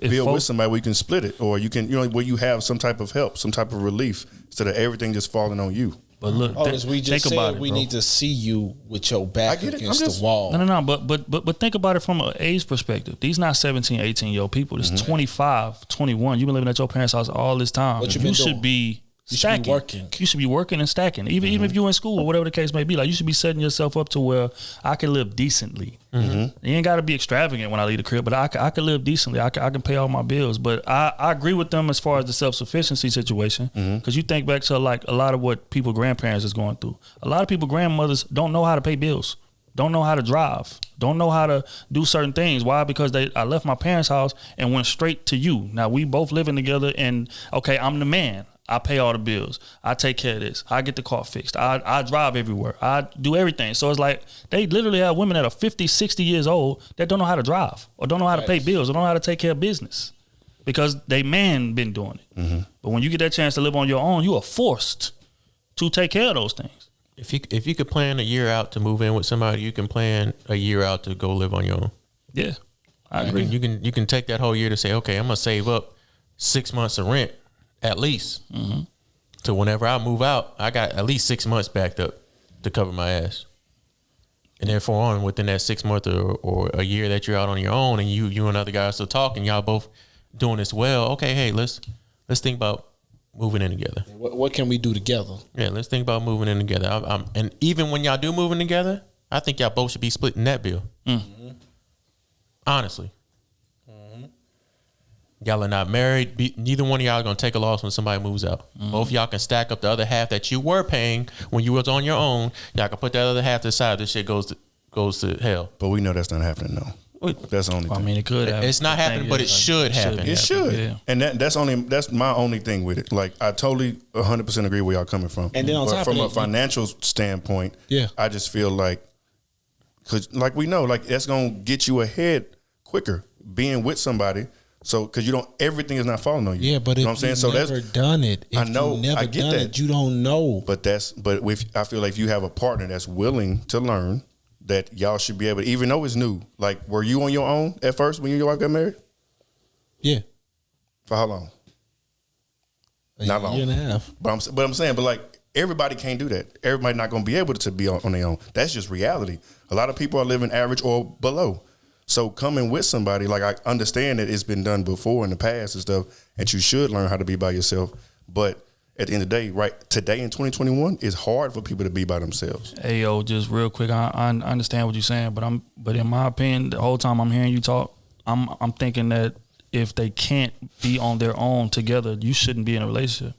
build with somebody where you can split it, or you can, where you have some type of help, some type of relief, instead of everything just falling on you. But look, as we just said, we need to see you with your back against the wall. No. But think about it from an age perspective. These not 17, 18-year-old people. This 25, 21. You've been living at your parents' house all this time. What you should be should be working. You should be working and stacking. Even if you're in school or whatever the case may be. Like, you should be setting yourself up to where I can live decently. You ain't got to be extravagant when I leave the crib, but I can live decently. I can pay all my bills. But I agree with them as far as the self-sufficiency situation, because you think back to like a lot of what people grandparents is going through. A lot of people grandmothers don't know how to pay bills, don't know how to drive, don't know how to do certain things. Why? Because I left my parents' house and went straight to you. Now we both living together, and okay, I'm the man. I pay all the bills. I take care of this. I get the car fixed. I drive everywhere. I do everything. So it's like they literally have women that are 50, 60 years old that don't know how to drive or don't know how to pay bills or don't know how to take care of business because they man been doing it. But when you get that chance to live on your own, you are forced to take care of those things. If you could plan a year out to move in with somebody, you can plan a year out to go live on your own. Yeah, I agree. You can take that whole year to say, okay, I'm gonna save up 6 months of rent. At least. So whenever I move out, I got at least 6 months backed up to cover my ass. And therefore on within that 6 months or a year that you're out on your own and you and other guys still talking, y'all both doing this well. Okay, hey, let's think about moving in together. What can we do together? Yeah, let's think about moving in together. And even when y'all do moving together, I think y'all both should be splitting that bill. Honestly. Y'all are not married. Neither one of y'all are going to take a loss when somebody moves out. Both y'all can stack up the other half that you were paying when you was on your own. Y'all can put that other half to the side. This shit goes to hell. But we know that's not happening, though. That's the only thing. I mean, it could happen. It's not happening, but it should happen. It should. Yeah. And that's my only thing with it. Like, I totally 100% agree where y'all coming from. And then on top from of a that, financial standpoint, Yeah. I just feel like, cause like we know, like that's gonna get you ahead quicker being with somebody. So, because everything is not falling on you. Yeah, but you know if what I'm saying? you've never done it, if I know, you've never I get done that. it, you don't know. But I feel like if you have a partner that's willing to learn, that y'all should be able to, even though it's new. Like, were you on your own at first when you and your wife got married? Yeah. For how long? Not long. A year and a half. But I'm saying, like, everybody can't do that. Everybody not going to be able to be on their own. That's just reality. A lot of people are living average or below. So coming with somebody, like, I understand that it's been done before in the past and stuff, and you should learn how to be by yourself. But at the end of the day, right, today in 2021, it's hard for people to be by themselves. Hey, yo, just real quick, I understand what you're saying, but in my opinion, the whole time I'm hearing you talk, I'm thinking that if they can't be on their own together, you shouldn't be in a relationship.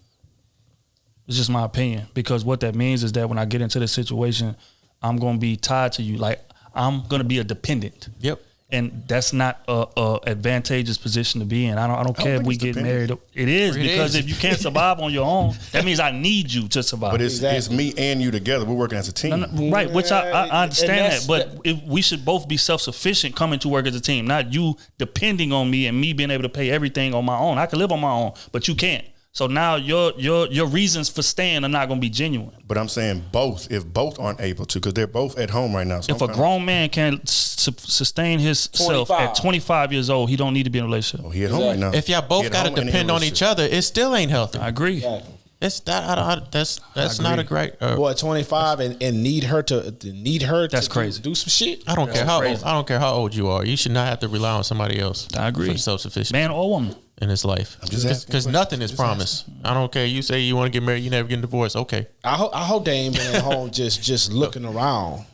It's just my opinion, because what that means is that when I get into this situation, I'm going to be tied to you. Like, I'm going to be a dependent. Yep. And that's not a advantageous position to be in. I don't care if we get married. It is, because if you can't survive on your own, that means I need you to survive. But it's me and you together. We're working as a team. No, right, which I understand that. But we should both be self-sufficient coming to work as a team, not you depending on me and me being able to pay everything on my own. I can live on my own, but you can't. So now your reasons for staying are not going to be genuine. But I'm saying both, if both aren't able to, because they're both at home right now. So if a grown man can sustain himself at 25 years old, he don't need to be in a relationship. Oh, he at home right now. If y'all both got to depend on each other, it still ain't healthy. I agree. Exactly. It's that's not a great. Boy, 25 and need her to That's crazy. Do some shit. I don't care how old you are. You should not have to rely on somebody else. I agree. For self-sufficient, Man or woman. in this life. Because nothing is promised. I don't care. You say you want to get married, you never get divorced. Okay. I hope they ain't been at home just looking around.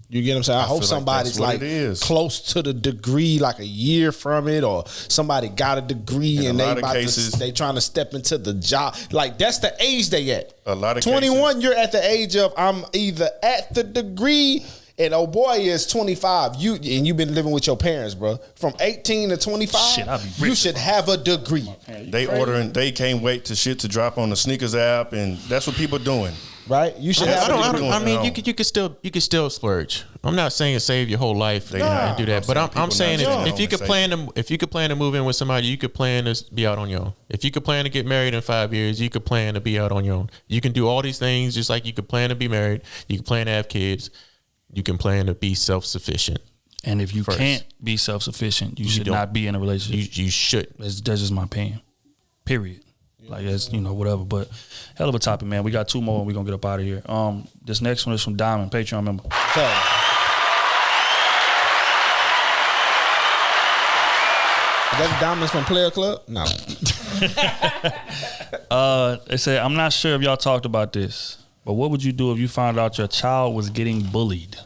You get what I'm saying? I hope somebody's like close to the degree, like a year from it, or somebody got a degree and they trying to step into the job. Like, that's the age they at. A lot of 21, cases. you're at the age of I'm either at the degree, and oh boy is 25. You've been living with your parents, bro. From 18 to 25, Shit, I'll be rich. you should have a degree. They can't wait to shit to drop on the sneakers app, and that's what people are doing. Right? You should have a degree. I mean, you could still splurge. I'm not saying save your whole life and do that, but I'm saying if you could plan to move in with somebody, you could plan to be out on your own. If you could plan to get married in 5 years, you could plan to be out on your own. You can do all these things just like you could plan to be married. You can plan to have kids. You can plan to be self-sufficient. And if you can't be self-sufficient, you should not be in a relationship. You should. That's just my opinion. Period. Like, that's, whatever. But hell of a topic, man. We got two more and we're going to get up out of here. This next one is from Diamond, Patreon member. That's Diamonds from Player Club? No. They said, I'm not sure if y'all talked about this, but what would you do if you found out your child was getting bullied?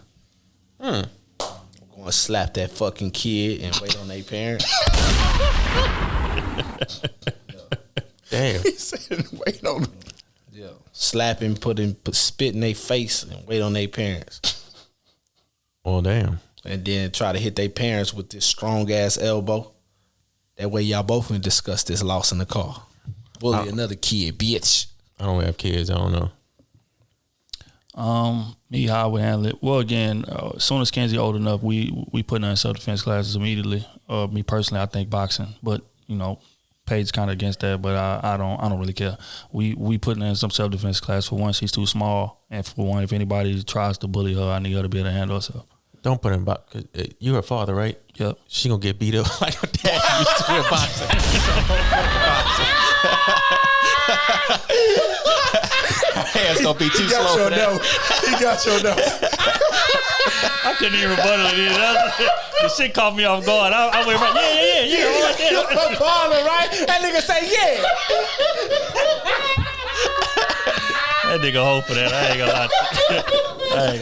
I'm gonna slap that fucking kid and wait on their parents. Damn. He said, wait on them. Yeah. Slap him, put spit in their face and wait on their parents. Well, damn. And then try to hit their parents with this strong ass elbow. That way y'all both can discuss this loss in the car. Bully another kid, bitch. I don't have kids. I don't know. Me, how I would handle it. Well, again, as soon as Kenzie old enough, we put her in self-defense classes immediately. Me personally, I think boxing, but you know, Paige kind of against that, but I don't really care. We putting her in some self-defense class. For one, she's too small, and for one, if anybody tries to bully her, I need her to be able to handle herself. Don't put her in boxing. Cause you're her father, right? Yep. She gonna get beat up like her dad used to in boxing. Her hands gonna be too slow for that. He got your no. I couldn't even rebuttal it. The shit caught me off guard. I went right, yeah. Right there. I'm balling, right? That nigga say yeah. That nigga hope for that. I ain't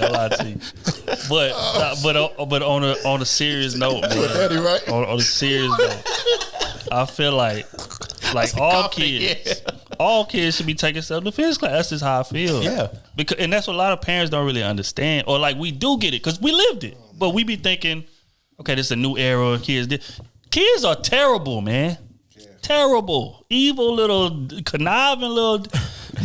gonna lie to you. But on a serious note, man, Daddy, right? on a serious note, I feel like all kids should be taking self-defense class. That's just how I feel. Yeah. And that's what a lot of parents don't really understand. Or like we do get it because we lived it. But we be thinking, okay, this is a new era. Kids are terrible, man. Yeah. Terrible. Evil little conniving little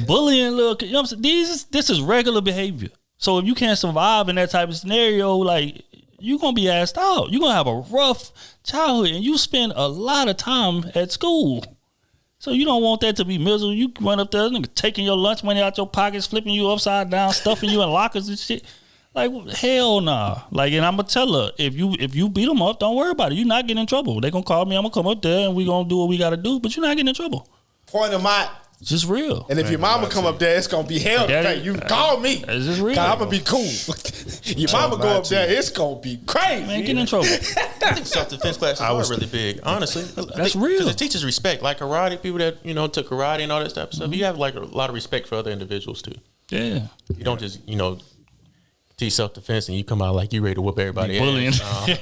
bullying little, you know what I'm saying? This is regular behavior. So if you can't survive in that type of scenario, like, you're going to be asked out. You're going to have a rough childhood, and you spend a lot of time at school. So you don't want that to be miserable. You run up there, nigga, taking your lunch money out your pockets, flipping you upside down, stuffing you in lockers and shit. Like, hell nah. Like, and I'm going to tell her, if you beat them up, don't worry about it. You're not getting in trouble. They going to call me. I'm going to come up there, and we going to do what we got to do, but you're not getting in trouble. Point them out. It's just real. And if your mama come up there, it's gonna be hell to pay. You call me. It's just real. I'm gonna be cool. Your mama go up there, it's gonna be crazy. Man, get in trouble. I think self-defense classes are really big, honestly. That's real. Because it teaches respect. Like karate, people that, you know, took karate and all that type of stuff, you have like a lot of respect for other individuals too. Yeah. You don't just, you know, teach self-defense and you come out like you ready to whoop everybody. Bullying.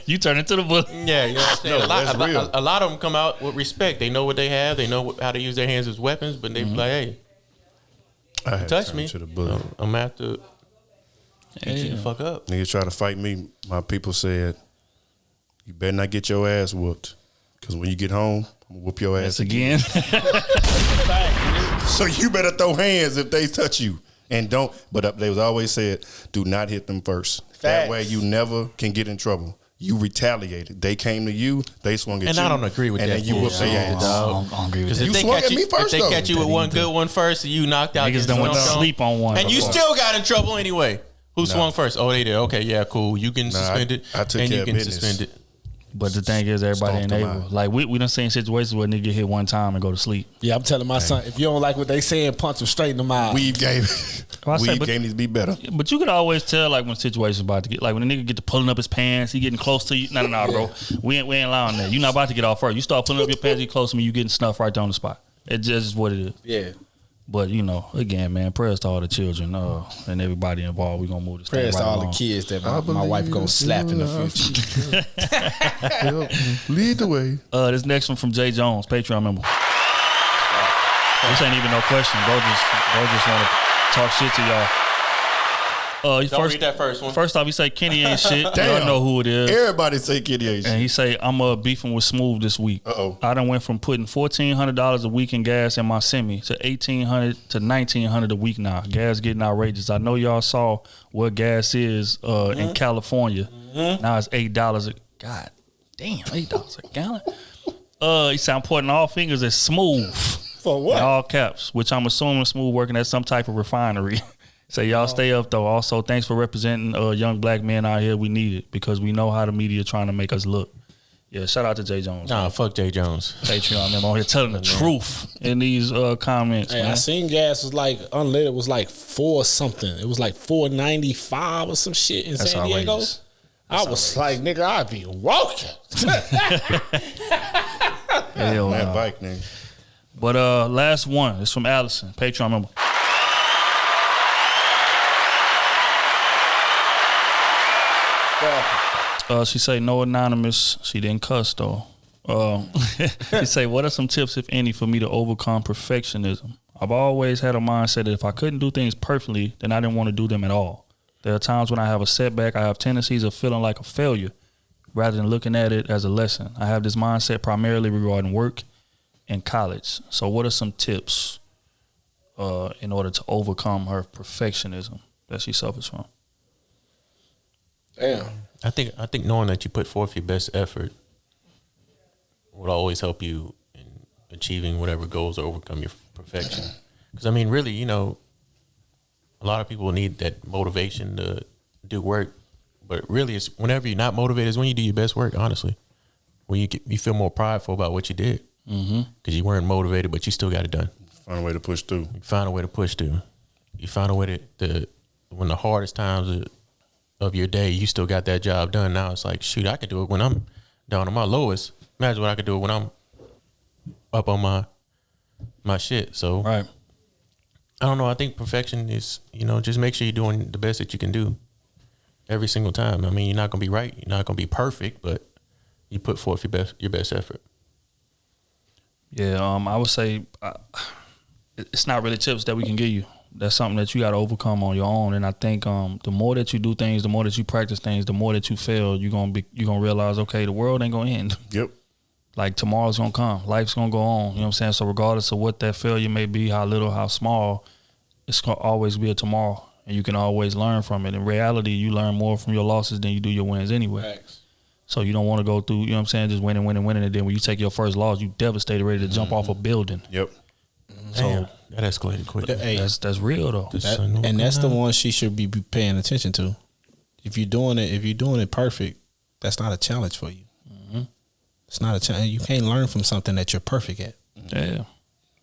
You turn into the bully. Yeah, you know what I'm saying? A lot of them come out with respect. They know what they have. They know how to use their hands as weapons, but they be like, hey, touch me. To the bully. I'm going to have to beat you the fuck up. Niggas try to fight me. My people said, you better not get your ass whooped. Because when you get home, I'm going to whoop your ass again. So you better throw hands if they touch you. And don't, but they was always said, do not hit them first. Facts. That way you never can get in trouble. You retaliated. They came to you, they swung at you. And I don't agree with that. And then you whooped their ass. I don't agree with Because that. You swung at me first, if they though. catch you with one good one first, and you knocked out. Niggas don't want to sleep on one. And you still got in trouble anyway. Who swung first? Oh, they did. Okay, yeah, cool. You getting suspended. I took and care you of getting business. suspended. But the thing is, everybody ain't Stomped them able. out. Like, we done seen situations where nigga get hit one time and go to sleep. Yeah, I'm telling my son, if you don't like what they saying, punch them straight in the mouth. Weave game. Weave game needs to be better. But you could always tell, like, when the situation's about to get, like, when a nigga get to pulling up his pants, he getting close to you. No, bro. We ain't allowing that. You not about to get off first. You start pulling up your pants, you close to me, you getting snuffed right there on the spot. It's just what it is. Yeah. But, you know, again, man, prayers to all the children and everybody involved. We gonna move this Prayers thing to right all along. the kids that my wife gonna slap in the future. Lead the way. This next one from Jay Jones, Patreon member. This ain't even no question. Bro just want to talk shit to y'all. Don't read that first one. First off, he say Kenny ain't shit. Damn. Y'all know who it is. Everybody say Kitty ain't And shit. he say, I'm beefing with Smooth this week. Uh-oh. I done went from putting $1,400 a week in gas in my semi to $1,800 to $1,900 a week now. Gas getting outrageous. I know y'all saw what gas is in California. Now it's $8 God damn, $8 a gallon. He said, I'm pointing all fingers at Smooth. For what? In all caps, which I'm assuming Smooth working at some type of refinery. Say y'all stay up though. Also, thanks for representing young black men out here. We need it because we know how the media trying to make us look. Yeah, shout out to Jay Jones. Nah, fuck Jay Jones. Patreon member on here telling the truth in these comments. Hey, man. I seen gas was like unleaded was like $4 something. It was like $4.95 or some shit in That's San Diego. outrageous. I was like, nigga, I'd be walking. Hell That no. bike, nigga. But last one is from Allison, Patreon member. She say no anonymous. She didn't cuss though. She say, what are some tips, if any, for me to overcome perfectionism? I've always had a mindset that if I couldn't do things perfectly, then I didn't want to do them at all. There are times when I have a setback, I have tendencies of feeling like a failure rather than looking at it as a lesson. I have this mindset primarily regarding work and college. So what are some tips in order to overcome her perfectionism that she suffers from? Damn. I think knowing that you put forth your best effort would always help you in achieving whatever goals or overcome your perfection. Because I mean, really, you know, a lot of people need that motivation to do work, but really, it's whenever you're not motivated is when you do your best work. Honestly, when you feel more prideful about what you did because you weren't motivated, but you still got it done. Find a way to push through. You find a way to push through. You find a way to when the hardest times of your day, you still got that job done. Now it's like, shoot, I could do it when I'm down on my lowest. Imagine what I could do when I'm up on my shit. So Right. I don't know. I think perfection is, you know, just make sure you're doing the best that you can do every single time. I mean, you're not gonna be right. You're not gonna be perfect, but you put forth your best effort. Yeah, I would say it's not really tips that we can give you. That's something that you got to overcome on your own. And I think the more that you do things, the more that you practice things, the more that you fail, you're gonna realize, okay, the world ain't gonna end. Yep. Like tomorrow's gonna come, life's gonna go on. You know what I'm saying? So regardless of what that failure may be, how little, how small, it's gonna always be a tomorrow, and you can always learn from it. In reality, you learn more from your losses than you do your wins anyway. Thanks. So you don't want to go through, you know what I'm saying, just winning, and then when you take your first loss, you devastated, ready to jump off a building. Yep. So that escalated quick. Hey, that's real though. and that's the one she should be paying attention to. If you're doing it perfect, that's not a challenge for you. It's not a challenge. You can't learn from something that you're perfect at. Yeah.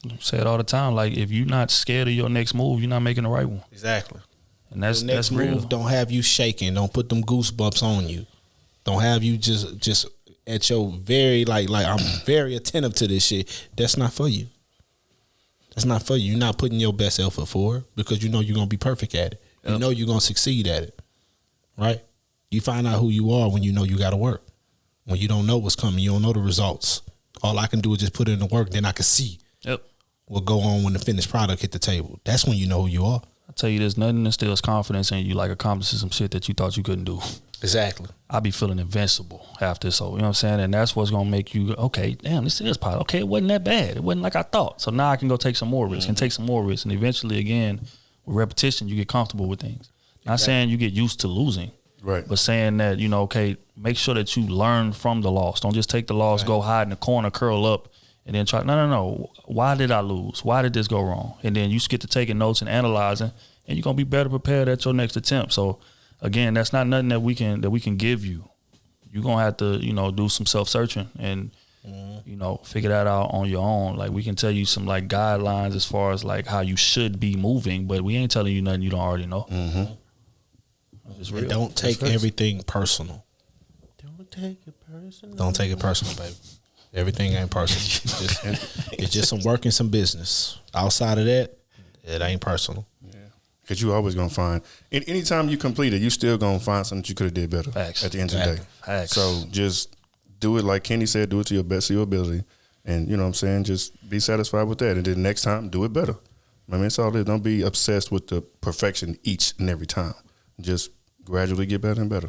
I say it all the time. Like, if you're not scared of your next move, you're not making the right one. Exactly. And that's real. real. Don't have you shaking. Don't put them goosebumps on you. Don't have you just at your very like I'm very attentive to this shit. That's not for you. That's not for you. You're not putting your best effort forward because you know you're gonna be perfect at it. Yep. You know you're gonna succeed at it. Right? You find out who you are when you know you gotta work. When you don't know what's coming, you don't know the results. All I can do is just put in the work, then I can see what go on when the finished product hit the table. That's when you know who you are. I tell you, there's nothing that instills confidence in you like accomplishing some shit that you thought you couldn't do. Exactly. I be feeling invincible after, so you know what I'm saying? And that's what's gonna make you, okay, damn, this is possible. Okay, it wasn't that bad. It wasn't like I thought. So now I can go take some more risks and take some more risks. And eventually, again, with repetition, you get comfortable with things. Not saying you get used to losing. Right. But saying that, you know, okay, make sure that you learn from the loss. Don't just take the loss, go hide in the corner, curl up, and then try. No. Why did I lose? Why did this go wrong? And then you get to taking notes and analyzing, and you're gonna be better prepared at your next attempt. So again, that's not nothing that we can give you. You're gonna have to, you know, do some self-searching and you know, figure that out on your own. Like, we can tell you some like guidelines as far as like how you should be moving, but we ain't telling you nothing you don't already know. It's real. And don't take everything personal. Don't take it personal. Don't take it personal, baby. Everything ain't personal. It's just some work and some business. Outside of that, it ain't personal. Yeah. Because you always going to find, anytime you complete it, you still going to find something that you could have did better. Facts. At the end of the day. Facts. So just do it like Kenny said, do it to your best of your ability. And you know what I'm saying? Just be satisfied with that. And then next time, do it better. I mean, it's all it is. Don't be obsessed with the perfection each and every time. Just gradually get better and better.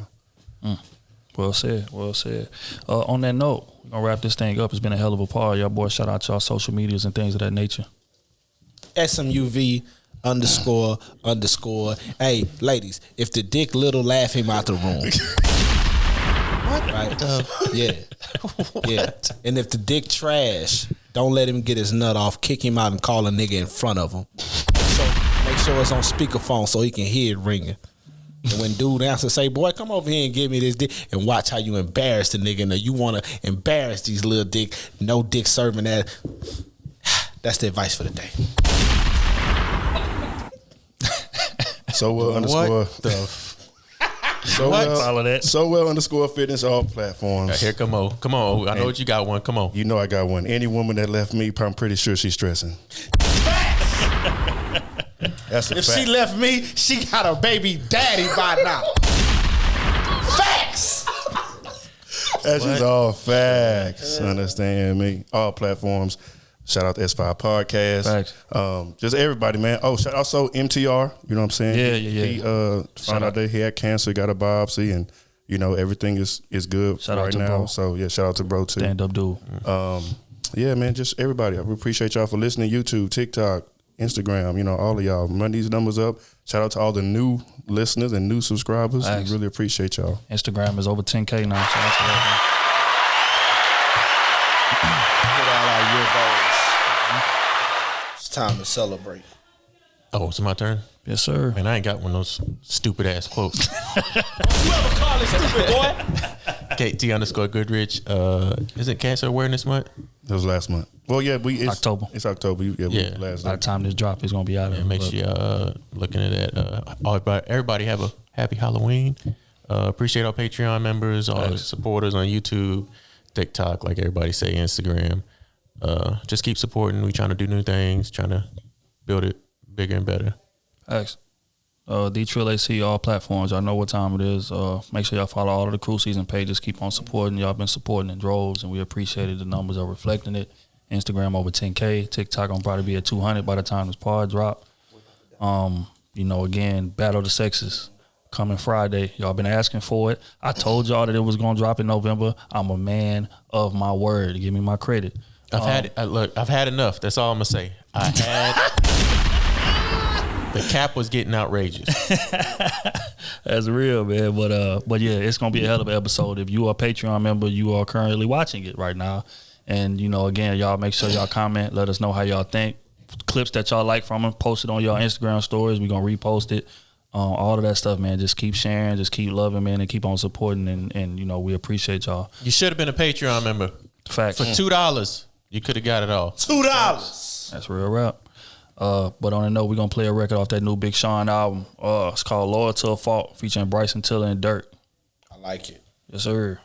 Well said. On that note, we're going to wrap this thing up. It's been a hell of a part. Y'all boys, shout out to our social medias and things of that nature. SMUV __. Hey, ladies, if the dick little, laugh him out the room. What? Right? Yeah. And if the dick trash, don't let him get his nut off. Kick him out and call a nigga in front of him. So make sure it's on speakerphone so he can hear it ringing. And when dude answers, say, boy, come over here and give me this dick, and watch how you embarrass the nigga. Now you want to embarrass these little dick, no dick serving that. That's the advice for the day. So underscore. So Follow that. So well _fitness, all platforms. Here, come on. I know what you got one. Come on. You know I got one. Any woman that left me, I'm pretty sure she's stressing. That's a If fact. she left me, she got a baby daddy by now. Facts. That's just all facts. Understand me? All platforms. Shout out to S5 Podcast. Facts. Just everybody, man. Oh, shout also MTR. You know what I'm saying? Yeah. He found out that he had cancer, got a biopsy, and everything is good Shout out right to now. bro. So yeah, shout out to bro too. Stand up dude. Yeah, man, just everybody. I appreciate y'all for listening. YouTube, TikTok, Instagram, all of y'all. Run these numbers up. Shout out to all the new listeners and new subscribers. Thanks. We really appreciate y'all. Instagram is over 10K now. Shout out to that, Hit all our year goals. It's time to celebrate. Oh, it's my turn. man. Yes, sir. Man, I ain't got one of those stupid ass quotes. Whoever call it stupid, boy. KT_Goodrich. Isn't Cancer Awareness Month? That was last month. Well, yeah, it's October. It's October. Yeah, Yeah. last By the night. time this drop is gonna be out. Yeah, make sure you're looking at that. Everybody have a happy Halloween. Appreciate our Patreon members, all the supporters on YouTube, TikTok, like everybody say, Instagram. Just keep supporting. We trying to do new things, trying to build it bigger and better. Thanks. D-Trill-AC, all platforms. Y'all know what time it is. Make sure y'all follow all of the Krew season pages. Keep on supporting. Y'all been supporting in droves, and we appreciate it. The numbers are reflecting it. Instagram over 10K. TikTok gonna probably be at 200 by the time this pod drop. Again, Battle of the Sexes coming Friday. Y'all been asking for it. I told y'all that it was gonna drop in November. I'm a man of my word. Give me my credit. I've had enough. That's all I'm gonna say. The cap was getting outrageous. That's real, man. But yeah, it's gonna be a hell of an episode. If you are a Patreon member, you are currently watching it right now. And again, y'all make sure y'all comment. Let us know how y'all think. Clips that y'all like from them, post it on your Instagram stories. We're gonna repost it. All of that stuff, man. Just keep sharing, just keep loving, man, and keep on supporting. And we appreciate y'all. You should have been a Patreon member. Fact. For $2, you could have got it all. $2. That's real rap. But on a note, we're gonna play a record off that new Big Sean album. It's called Loyal to a Fault, featuring Bryson Tiller and Dirt. I like it. Yes, sir.